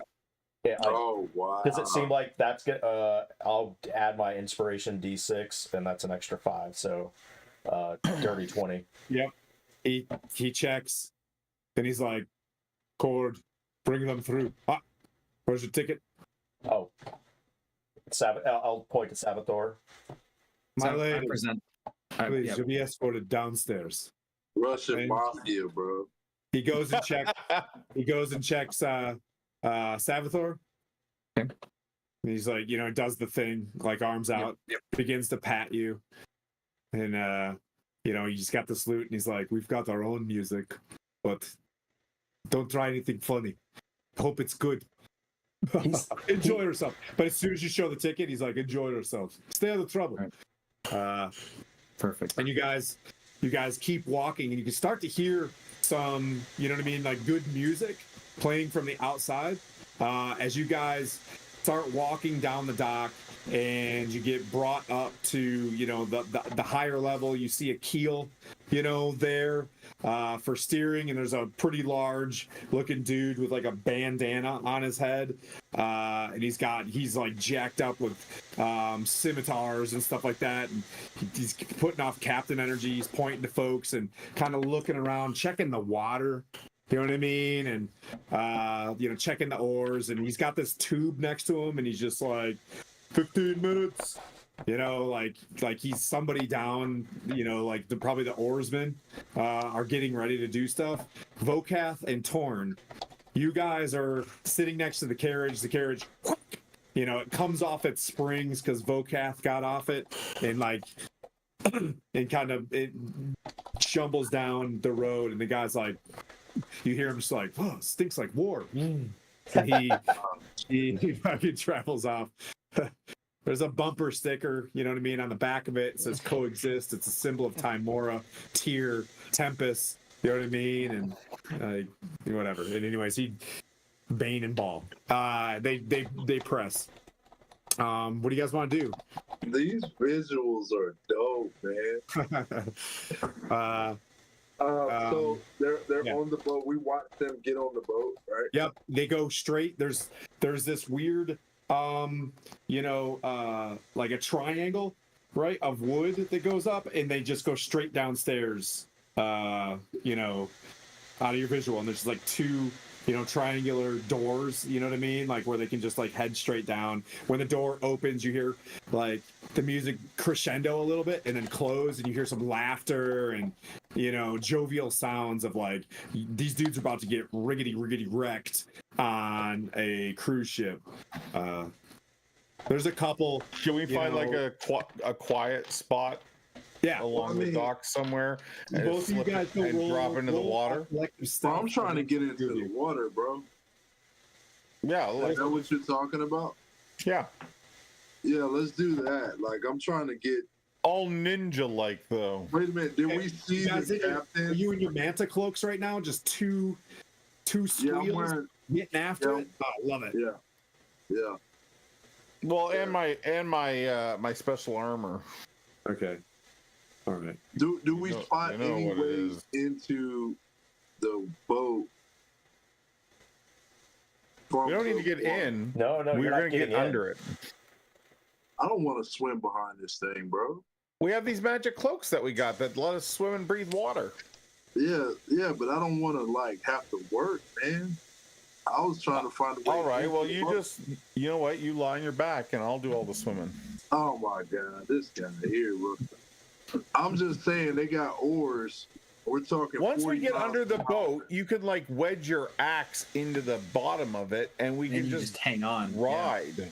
Yeah, Oh wow. does it seem like that's good? I'll add my inspiration D6, and that's an extra 5. So dirty 20. Yep. He checks, and he's like, "Cord, bring them through. Where's your ticket?" Oh, I'll point to Salvatore. My So I lady, present. please, Yeah. you'll be escorted downstairs. Russian And- mafia, bro. He goes and checks. Salvatore. Okay. And he's like, does the thing, like arms out, begins to pat you, and you just got the salute, and he's like, "We've got our own music, but don't try anything funny. Hope it's good. Enjoy yourself." But as soon as you show the ticket, he's like, "Enjoy yourself. Stay out of trouble." Perfect. And you guys keep walking, and you can start to hear some, like good music playing from the outside. As you guys start walking down the dock, and you get brought up to, you know, the higher level. You see a keel, you know, there for steering, and there's a pretty large looking dude with like a bandana on his head, and he's like jacked up with scimitars and stuff like that, and he's putting off captain energy. He's pointing to folks and kind of looking around, checking the water. You know what I mean? And you know, checking the oars, and he's got this tube next to him, and he's just like, 15 minutes. You know, like he's somebody down, you know, like probably the oarsmen are getting ready to do stuff. Vokath and Torn, you guys are sitting next to the carriage. The carriage, you know, it comes off its springs because Vokath got off it, and like, and kind of it jumbles down the road, and the guy's like, you hear him just like, oh, stinks like war. And he fucking travels off. There's a bumper sticker, you know what I mean, on the back of it. It says coexist. It's a symbol of Timora, Tyr, Tempest, you know what I mean? And whatever. And anyways, Bane and Ball. They press. What do you guys want to do? These visuals are dope, man. So they're on the boat. We watch them get on the boat, right? Yep, they go straight. There's this weird you know, like a triangle, right, of wood that goes up, and they just go straight downstairs, you know, out of your visual, and there's like two, you know, triangular doors, you know what I mean, like where they can just like head straight down. When the door opens, you hear like the music crescendo a little bit and then close, and you hear some laughter and, you know, jovial sounds of like these dudes are about to get riggedy wrecked on a cruise ship. There's a couple. Can we find like a quiet spot? Yeah, along the dock somewhere, and both of you guys and drop into the water. Bro, I'm trying to get into the water, bro. Yeah, is that what you're talking about? Yeah. Yeah, let's do that. Like, I'm trying to get all ninja-like, though. Wait a minute, did we see the captain? Are you in your manta cloaks right now? Just two squeals getting after it. Oh, love it. Yeah. Well, and my special armor. Okay. All right. Do we spot any ways into the boat? We don't need to get in. No, we're gonna get under it. I don't want to swim behind this thing, bro. We have these magic cloaks that we got that let us swim and breathe water. Yeah, but I don't want to like have to work, man. I was trying to find a way. All right, well, you know what? You lie on your back, and I'll do all the swimming. Oh my God, this guy here, look. I'm just saying they got oars. We're talking. Once we get under the boat, you can like wedge your axe into the bottom of it, and we can just hang on, ride. Yeah.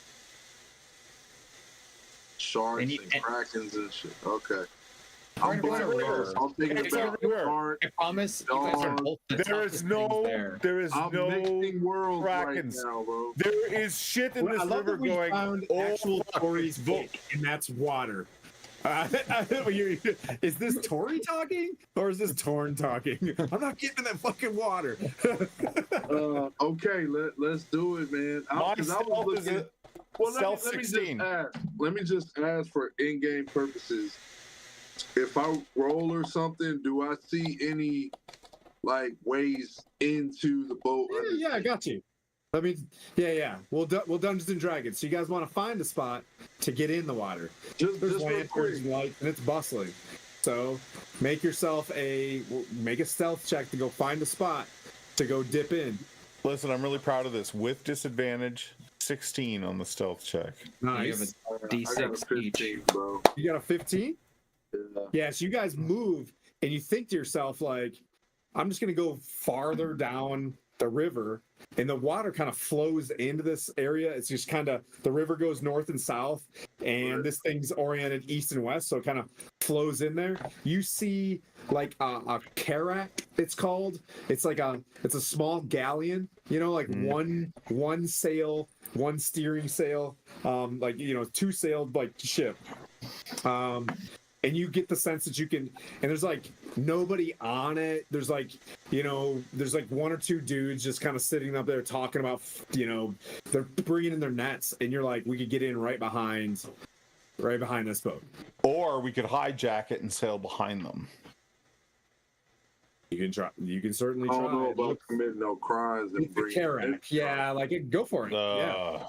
Sharks and krakens and shit. Okay. I'll take it back. I promise you guys are both the toughest things there. There is no world krakens. Right now, bro. There is shit in this river going. Found actual Tori's book, and that's water. Is this Tori talking or is this Torn talking? I'm not getting in that fucking water. Okay, let's do it, man. Stealth 16. Let me just ask for in-game purposes. If I roll or something, do I see any like ways into the boat? Yeah, I got you. I mean, yeah. We'll Dungeons and Dragons. So you guys want to find a spot to get in the water? There's lanterns and lights, and it's bustling. So make a stealth check to go find a spot to go dip in. Listen, I'm really proud of this. With disadvantage, 16 on the stealth check. Nice. You have a D6 each, bro. You got a 15? Yeah. So you guys move, and you think to yourself, like, I'm just gonna go farther down the river, and the water kind of flows into this area. It's just kind of, the river goes north and south, and this thing's oriented east and west, so it kind of flows in there. You see like a carrack, it's called. It's like it's a small galleon, you know, like one sail, one steering sail, like, you know, two sailed like ship. and you get the sense that you can, and there's like nobody on it. There's like, there's like one or two dudes just kind of sitting up there talking about, they're bringing in their nets, and you're like, we could get in right behind this boat. Or we could hijack it and sail behind them. You can try. You can certainly I try. don't know It about looks- committing no crimes and It's the bringing. Carrack. Yeah, like go for it. Yeah.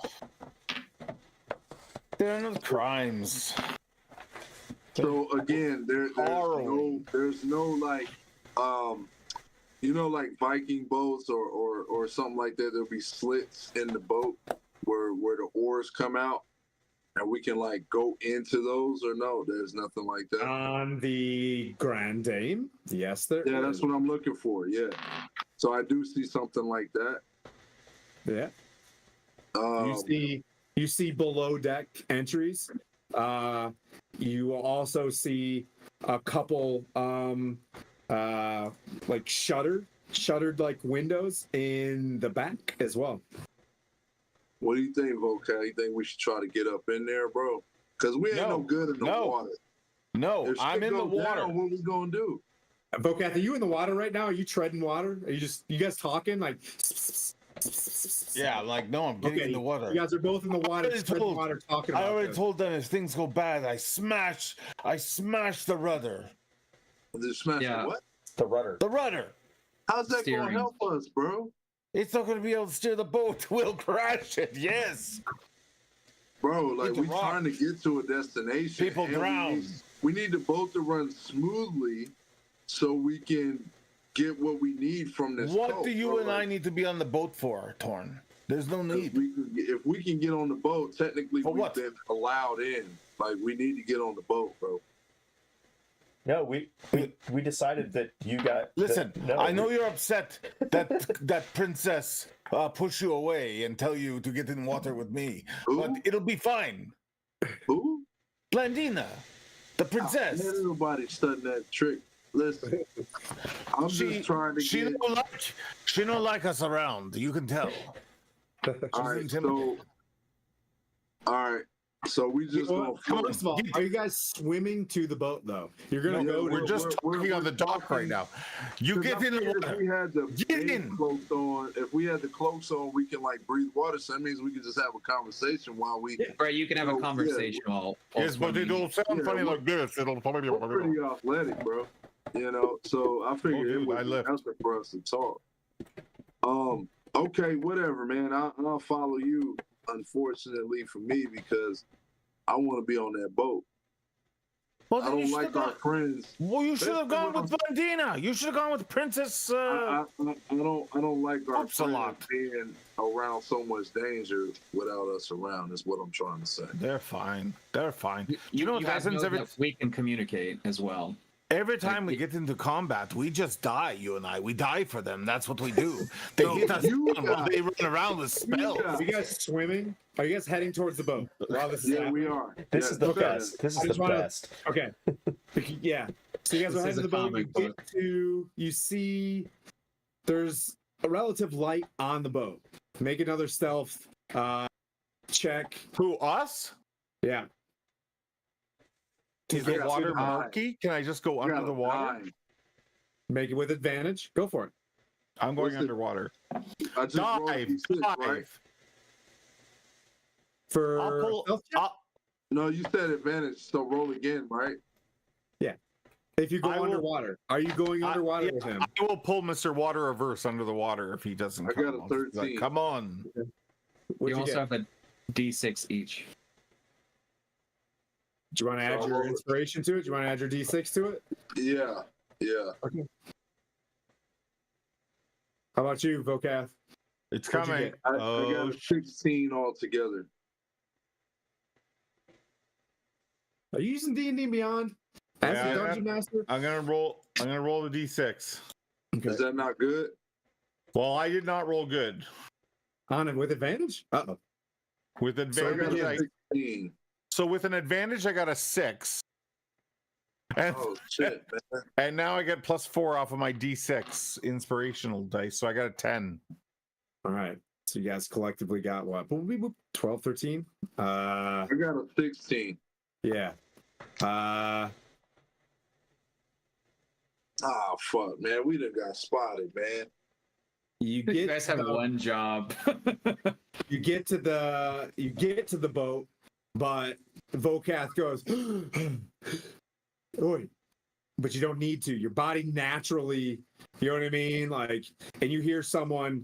There are no crimes. So again, Harrowing. there's no like, like Viking boats or something like that. There'll be slits in the boat where the oars come out, and we can like go into those. Or no, there's nothing like that. On the Grand Dame, yes, there. Yeah, is. that's what I'm looking for. Yeah, so I do see something like that. Yeah. You see below deck entries. You also see a couple like shuttered like windows in the back as well. What do you think, Vocal? You think we should try to get up in there, bro? Because we ain't no good in the water. No, If shit I'm in the goes water. down, what we gonna do? Vocath, are you in the water right now? Are you treading water? Are you guys talking like? Yeah, like no, I'm getting in the water. You guys are both in the water, already treading told- water, talking I about already this. told them if things go bad, I smash the rudder. Just smash Yeah. the what? The rudder. The rudder. How's that gonna Steering. help us, bro? It's not going to be able to steer the boat. We'll crash it. Yes. Bro, like Hit the we rock. trying to get to a destination. People and drown. We need the boat to run smoothly so we can get what we need from this. What boat, do you bro. and I Like, need to be on the boat for, Torn? There's no need. if we can get on the boat, technically For we've what? been allowed in. Like we need to get on the boat, bro. No, we decided that you got. Listen, no, I know you're upset that princess pushed you away and tell you to get in water with me, Who? but it'll be fine. Who? Blandina, the Man, princess. ain't nobody studying that trick. Listen, I'm just trying to she get. don't like us around. You can tell. All She's right, intimidated. so we just gonna First of all, are you guys swimming to the boat though? You're gonna No, go. We're to just talking on the dock right now. You get in the If we water. had the Get face in. cloaks on, if we had the cloaks on, we can like breathe water. So that means we can just have a conversation while we. Right, you can have Oh, a yeah. conversation while Yes, but swimming. it'll sound Yeah, funny we're- like this. It'll probably We're pretty athletic, bro. So I figured dude, it would I be lift. nothing for us to talk. Okay, whatever, man. I'll follow you. Unfortunately for me, because I want to be on that boat. Well, I then you don't should like have our gone. friends. Well, you should have That's gone what with Blandina. You should have gone with Princess. I don't like our Oops, a friends lot. being around so much danger without us around. Is what I'm trying to say. They're fine. They're fine. You know what guys happens know every that we can communicate as well. every time we get into combat? We just die. You and I. We die for them. That's what we do. They No, hit us you down while guys- they run around with spells. guys- Are you guys swimming? Are you guys heading towards the boat? While this is Yeah, we happening? are. This Yeah, is the okay. best. This I is just the wanna- best. Okay. Yeah. So you guys This are heading is to the a boat. You comic get book. to. You see. There's a relative light on the boat. Make another stealth check. Who, us? Yeah. Is the Yeah, water I- murky? Can I just go We under gotta the water? dive. Make it with advantage. Go for it. I'm going What's it- underwater. I just rolled a Dive. D6, right? Dive. For I'll pull. stealth check, No, you said advantage, so roll again, right? if you go I will- underwater, are you going underwater yeah, with him? I will pull Mr. Water Reverse under the water if he doesn't I come. got a I'll just be like, 13. come on. What'd you you also get? have a D6 each. Do you want to add your inspiration to it? Do you want to add your D6 to it? Yeah. How about you, Vocath? It's What'd you coming. get? I got Oh, a 16 altogether. Are you using D&D Beyond as Yeah. a dungeon master? I'm gonna roll. I'm gonna roll the d6. Is that not good? Well, I did not roll good. On it with advantage? Uh-oh. With So I got advantage, a I, 16. so with an advantage, I got a 6, and Oh shit, man. and now I get +4 off of my d6 inspirational dice, so I got a 10. All right. So you guys collectively got what? 12, 13? I got a 16. Yeah. Ah, fuck, man. We done got spotted, man. You You get guys have one job. you get to the boat, but Vokath goes, Oi, but you don't need to. Your body naturally, you know what I mean? Like, and you hear someone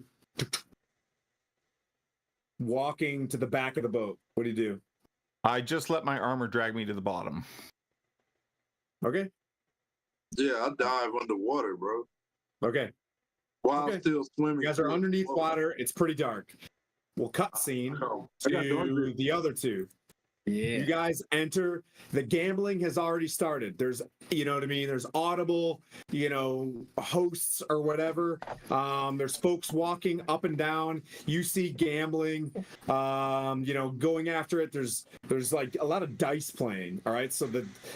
walking to the back of the boat. What do you do? I just let my armor drag me to the bottom. Okay. Yeah, I dive underwater, bro. Okay. While Okay. I'm still swimming. You guys are through underneath the water. It's pretty dark. We'll cut scene I got dark to vision. the other two. Yeah. You guys enter. The gambling has already started. There's, you know what I mean? There's audible, hosts or whatever. There's folks walking up and down. You see gambling, going after it. There's like a lot of dice playing. All right. So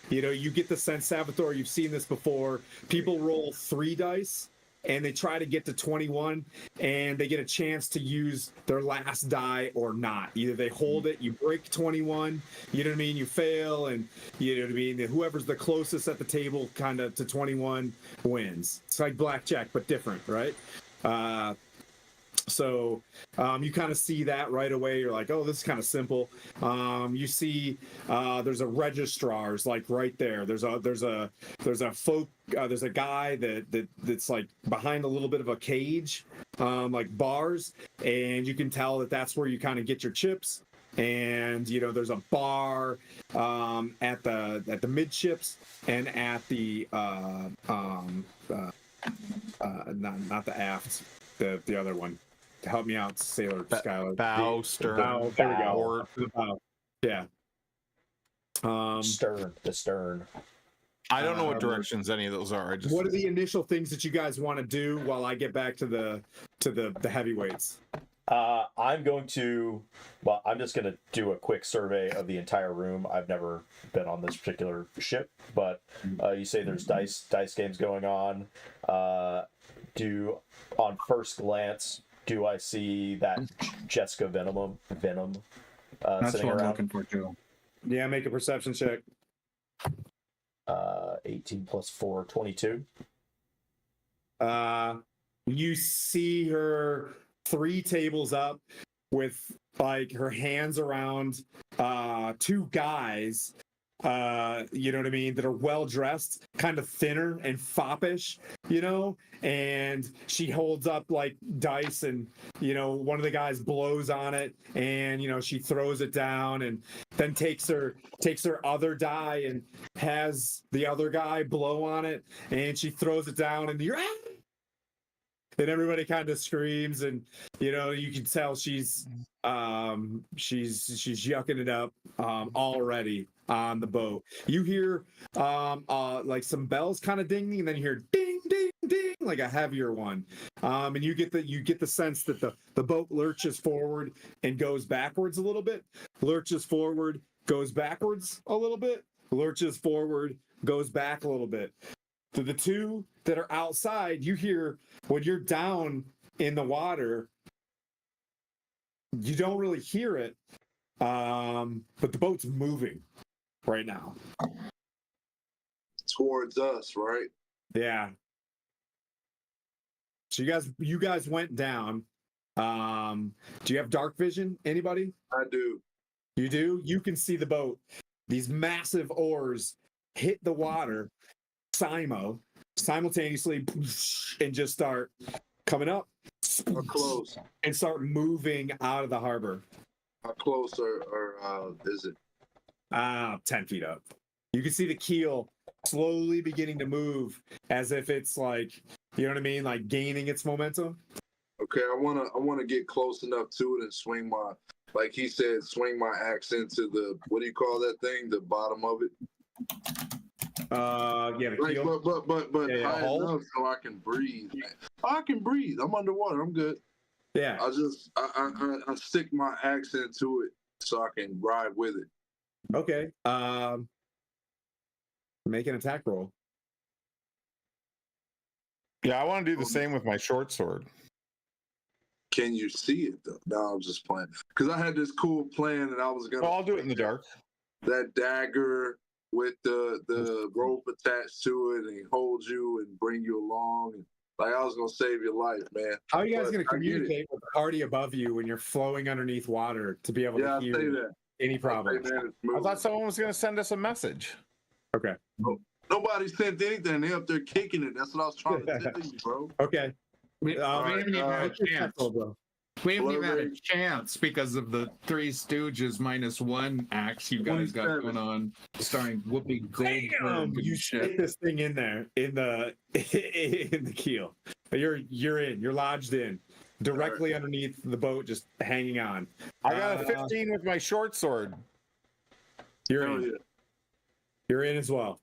you get the sense, Salvatore, you've seen this before. People roll 3 dice and they try to get to 21 and they get a chance to use their last die or not. Either they hold it, you break 21, you know what I mean, you fail, and you know what I mean, whoever's the closest at the table kind of to 21 wins. It's like blackjack, but different, right? So you kind of see that right away. You're like, oh, this is kind of simple. You see there's a registrar's like right there. There's a guy that's like behind a little bit of a cage, like bars, and you can tell that's where you kind of get your chips. And there's a bar at the midships and at the not the aft, the other one. Help me out, Sailor Skylar. Bow, stern, Bow, there we go. port. The bow. Yeah. The stern. I don't know what directions any of those are. What are the initial things that you guys want to do while I get back to the heavyweights? I'm just going to do a quick survey of the entire room. I've never been on this particular ship, but you say there's dice games going on. On first glance, do I see that Jessica Venom That's sitting what I'm around? looking for too. Yeah, make a perception check. 18 plus 4, 22. You see her 3 tables up with like her hands around 2 guys, you know what I mean, that are well dressed, kind of thinner and foppish, and she holds up like dice, and one of the guys blows on it, and she throws it down, and then takes her other die and has the other guy blow on it, and she throws it down, and and everybody kind of screams, and you can tell she's yucking it up already on the boat. You hear like some bells kind of dinging, and then you hear ding ding ding, like a heavier one, and you get the sense that the boat lurches forward and goes backwards a little bit, lurches forward, goes backwards a little bit, lurches forward, goes back a little bit. To the 2 that are outside, you hear when you're down in the water, you don't really hear it, but the boat's moving right now. Towards us, right? Yeah. So you guys went down. Do you have dark vision? Anybody? I do. You do? You can see the boat. These massive oars hit the water simultaneously and just start coming up How close? and start moving out of the harbor. How close is it? 10 feet up. You can see the keel slowly beginning to move as if it's like, you know what I mean, like gaining its momentum. Okay, I wanna get close enough to it and swing my, like he said, swing my axe into the, what do you call that thing? The bottom of it. Yeah, the Like, keel. but Yeah, high enough so I can breathe. Man. I can breathe. I'm underwater. I'm good. Yeah. I stick my axe into it so I can ride with it. Okay. Make an attack roll. Yeah, I want to do the same with my short sword. Can you see it though? No, I'm just playing. Because I had this cool plan that I was gonna. Well, I'll do it in the dark. That dagger with the rope attached to it, and he holds you and bring you along. And, like, I was gonna save your life, man. How are you guys But going to I get it. communicate with the party above you when you're flowing underneath water to be able Yeah, I to say hear that. any Hey, problems? man, it's I smooth. thought someone was going to send us a message. Okay. Nobody sent anything. They up there kicking it. That's what I was trying to tell you, bro. Okay. We haven't even had a what's your chance. pencil, bro? We haven't even had a Blurry. chance because of the Three Stooges -1 acts you guys got 27. going on, starring Whoopi Goldberg Damn, you and shit. stick this thing in there in the in the keel. You're in. You're lodged in, directly underneath the boat, just hanging on. I got a 15 with my short sword. You're Hell in. yeah. You're in as well.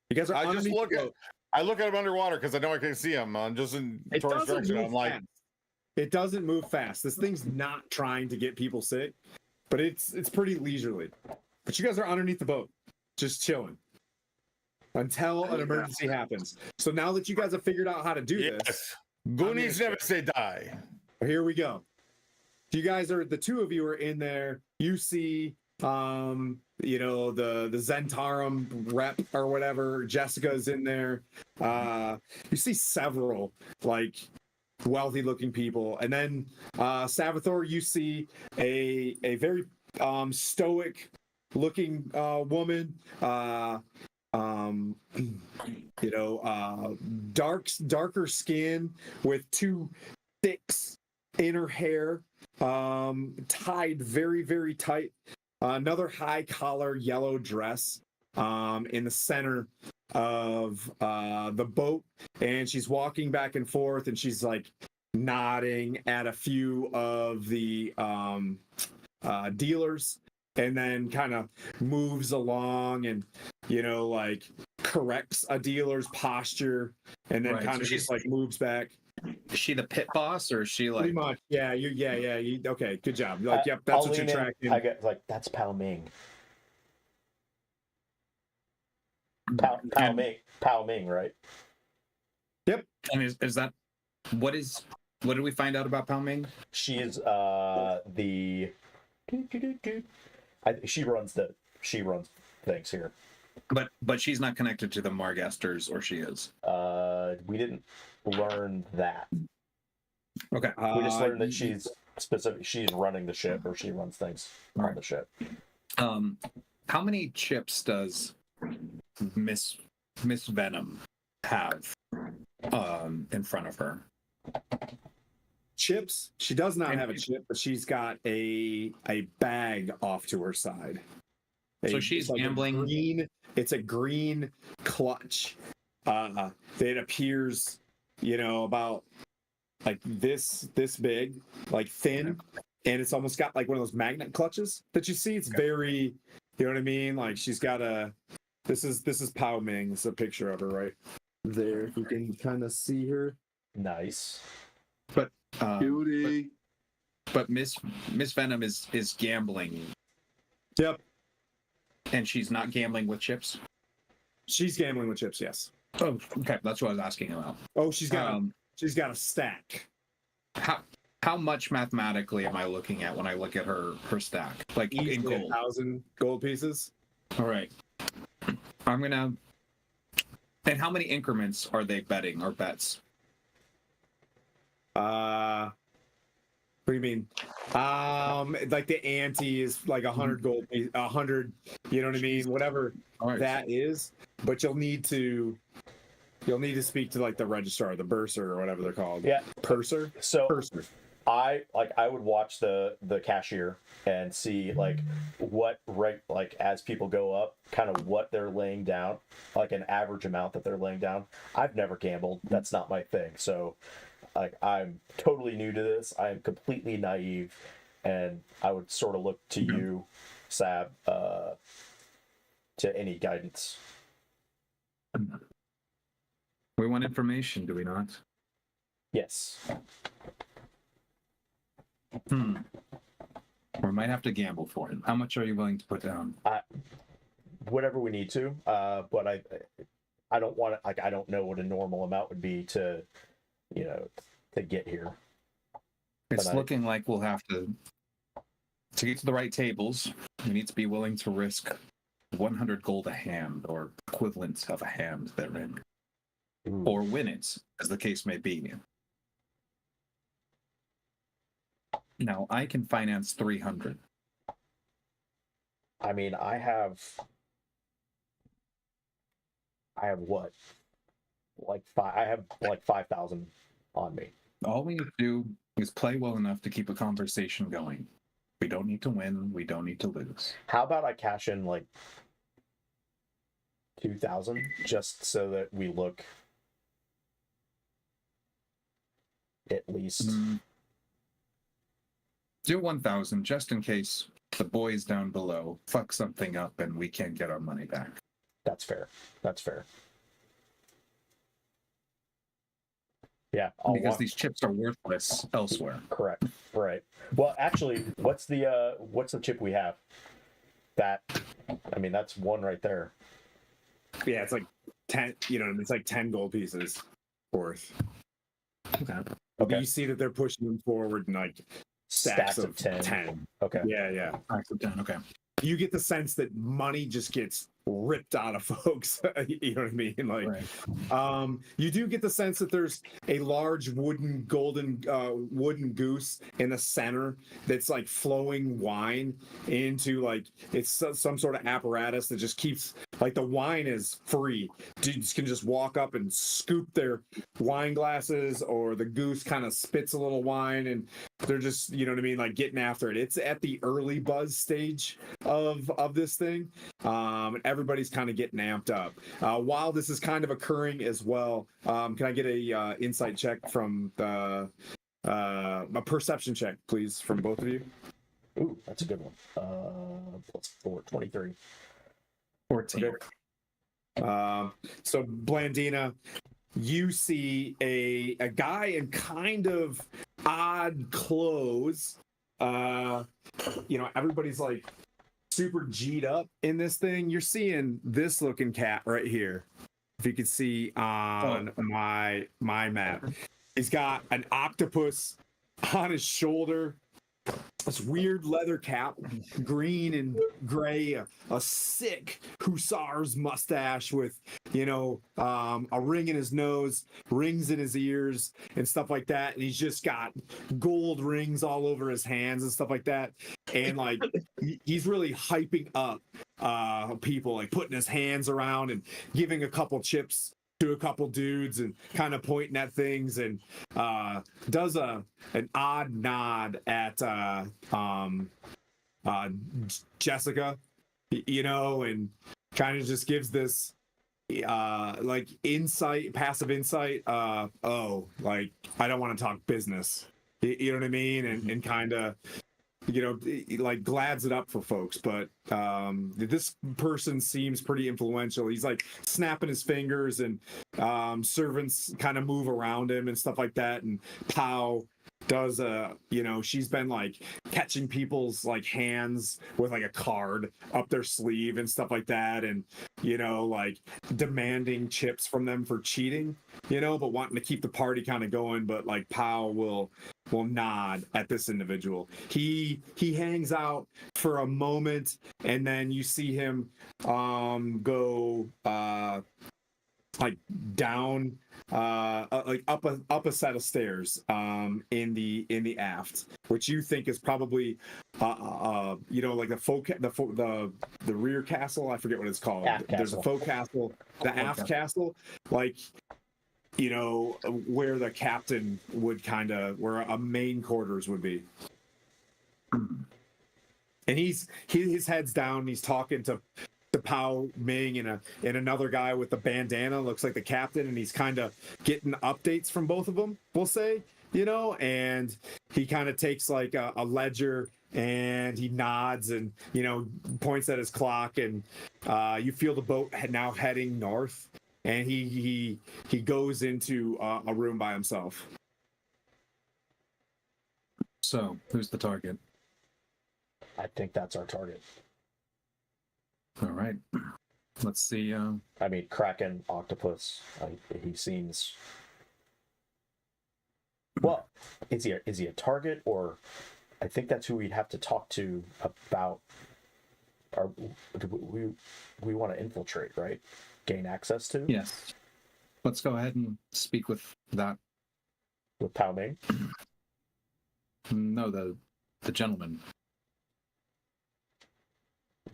You guys are I just underneath look the at boat. I look at him underwater because I know I can see him. I'm just in It towards doesn't direction. move I'm like, fast. It doesn't move fast. This thing's not trying to get people sick, but it's pretty leisurely. But you guys are underneath the boat, just chilling until an emergency happens. So now that you guys have figured out how to do this, yes. Goonies never say die. here we go. You guys are, the two of you are in there. You see, you know, the Zentarum rep or whatever. Jessica's in there. You see several like wealthy looking people, and then Savathor, you see a very stoic looking woman. You know, darker skin with two sticks in her hair, tied very, very tight. Another high collar yellow dress in the center of the boat, and she's walking back and forth, and she's like nodding at a few of the dealers, and then kind of moves along and, you know, like corrects a dealer's posture, and then Right, kind so of she's- just like moves back. Is she the pit boss, or is she Pretty like? much, yeah. Okay, good job. Like, yep, that's I'll what you're lean in. tracking. I get like that's Pao Ming. Pao Ming, right? And is that what did we find out about Pao Ming? She is the. She runs things here. But she's not connected to the Margasters, or she is. We didn't learn that. Okay. We just learned that she's running the ship, or she runs things on the ship. How many chips does Miss Venom have in front of her? Chips. She does not have a chip, but she's got a bag off to her side. So she's gambling. It's a green clutch. It appears, you know, about like this big, like thin, and it's almost got like one of those magnet clutches that you see. It's very, you know what I mean? Like she's got a. This is Pao Ming. This is a picture of her right there. If you can kind of see her. Nice. But Beauty. but Miss Venom is gambling, Yep. and she's not gambling with chips. She's gambling with chips. Yes. Oh, okay. That's what I was asking about. Oh, she's got a stack. How much mathematically am I looking at when I look at her stack? Like in Easily gold. 1,000 gold pieces. All right. I'm gonna. And how many increments are they betting or bets? What do you mean? Like the ante is like 100 gold, 100. You know what I mean? Whatever All right. that is. But you'll need to speak to like the registrar, the bursar, or whatever they're called. Yeah. Purser. So Purser. I would watch the cashier and see like what like as people go up, kind of what they're laying down, like an average amount that they're laying down. I've never gambled. That's not my thing. So like I'm totally new to this. I am completely naive, and I would sort of look to you, Sab, to any guidance. We want information, do we not? Yes. Or might have to gamble for it. How much are you willing to put down? Whatever we need to. But I don't want to, like, I don't know what a normal amount would be to, you know, to get here. It's looking like we'll have to get to the right tables. We need to be willing to risk 100 gold a hand, or equivalent of a hand therein, Ooh. or win it, as the case may be. Now, I can finance 300. I mean, I have what? Like I have like 5,000 on me. All we need to do is play well enough to keep a conversation going. We don't need to win. We don't need to lose. How about I cash in like 2,000 just so that we look at least. Do 1,000 just in case the boys down below fuck something up and we can't get our money back. That's fair. That's fair. Yeah, Because these chips are worthless elsewhere. Correct. Right. Well, actually, what's the chip we have? That, I mean, that's one right there. Yeah, it's like 10. It's like 10 gold pieces worth. Okay. You see that they're pushing them forward in like stacks of 10. Okay. Yeah. Stacks of 10. Okay. You get the sense that money just gets ripped out of folks. You know what I mean? Like, Right. you do get the sense that there's a large wooden goose in the center that's like flowing wine into like it's some sort of apparatus that just keeps like the wine is free. Dudes can just walk up and scoop their wine glasses, or the goose kind of spits a little wine and they're just, you know what I mean, like getting after it. It's at the early buzz stage of this thing. And everybody's kind of getting amped up. While this is kind of occurring as well, can I get a insight check from a perception check, please, from both of you? Ooh, that's a good one. Plus 4, 23. 14. Okay. So Blandina, you see a guy in kind of odd clothes. Everybody's like super G'd up in this thing. You're seeing this looking cat right here. If you can see on my map, he's got an octopus on his shoulder, this weird leather cap, green and gray, a sick hussar's mustache with, a ring in his nose, rings in his ears, and stuff like that. And he's just got gold rings all over his hands and stuff like that. And like, he's really hyping up people, like putting his hands around and giving a couple chips to a couple dudes and kind of pointing at things, and does an odd nod at Jessica, and kind of just gives this like passive insight. Like, I don't want to talk business. You know what I mean? And kind of, like glads it up for folks. But this person seems pretty influential. He's like snapping his fingers, and servants kind of move around him and stuff like that. And Pow does she's been like catching people's like hands with like a card up their sleeve and stuff like that, and like demanding chips from them for cheating, but wanting to keep the party kind of going. But like Pow will nod at this individual. He hangs out for a moment, and then you see him go like down like up a set of stairs in the aft, which you think is probably like the rear castle. I forget what it's called. There's a faux castle, the aft castle, like where the captain would where a main quarters would be. And his head's down. He's talking to Pao Ming and another guy with the bandana, looks like the captain, and he's kind of getting updates from both of them, we'll say, and he kind of takes like a ledger, and he nods and points at his clock, and you feel the boat now heading north, and he goes into a room by himself. So who's the target? I think that's our target. All right. Let's see. I mean, Kraken, octopus. He seems. Well, is he a target, or I think that's who we'd have to talk to about Are we want to infiltrate, right? Gain access to Yes. Let's go ahead and speak with that. with Pao Ming? No, the gentleman.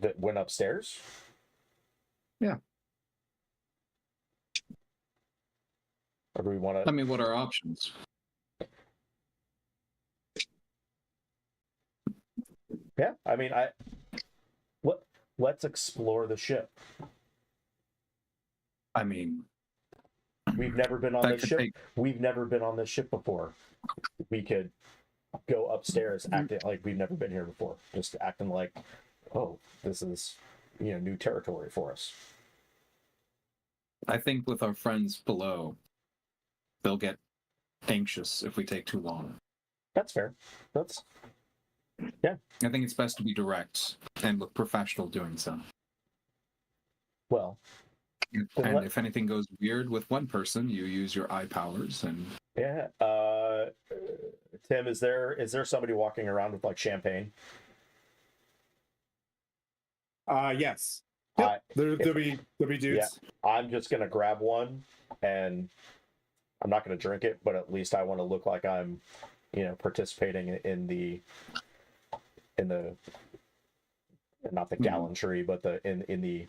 That went upstairs? Yeah. Or do we want I to? mean, what are options? Yeah, I mean, let's explore the ship. I mean, We've never been on that this could ship. take. We've never been on this ship before. We could go upstairs acting like we've never been here before. Just acting like, oh, this is, new territory for us. I think with our friends below, they'll get anxious if we take too long. That's fair. That's I think it's best to be direct and look professional doing so. well. Then And let- if anything goes weird with one person, you use your eye powers and Yeah. Tim, is there somebody walking around with like champagne? Yes. Yep. There'll be dudes. Yeah. I'm just gonna grab one, and I'm not gonna drink it, but at least I want to look like I'm, participating in the not the gallantry, but in the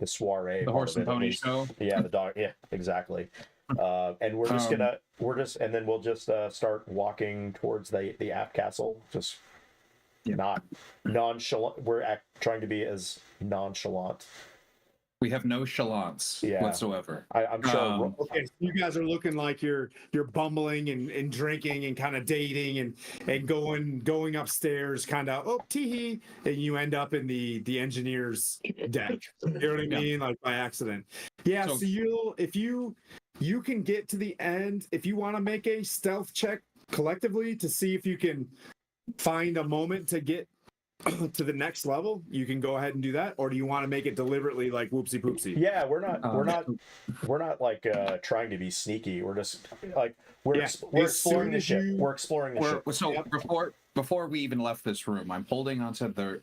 soiree. the part horse of and it, at pony least. show. Yeah, the dog. Yeah, exactly. And we're just and then we'll just start walking towards the aft castle. Just not nonchalant. We're trying to be as nonchalant. We have no chalants whatsoever. I'm sure. Okay, so you guys are looking like you're bumbling and drinking and kind of dating and going upstairs, kind of tee, and you end up in the engineer's deck. You know what I mean? Like by accident. Yeah. So if you can get to the end, if you want to make a stealth check collectively to see if you can find a moment to get to the next level, you can go ahead and do that. Or do you want to make it deliberately like whoopsie poopsie? Yeah, we're not like trying to be sneaky. We're just like we're exploring the ship. We're exploring the ship. So before we even left this room, I'm holding onto the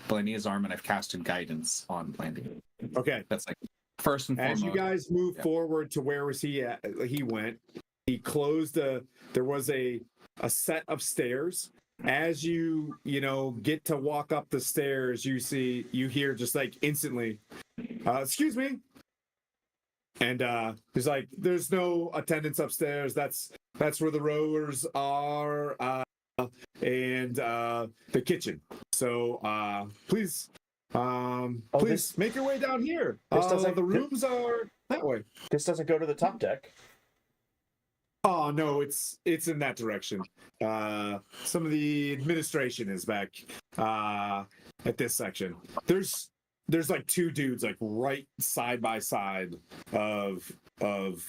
Blandina's arm and I've casted guidance on Blandina. Okay. That's like first and foremost. As you guys move forward to where was he at? He went. He closed there was a set of stairs. As you get to walk up the stairs, you hear just like instantly, excuse me. And there's no attendants upstairs. That's where the rowers are, and the kitchen. So please make your way down here. The rooms are that way. This doesn't go to the top deck. Oh no, it's in that direction. Some of the administration is back at this section. There's like two dudes like right side by side of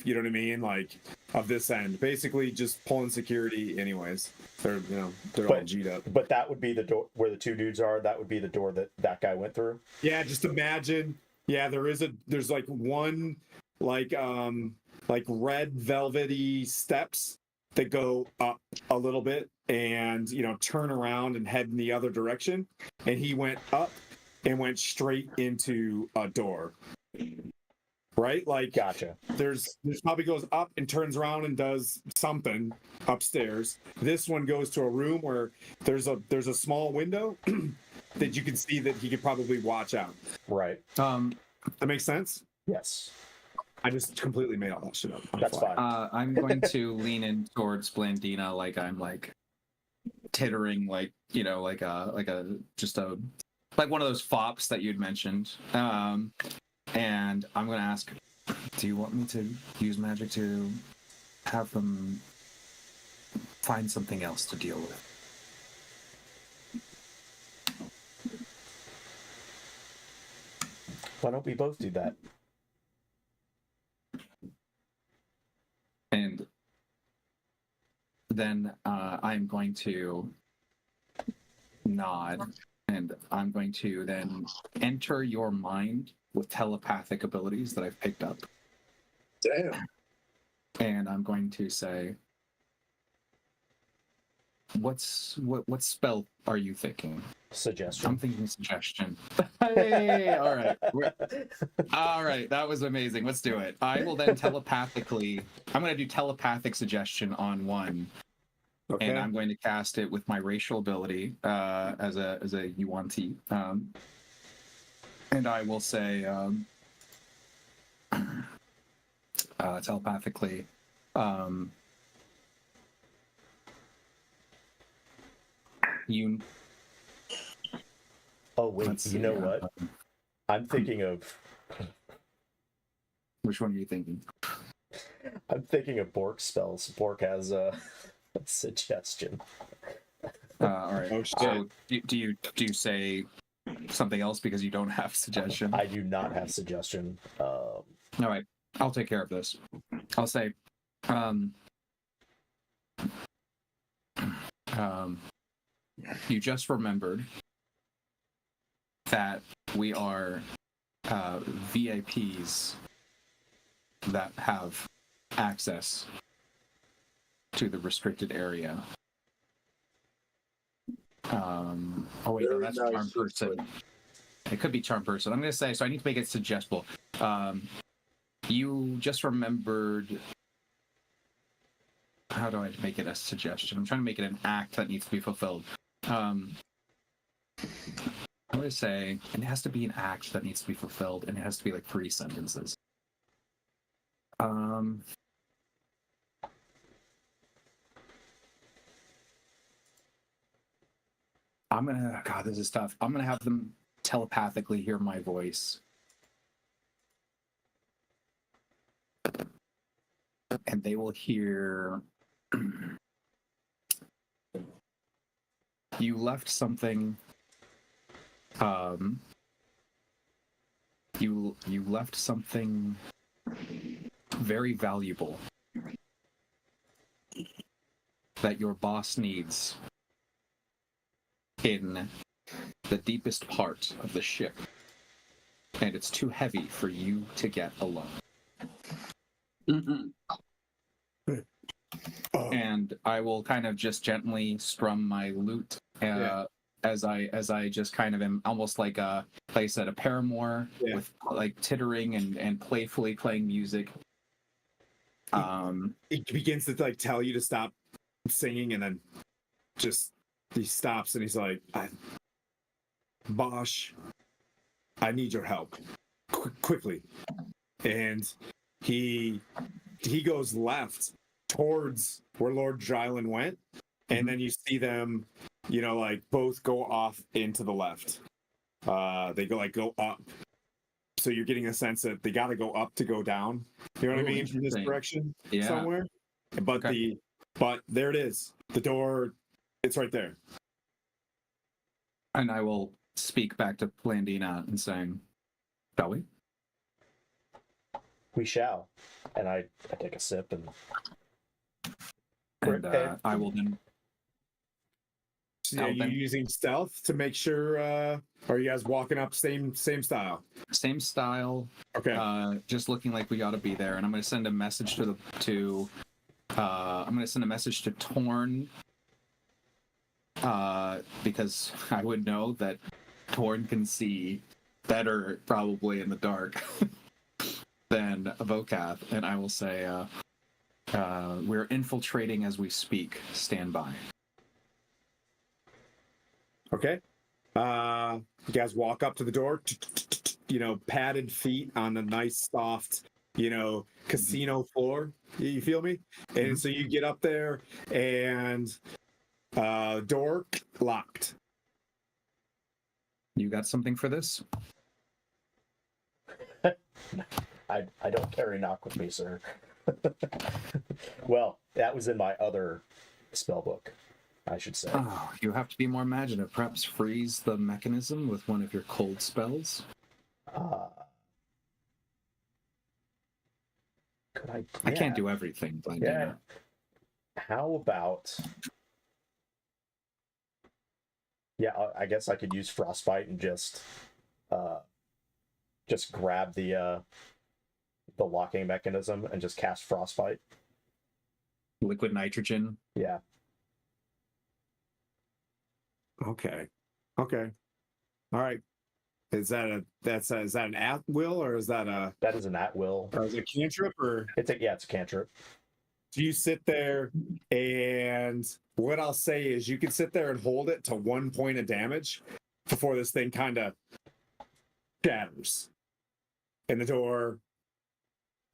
you know what I mean, like of this end, basically just pulling security. Anyways, they're all G'd up. But that would be the door where the two dudes are. That would be the door that guy went through. Yeah, just imagine. Yeah, there's like one like red velvety steps that go up a little bit and turn around and head in the other direction, and he went up and went straight into a door, right? Like Gotcha. There's probably goes up and turns around and does something upstairs. This one goes to a room where there's a small window that you can see that he could probably watch out. Right. That makes sense. Yes. I just completely made all that shit up. That's fine. I'm going to lean in towards Blandina like I'm like tittering, like like one of those fops that you'd mentioned. And I'm going to ask, do you want me to use magic to have them find something else to deal with? Why don't we both do that? And then I'm going to nod, and I'm going to then enter your mind with telepathic abilities that I've picked up. Damn. And I'm going to say, what spell are you thinking? Suggestion. I'm thinking suggestion. Hey, all right. All right, that was amazing. Let's do it. I will then telepathically. I'm going to do telepathic suggestion on one, Okay. and I'm going to cast it with my racial ability as a Yuan-Ti. And I will say telepathically. You. Oh wait, Let's you see, know what? I'm thinking of. Which one are you thinking? I'm thinking of Bork spells. Bork has a suggestion. All right. Oh, shit. So do you say something else because you don't have suggestion? I do not have suggestion. All right, I'll take care of this. I'll say, you just remembered that we are VIPs that have access to the restricted area. Oh wait, no, Very that's nice, charm person. sister. It could be charm person. I'm going to say, so I need to make it suggestible. You just remembered. How do I make it a suggestion? I'm trying to make it an act that needs to be fulfilled. I'm going to say it has to be an act that needs to be fulfilled, and it has to be like 3 sentences. I'm gonna. God, this is tough. I'm gonna have them telepathically hear my voice. And they will hear you left something you left something very valuable that your boss needs in the deepest part of the ship, and it's too heavy for you to get alone. And I will kind of just gently strum my lute as I just kind of am almost like I said, a paramour with like tittering and playfully playing music. He begins to like tell you to stop singing, and then just he stops and he's like, Bosch, I need your help quickly. And he goes left towards where Lord Dryland went, and then you see them, like both go off into the left. They go up. So you're getting a sense that they got to go up to go down. You know what I mean? In this direction somewhere. But but there it is. The door, it's right there. And I will speak back to Blandina and saying, shall we? We shall. And I take a sip and I will then. So are you using stealth to make sure? Or are you guys walking up same style? Same style. Okay. Just looking like we got to be there, and I'm going to send a message I'm going to send a message to Torn, because I would know that Torn can see better probably in the dark than Vokath, and I will say, we're infiltrating as we speak. Stand by. Okay. You guys walk up to the door, padded feet on the nice, soft, casino floor. You feel me? And so you get up there, and door locked. You got something for this? I don't carry knock with me, sir. Well, that was in my other spell book, I should say. Oh, you have to be more imaginative. Perhaps freeze the mechanism with one of your cold spells? Could I? I can't do everything, but Yeah. How about? Yeah, I guess I could use frostbite and just grab the locking mechanism and just cast frostbite. liquid nitrogen. Yeah. Okay. Okay. All right. Is that is that an at will or is that That is an at will. or is it a cantrip or It's a cantrip. do you sit there and what I'll say is you can sit there and hold it to 1 point of damage before this thing kind of shatters. And the door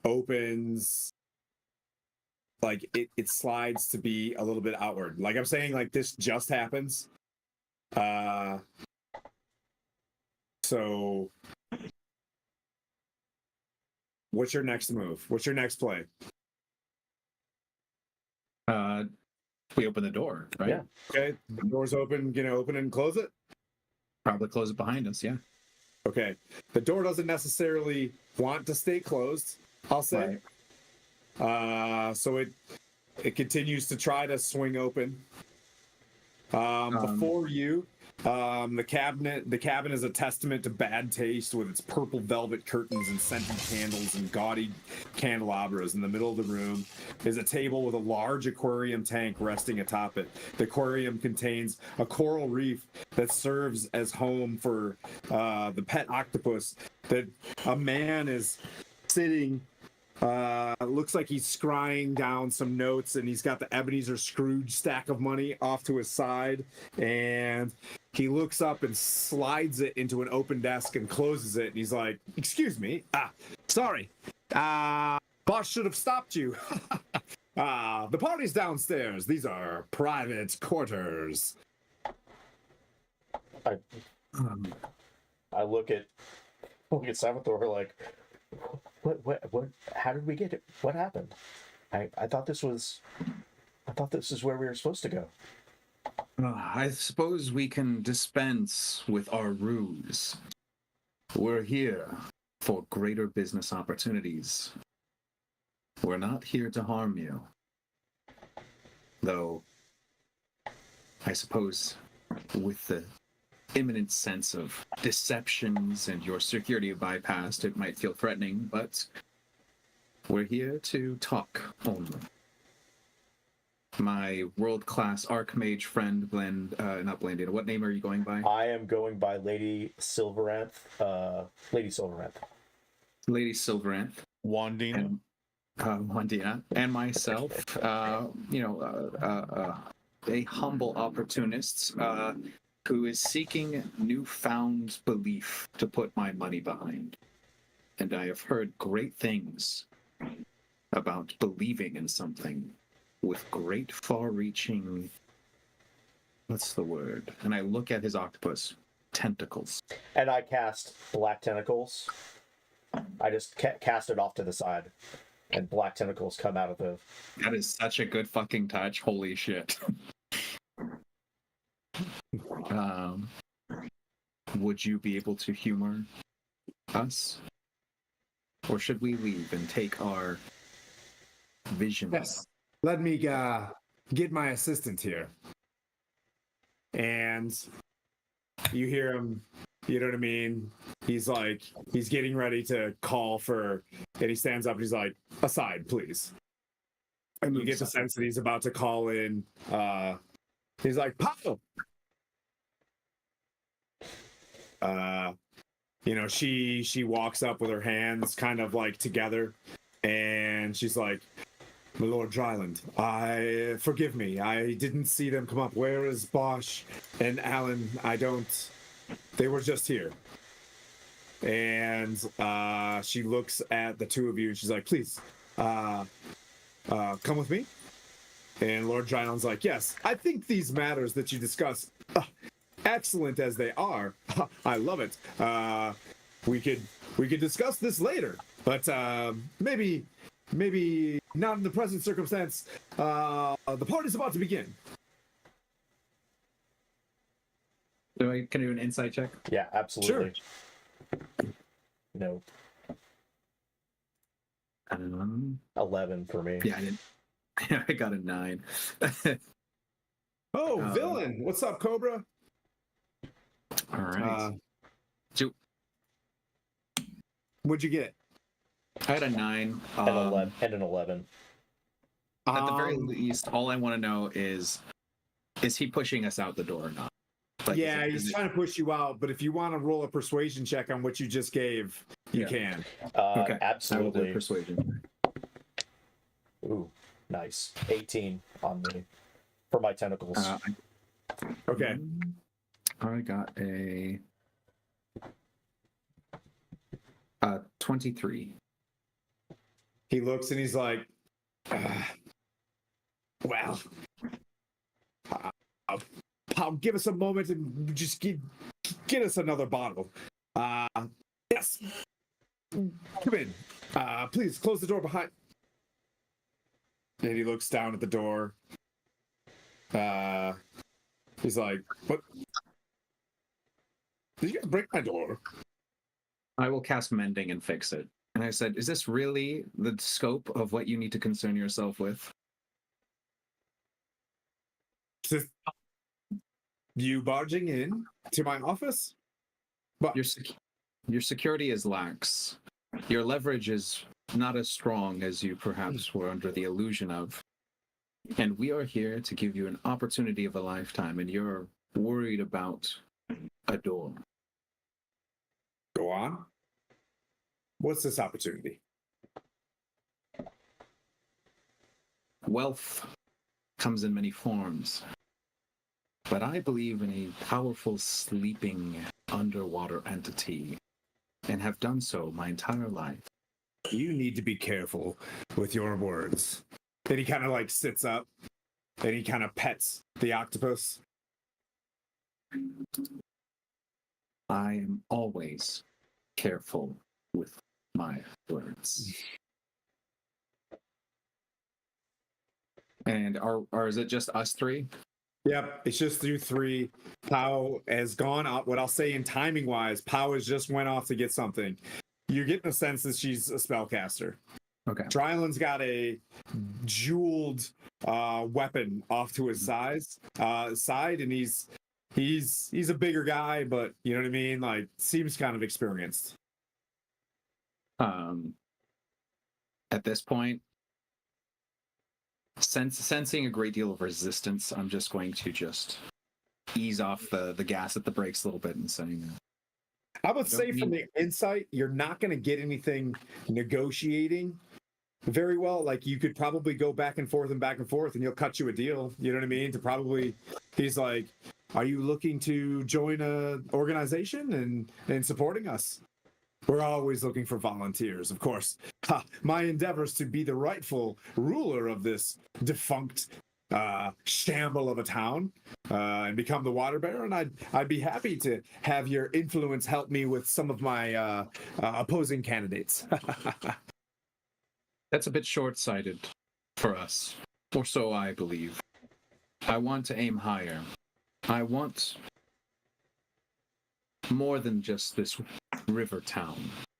opens like it slides to be a little bit outward. Like I'm saying, like this just happens. So what's your next move? What's your next play? We open the door, right? Yeah. Okay, the door's open. Gonna open and close it. Probably close it behind us. Yeah. Okay, the door doesn't necessarily want to stay closed. I'll say. So it continues to try to swing open. Before you, the cabin is a testament to bad taste with its purple velvet curtains and scented candles and gaudy candelabras. In the middle of the room is a table with a large aquarium tank resting atop it. The aquarium contains a coral reef that serves as home for the pet octopus that a man is sitting. Looks like he's scrying down some notes and he's got the Ebenezer Scrooge stack of money off to his side, and he looks up and slides it into an open desk and closes it, and he's like, excuse me, sorry, boss should have stopped you. The party's downstairs. These are private quarters. I look at Salvatore like, what? How did we get it? What happened? I thought this is where we were supposed to go. I suppose we can dispense with our ruse. We're here for greater business opportunities. We're not here to harm you. Though, I suppose, with the imminent sense of deceptions and your security bypassed, it might feel threatening, but we're here to talk only. My world-class Archmage friend, not Blandina, what name are you going by? I am going by Lady Silveranth. Lady Silveranth. Lady Silveranth. Wandina. And, Wandina. And myself, a humble opportunist, who is seeking newfound belief to put my money behind. And I have heard great things about believing in something with great far-reaching, what's the word? And I look at his octopus, tentacles. And I cast black tentacles. I just cast it off to the side, and black tentacles come out of the... That is such a good fucking touch. Holy shit. Would you be able to humor us? Or should we leave and take our visions? Yes. Let me get my assistant here. And you hear him, you know what I mean? He's getting ready to call for, and he stands up and he's like, aside, please. And you get the sense that he's about to call in. He's like, Pop! She walks up with her hands kind of like together, and she's like, my Lord Dryland, forgive me. I didn't see them come up. Where is Bosch and Alan? They were just here. And she looks at the two of you and she's like, please, come with me. And Lord Dryland's like, yes, I think these matters that you discuss, excellent as they are, I love it. We could discuss this later, but maybe not in the present circumstance. The party's about to begin. Can I do an insight check? Yeah, absolutely. Sure. No. 11 for me. Yeah, I didn't. I got a 9. Villain! What's up, Cobra? All right. What'd you get? I had a 9. And an 11. At the very least, all I want to know is he pushing us out the door or not? Like, yeah, he's trying to push you out, but if you want to roll a persuasion check on what you just gave, you can. Okay, I will do Absolutely. persuasion. Ooh, nice. 18 on me for my tentacles. Okay. I got a 23. He looks and he's like, well, I'll give us a moment and just get us another bottle. Yes. Come in. Please close the door behind. And he looks down at the door. He's like, what? Did you guys break my door? I will cast mending and fix it. And I said, is this really the scope of what you need to concern yourself with? Just you barging in to my office? But Your security is lax. Your leverage is not as strong as you perhaps were under the illusion of. And we are here to give you an opportunity of a lifetime, and you're worried about a door. go on. What's this opportunity? Wealth comes in many forms, but I believe in a powerful sleeping underwater entity, and have done so my entire life. You need to be careful with your words. Then he kind of like sits up and he kind of pets the octopus. I am always careful with my words. And or is it just us three? Yep, it's just you three. Pow has gone up. What I'll say in timing wise, Pow has just went off to get something. You're getting a sense that she's a spellcaster. Okay. Dryland's got a jeweled weapon off to his side, and he's a bigger guy, but you know what I mean. Like, seems kind of experienced. At this point, sensing a great deal of resistance, I'm just going to ease off the gas at the brakes a little bit and saying, I would say from the insight, you're not going to get anything negotiating very well. Like, you could probably go back and forth, and he'll cut you a deal. You know what I mean? He's like, are you looking to join a organization and supporting us? We're always looking for volunteers, of course. My endeavors to be the rightful ruler of this defunct shamble of a town and become the water bearer, and I'd be happy to have your influence help me with some of my opposing candidates. that's a bit short-sighted for us, or so I believe. I want to aim higher. I want more than just this river town,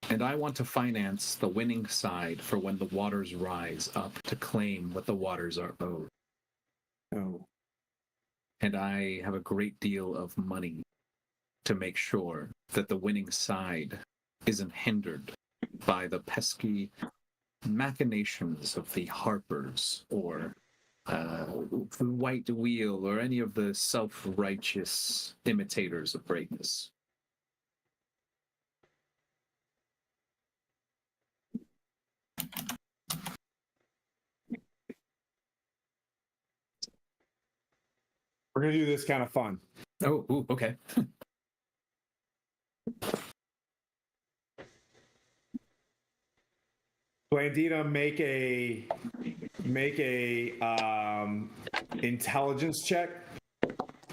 and I want to finance the winning side for when the waters rise up to claim what the waters are owed. Oh. And I have a great deal of money to make sure that the winning side isn't hindered by the pesky machinations of the Harpers or the White Wheel or any of the self-righteous imitators of greatness. We're gonna do this kind of fun. Oh, ooh, okay. Blandina, make a intelligence check,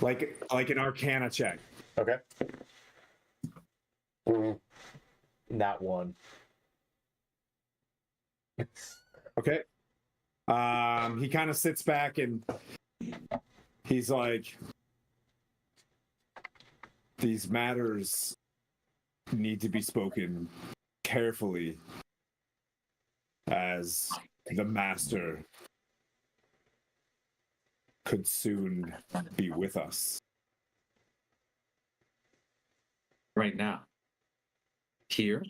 like an Arcana check. Okay. Not one. Okay. He kind of sits back and he's like, these matters need to be spoken carefully, as the master could soon be with us. Right now. Here.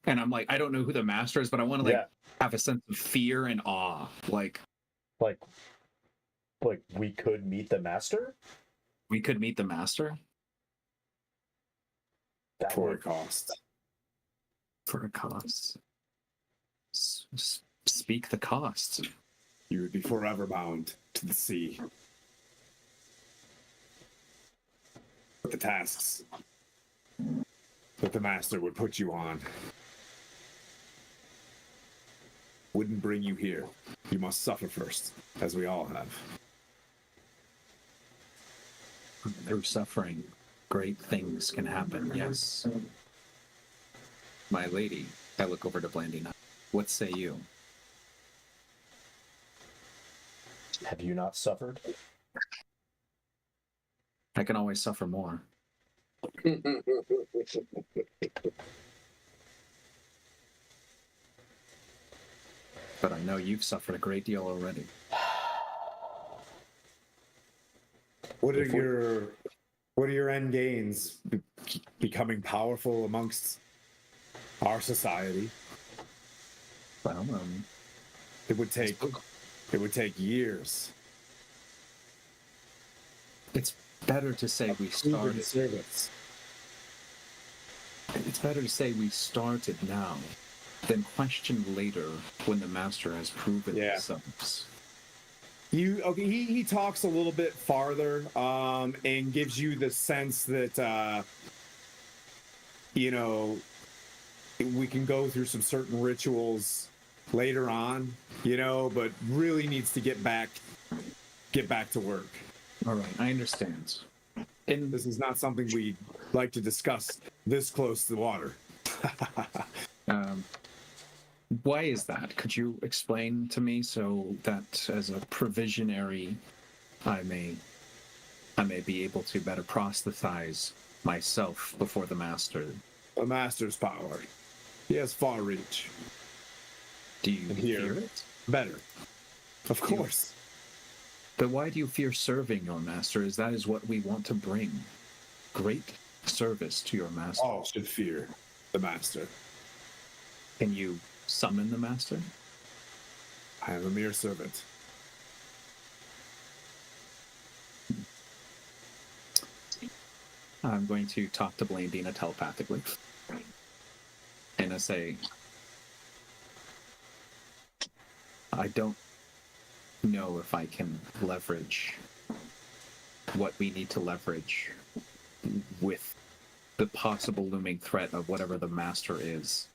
And I'm like, I don't know who the master is, but I want to have a sense of fear and awe. Like we could meet the master? We could meet the master That For a would cost. for a cost. Speak the cost. You would be forever bound to the sea. But the tasks that the master would put you on wouldn't bring you here. You must suffer first, as we all have. Through suffering, great things can happen, yes. My lady, I look over to Blandina. What say you? have you not suffered? I can always suffer more. But I know you've suffered a great deal already. What are your end gains? Becoming powerful amongst our society. Well, It would take years. it's better to say we started. Service. It's better to say we started now than question later when the master has proven themselves. He talks a little bit farther and gives you the sense that we can go through some certain rituals later on, but really needs to get back to work. All right, I understand. And This is not something we like to discuss this close to the water. why is that? Could you explain to me so that as a provisionary, I may be able to better proselytize myself before the master? The master's power. He has far reach. Do you And here. fear it? Better. Of course. But why do you fear serving your master? As that is what we want to bring. Great service to your master. All should fear the master. Can you summon the master? I am a mere servant. I'm going to talk to Blandina telepathically. And I say, I don't know if I can leverage what we need to leverage with the possible looming threat of whatever the master is.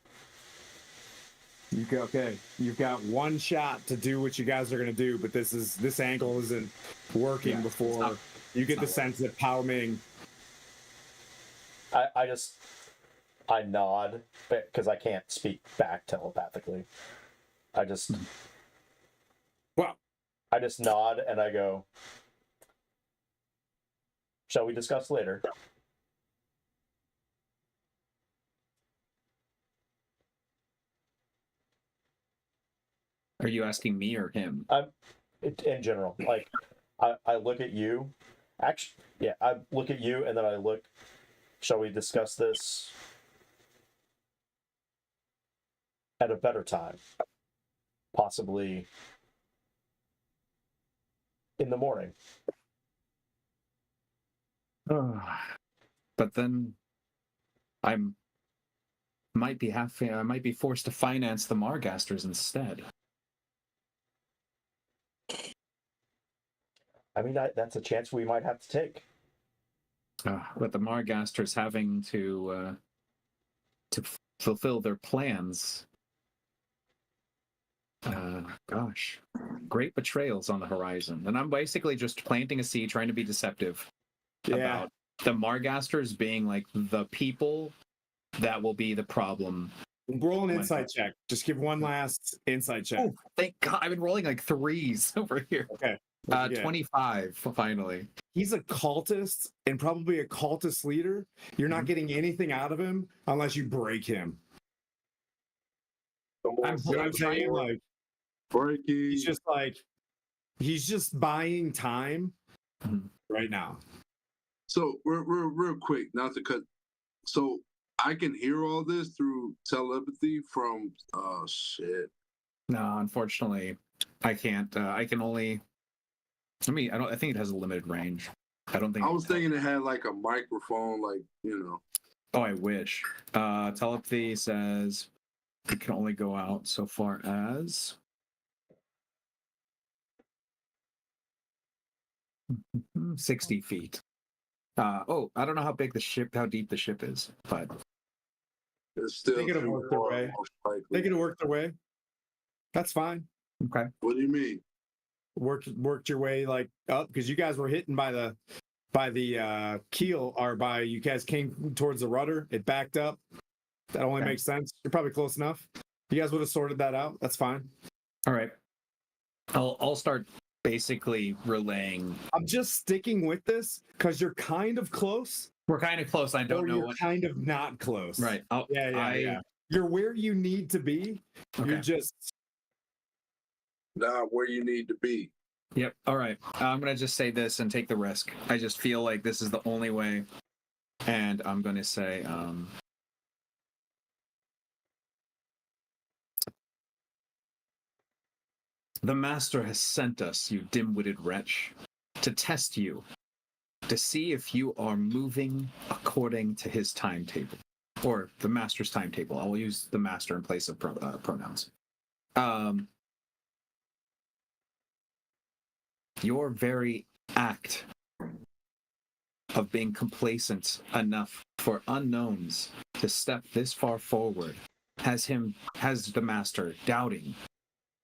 You've got one shot to do what you guys are going to do, but this angle isn't working Yeah, before it's not- you get it's the not sense that Pao Ming. I nod because I can't speak back telepathically. I just Well, nod and I go, shall we discuss later? Are you asking me or him? In general, like I look at you. Actually, yeah, I look at you and then I look. Shall we discuss this at a better time? Possibly in the morning. But then I might be forced to finance the Margasters instead. I mean, that's a chance we might have to take. But the Margasters having to fulfill their plans. Gosh, great betrayals on the horizon, and I'm basically just planting a seed, trying to be deceptive about the Margasters being like the people that will be the problem. roll an insight check. Just give one last insight check. Oh, thank God! I've been rolling like threes over here. Okay. 25 finally. He's a cultist and probably a cultist leader. You're not getting anything out of him unless you break him. I'm You know what I'm saying? Like, Breaky. he's just buying time Mhm. right now. So real quick, not to cut. So I can hear all this through telepathy from shit. No, unfortunately, I can't. I can only. I think it has a limited range. I don't think. I was thinking it had like a microphone, like, you know. Oh, I wish. Telepathy says it can only go out so far as 60 feet. I don't know how big how deep the ship is, but It's still They could have too worked their far, way. most likely. They could have worked their way. That's fine. okay. What do you mean? Worked your way like up because you guys were hitting by the keel, or by you guys came towards the rudder. It backed up. That only Okay. makes sense. You're probably close enough. You guys would have sorted that out. That's fine. All right. I'll start basically relaying. I'm just sticking with this because you're kind of close, We're kind of close. I don't or know you're what. kind of not close. Right. Yeah. You're where you need to be. Okay. You're just Not where you need to be. Yep. All right. I'm gonna just say this and take the risk. I just feel like this is the only way, and I'm gonna say, the master has sent us, you dim-witted wretch, to test you, to see if you are moving according to his timetable, or the master's timetable. I will use the master in place of pronouns. Your very act of being complacent enough for unknowns to step this far forward has the master doubting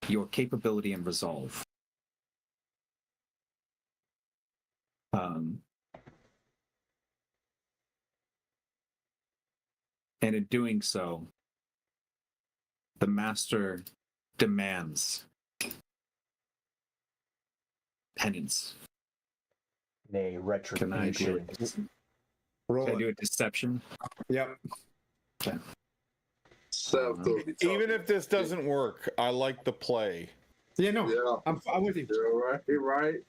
your capability and resolve. And in doing so, the master demands penance. Nay, Can I do retribution. roll Can I it. do a deception? Yep. Seth, though, be Even talking- if this doesn't work, I like the play. Yeah. No. Yeah, I'm with you. you're right. You're right.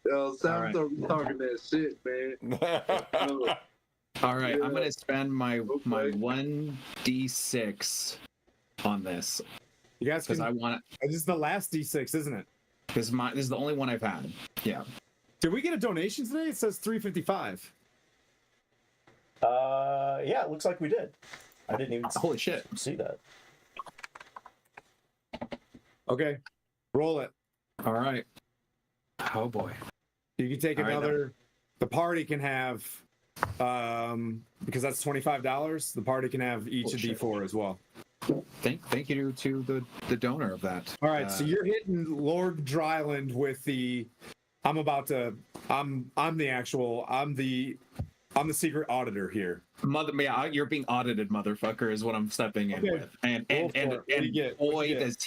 Yo, Seth, All right. though, be talking that shit, man. All right, Yeah. I'm gonna spend my Okay. 1d6 on this You guys because can. I want This is the last D6, isn't it? because this is the only one I've had. Yeah. Did we get a donation today? It says 355. Yeah, it looks like we did. I didn't even Holy shit. see that. Okay. Roll it. All right. Oh boy. You can take All right, another. The party can have, because that's $25. The party can have each a Holy shit. D4 as well. Thank you to the donor of that. All right, so you're hitting Lord Dryland with the. I'm the secret auditor here. You're being audited, motherfucker, is what I'm stepping in Okay. with. And Roll for it. What do you get? What do boy, you get? does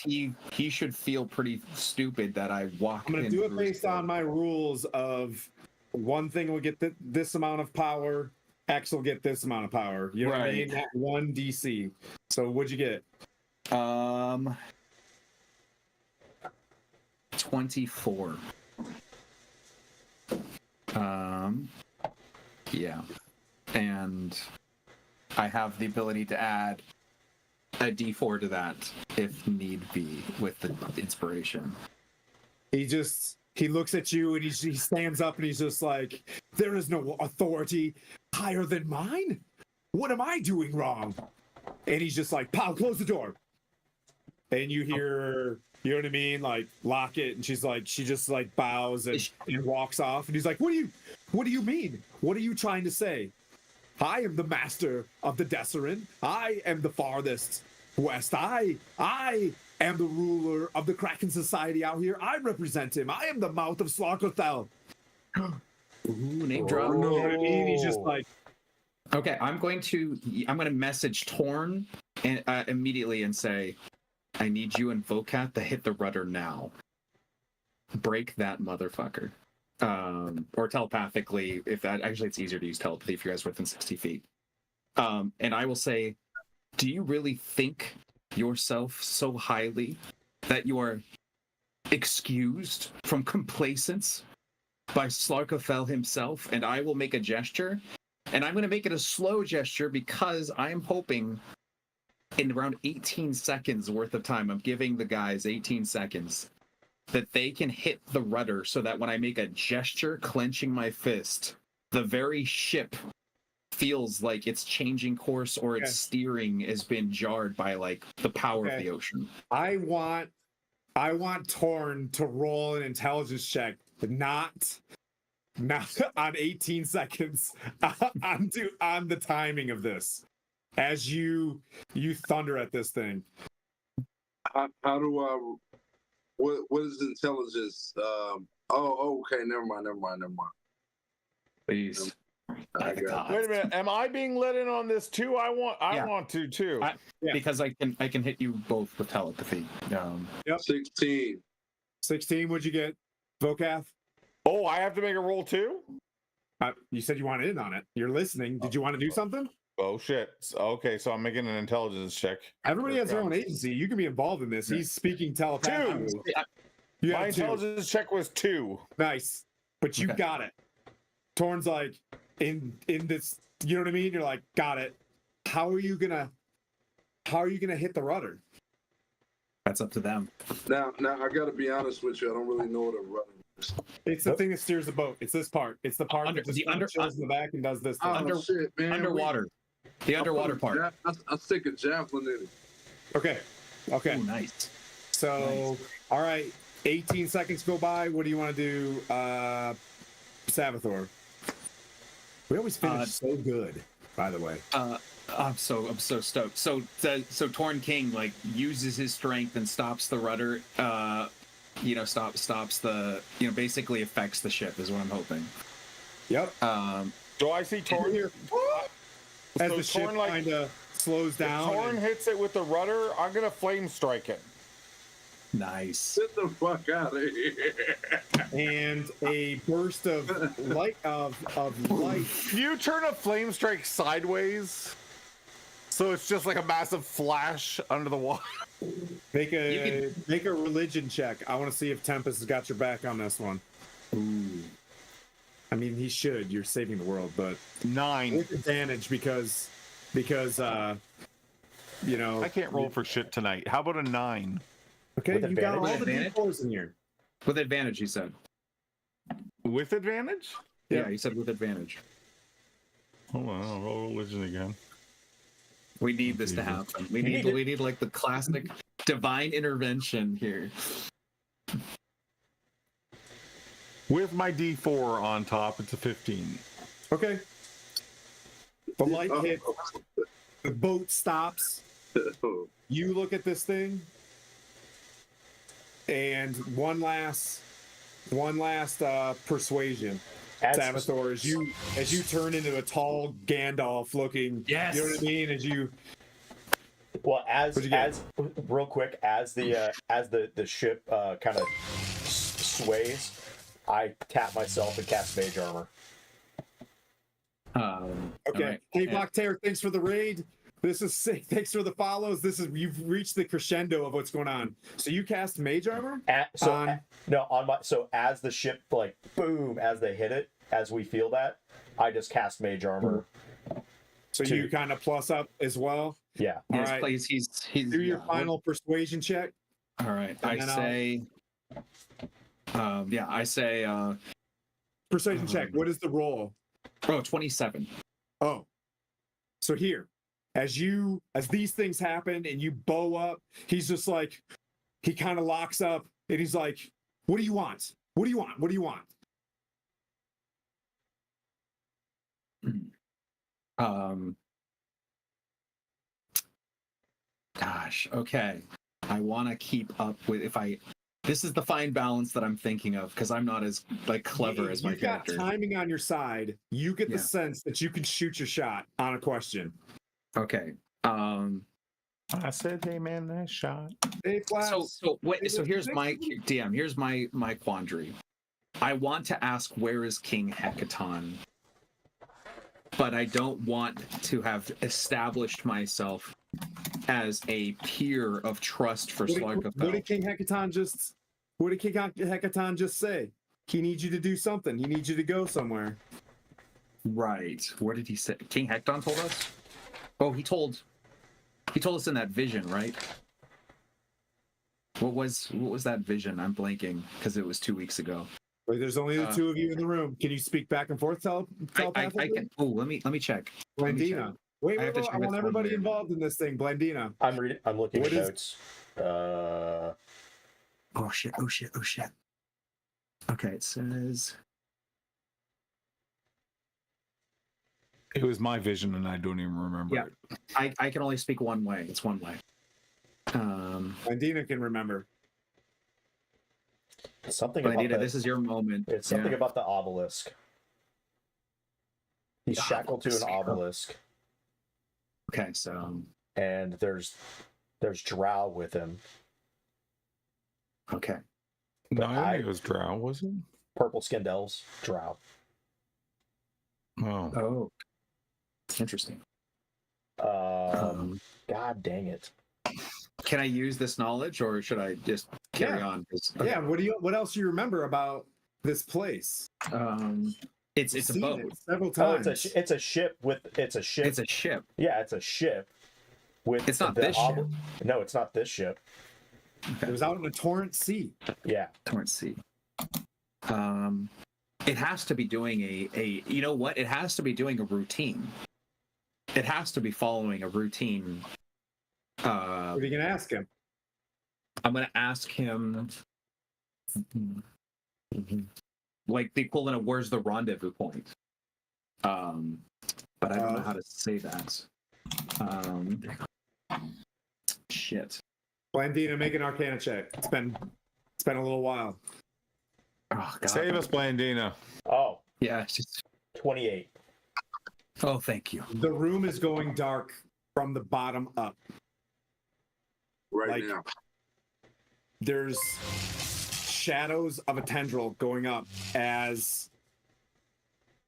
he should feel pretty stupid that I walked. I'm gonna do it based on my rules of one thing will get this amount of power, X will get this amount of power. You know what I mean? Right. At one DC. So what'd you get? 24. Yeah. And I have the ability to add a D4 to that if need be with the inspiration. He looks at you and he stands up and he's just like, there is no authority higher than mine. What am I doing wrong? And he's just like, pow, close the door. And you hear, you know what I mean? Like, lock it. And she just like bows and walks off. And he's like, what do you mean? What are you trying to say? I am the master of the Desserin. I am the farthest west. I am the ruler of the Kraken Society out here. I represent him. I am the mouth of Slockerthel. Ooh, name drop. You know what I mean? He's just like, Okay, I'm going to message Torn and immediately and say, I need you and Vocat to hit the rudder now. Break that motherfucker. Or telepathically, if that actually it's easier to use telepathy if you guys are within 60 feet. And I will say, do you really think yourself so highly that you are excused from complacence by Slarkafel himself? And I will make a gesture, and I'm going to make it a slow gesture because I'm hoping in around 18 seconds worth of time, I'm giving the guys 18 seconds that they can hit the rudder so that when I make a gesture clenching my fist, the very ship feels like it's changing course or its steering has been jarred by like the power of the ocean. I want Torn to roll an intelligence check, not on 18 seconds on the timing of this as you thunder at this thing. How do I? What is intelligence? Okay. Never mind. Please. I got Wait a minute. Am I being let in on this too? I want to too. Because I can hit you both with telepathy. Yep. 16. 16. What'd you get, Vocath? Oh, I have to make a roll too? You said you wanted in on it. You're listening. Did you want to do something? Oh shit. Okay, so I'm making an intelligence check. Everybody has their own agency. You can be involved in this. He's speaking telepathically. 2. You My have 2. intelligence check was 2. Nice. But you got it. Torn's like in this, you know what I mean? You're like, got it. How are you gonna hit the rudder? That's up to them. Now I got to be honest with you. I don't really know what a rudder is. It's the thing that steers the boat. It's this part. It's the part that just chills in the back and does this thing. Oh, shit, man. Underwater. The underwater part. I'll stick a javelin in it. Okay. Ooh, nice. So, all right. 18 seconds go by. What do you want to do, Savathor? We always finish so good, by the way. I'm so stoked. So Torn King like uses his strength and stops the rudder. Stops the basically affects the ship is what I'm hoping. Yep. Do I see Torn here? As So the ship Torn, like, kind of slows down. Torn hits it with the rudder. I'm gonna flame strike it. Nice. Get the fuck out of here. And a burst of light You turn a flame strike sideways, so it's just like a massive flash under the water. Make a religion check. I want to see if Tempest has got your back on this one. Ooh. I mean, he should. You're saving the world, but 9. with advantage because I can't roll for shit tonight. How about a 9? Okay, With you got all the advantage? D4s in here. With advantage, he said. With advantage? Yeah, he said with advantage. Hold on, I'll roll religion again. We need this to happen. We need like the classic divine intervention here. With my D4 on top, it's a 15. Okay. The light hits. The boat stops. You look at this thing, and one last persuasion, Savathor, as you turn into a tall Gandalf looking. Yes. You know what I mean? Well, What'd you get? real quick, as the ship kind of sways, I tap myself and cast Mage Armor. Okay. Right. Hey, Blocktair, thanks for the raid. This is sick. Thanks for the follows. You've reached the crescendo of what's going on. So you cast Mage Armor? So as the ship like boom, as they hit it, as we feel that, I just cast Mage Armor. So you kind of plus up as well. Yeah. All Yes, right. please. He's Do your final persuasion check. All right. And then I say Persuasion check. What is the roll? 27. Oh. So here, as these things happen and you bow up, he's just like, he kind of locks up and he's like, what do you want? What do you want? What do you want? Gosh, okay. I want to keep up with this is the fine balance that I'm thinking of because I'm not as like clever as my You've got character. timing on your side. You get the Yeah. sense that you can shoot your shot on a question. Okay. I said, hey man, nice shot. Hey, Flaps. So here's my DM. Here's my quandary. I want to ask where is King Hecaton, but I don't want to have established myself as a peer of trust for Slarkafell. What did King Hecaton just say? He needs you to do something. He needs you to go somewhere. Right. What did he say? King Hecaton told us? Oh, he told us in that vision, right? What was that vision? I'm blanking because it was 2 weeks ago. Wait, there's only the two of you in the room. Can you speak back and forth I telepathically? can. Oh, let me check. Let me check. Blandina. Wait, I have to I check want it's everybody one way or involved in this thing. Blandina. I'm reading. I'm looking What at is- notes. Oh shit! Oh shit! Oh shit! Okay, it says. It was my vision, and I don't even remember Yeah. it. I can only speak one way. It's one way. Blandina can remember. Something about Blandita, the, this is your moment. It's something Yeah. about the obelisk. He's The shackled to an obelisk. obelisk, Okay, so and there's Drow with him. okay. No, I I- think it was Drow, was it? Purple skinned elves, Drow. Oh. Oh, interesting. God dang it. Can I use this knowledge, or should I just carry Yeah. on? 'Cause- Yeah. What else do you remember about this place? It's You've a seen boat. it several Oh, times. it's a ship with it's a ship. It's a ship. Yeah, it's a ship with. It's not the this ship. No, it's not this ship. It was out in a torrent sea. Yeah. Let's see. It has to be doing a. You know what? It has to be doing a routine. It has to be following a routine. What are you gonna ask him? I'm gonna ask him. Like the equivalent of where's the rendezvous point? But I don't know how to say that. Shit. Blandina, make an Arcana check. It's been a little while. Oh, God. Save us, Blandina. Oh, Yeah. It's just... 28. Oh, thank you. The room is going dark from the bottom up. Right Like- now. There's shadows of a tendril going up as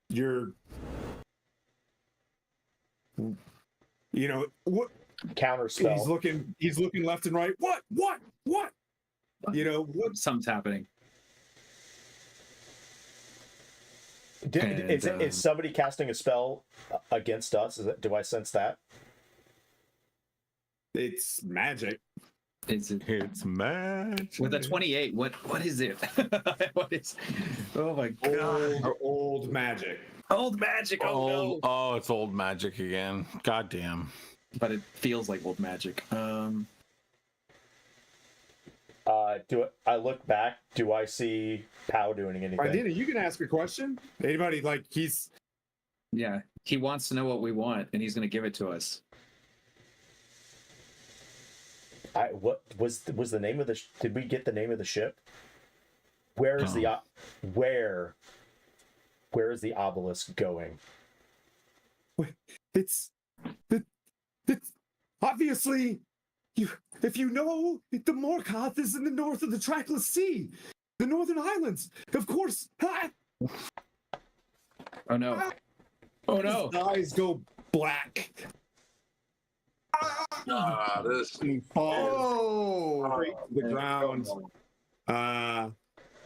you're, you know, what Counter he's spell. looking left and right. What? You know, what? Something's happening. Is somebody casting a spell against us? Do I sense that? It's magic. Is it It's magic. with a 28? What is it? What is? Oh my God! Old magic. Old magic. Oh no! Oh, it's old magic again. God damn. But it feels like old magic. Do I look back? Do I see Pow doing anything? Blandina, you can ask a question. Anybody like he's Yeah, he wants to know what we want, and he's going to give it to us. What was the name of the? Did we get the name of the ship? Where is the where is the obelisk going? it's obviously if you know the Morkoth is in the north of the Trackless Sea, the Northern Islands, of course. Oh no! Oh no! His eyes go black. This He falls straight to the ground.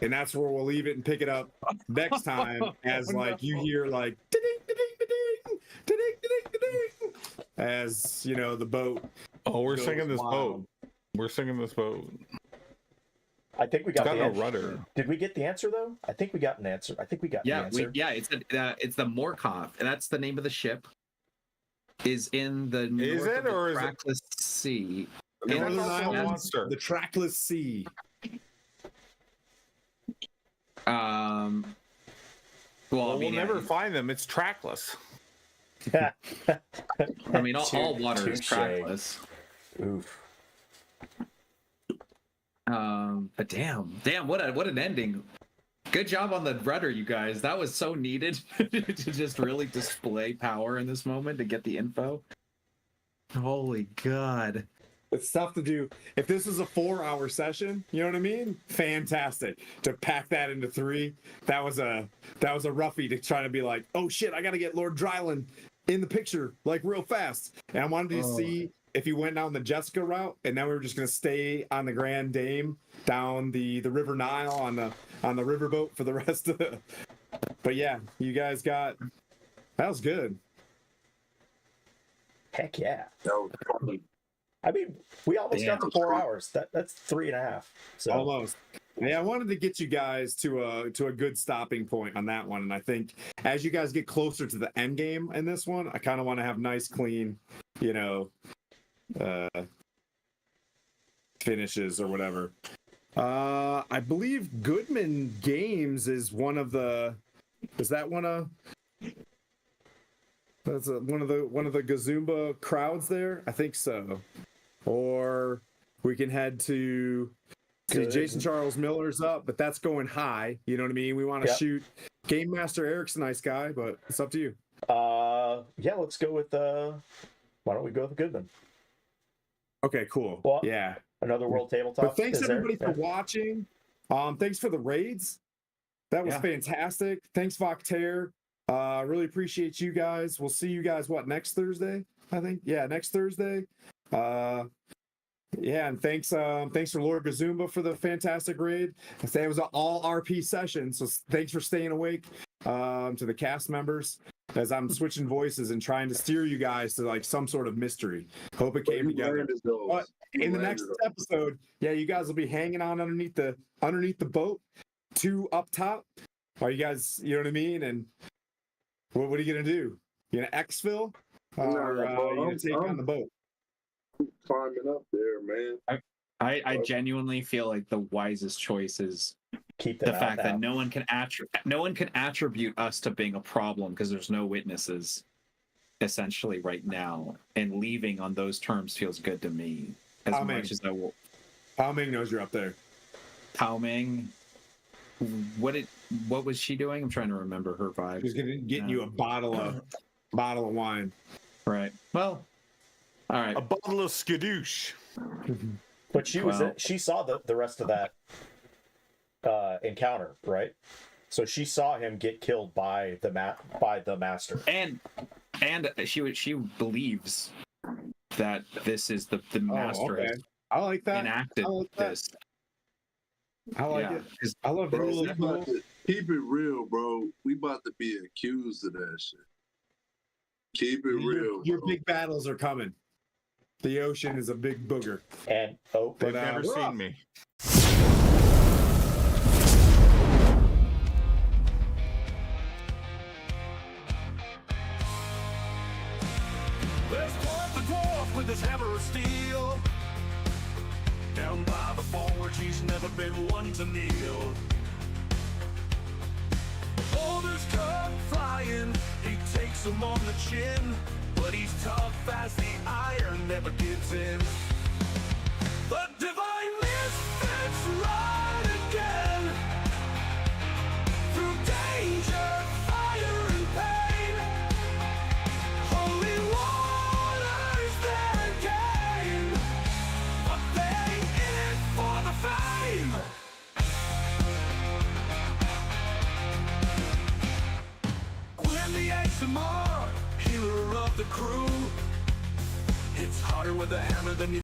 And that's where we'll leave it and pick it up next time as like you hear like ding ding ding ding ding ding as you know the boat. Oh, we're goes singing this wild. boat. We're singing this boat. I think we It's got got the no answer. rudder. Did we get the answer though? I think we got an answer. I think we got the Yeah, answer. it's the Morkoth, and that's the name of the ship. Is in the Is north it, of the or is it- trackless sea. The And Northern also a Islands, monster. the Trackless Sea. Well, Well, I mean, we'll never find them. It's trackless. I mean, all water is Touche. trackless. Oof. But damn, what an ending. Good job on the rudder, you guys. That was so needed to just really display power in this moment to get the info. Holy God. It's tough to do. If this was a 4-hour session, you know what I mean? Fantastic. To pack that into 3, that was a roughie to try to be like, oh shit, I gotta get Lord Dryland in the picture like real fast. And I wanted to see if he went down the Jessica route, and now we were just gonna stay on the Grand Dame down the River Nile on the riverboat for the rest of the. But yeah, you guys got that was good. Heck yeah. that was funny. I mean, we almost got to 4 hours. That's 3.5. So Almost. Yeah, I wanted to get you guys to a good stopping point on that one, and I think as you guys get closer to the end game in this one, I kind of want to have nice, clean, finishes or whatever. I believe Goodman Games is one of the. Is that one of? That's one of the Gazumba crowds there. I think so. Or we can head to. See, Jason Charles Miller's up, but that's going high. You know what I mean? We want to shoot. Game Master Eric's a nice guy, but it's up to you. Yeah, let's go with. Why don't we go with Goodman? Okay, cool. Well, yeah. Another World Tabletop. But thanks everybody for watching. Thanks for the raids. That was fantastic. Thanks, Voctair. Really appreciate you guys. We'll see you guys next Thursday, I think. Yeah, next Thursday. Yeah, and thanks for Lord Gazumba for the fantastic raid. I say it was an all RP session, so thanks for staying awake. To the cast members, as I'm switching voices and trying to steer you guys to like some sort of mystery. Hope it came together. But in the next episode, you guys will be hanging on underneath the boat, 2 up top. Are you guys, you know what I mean? And what are you gonna do? You gonna exfil? Or you gonna take on the boat? Climbing up there, man. I genuinely feel like the wisest choice is keep the fact that no one can attribute us to being a problem because there's no witnesses essentially right now, and leaving on those terms feels good to me as much as I will. Pao Ming knows you're up there. Pao Ming, what was she doing? I'm trying to remember her vibe. She's gonna get you a bottle of wine. Right. Well, all right. A bottle of skadoosh. But she saw the rest of that encounter, right? So she saw him get killed by the master, and she believes that this is the master. Okay. I like that. Enacted this. I like it. I love it. Keep it real, bro. We about to be accused of that shit. Keep it real. Your big battles are coming. The ocean is a big booger. And they've never seen me. There's Clark the dwarf with his hammer of steel. Down by the forge, he's never been one to kneel. Boulders come flying, he takes them on the chin. But he's tough as the iron, never gives in. The divine misfits ride again. Through danger, fire, and pain. Holy water's their game. But they ain't in it for the fame. When the ASMR, healer of the crew, it's harder with a hammer than you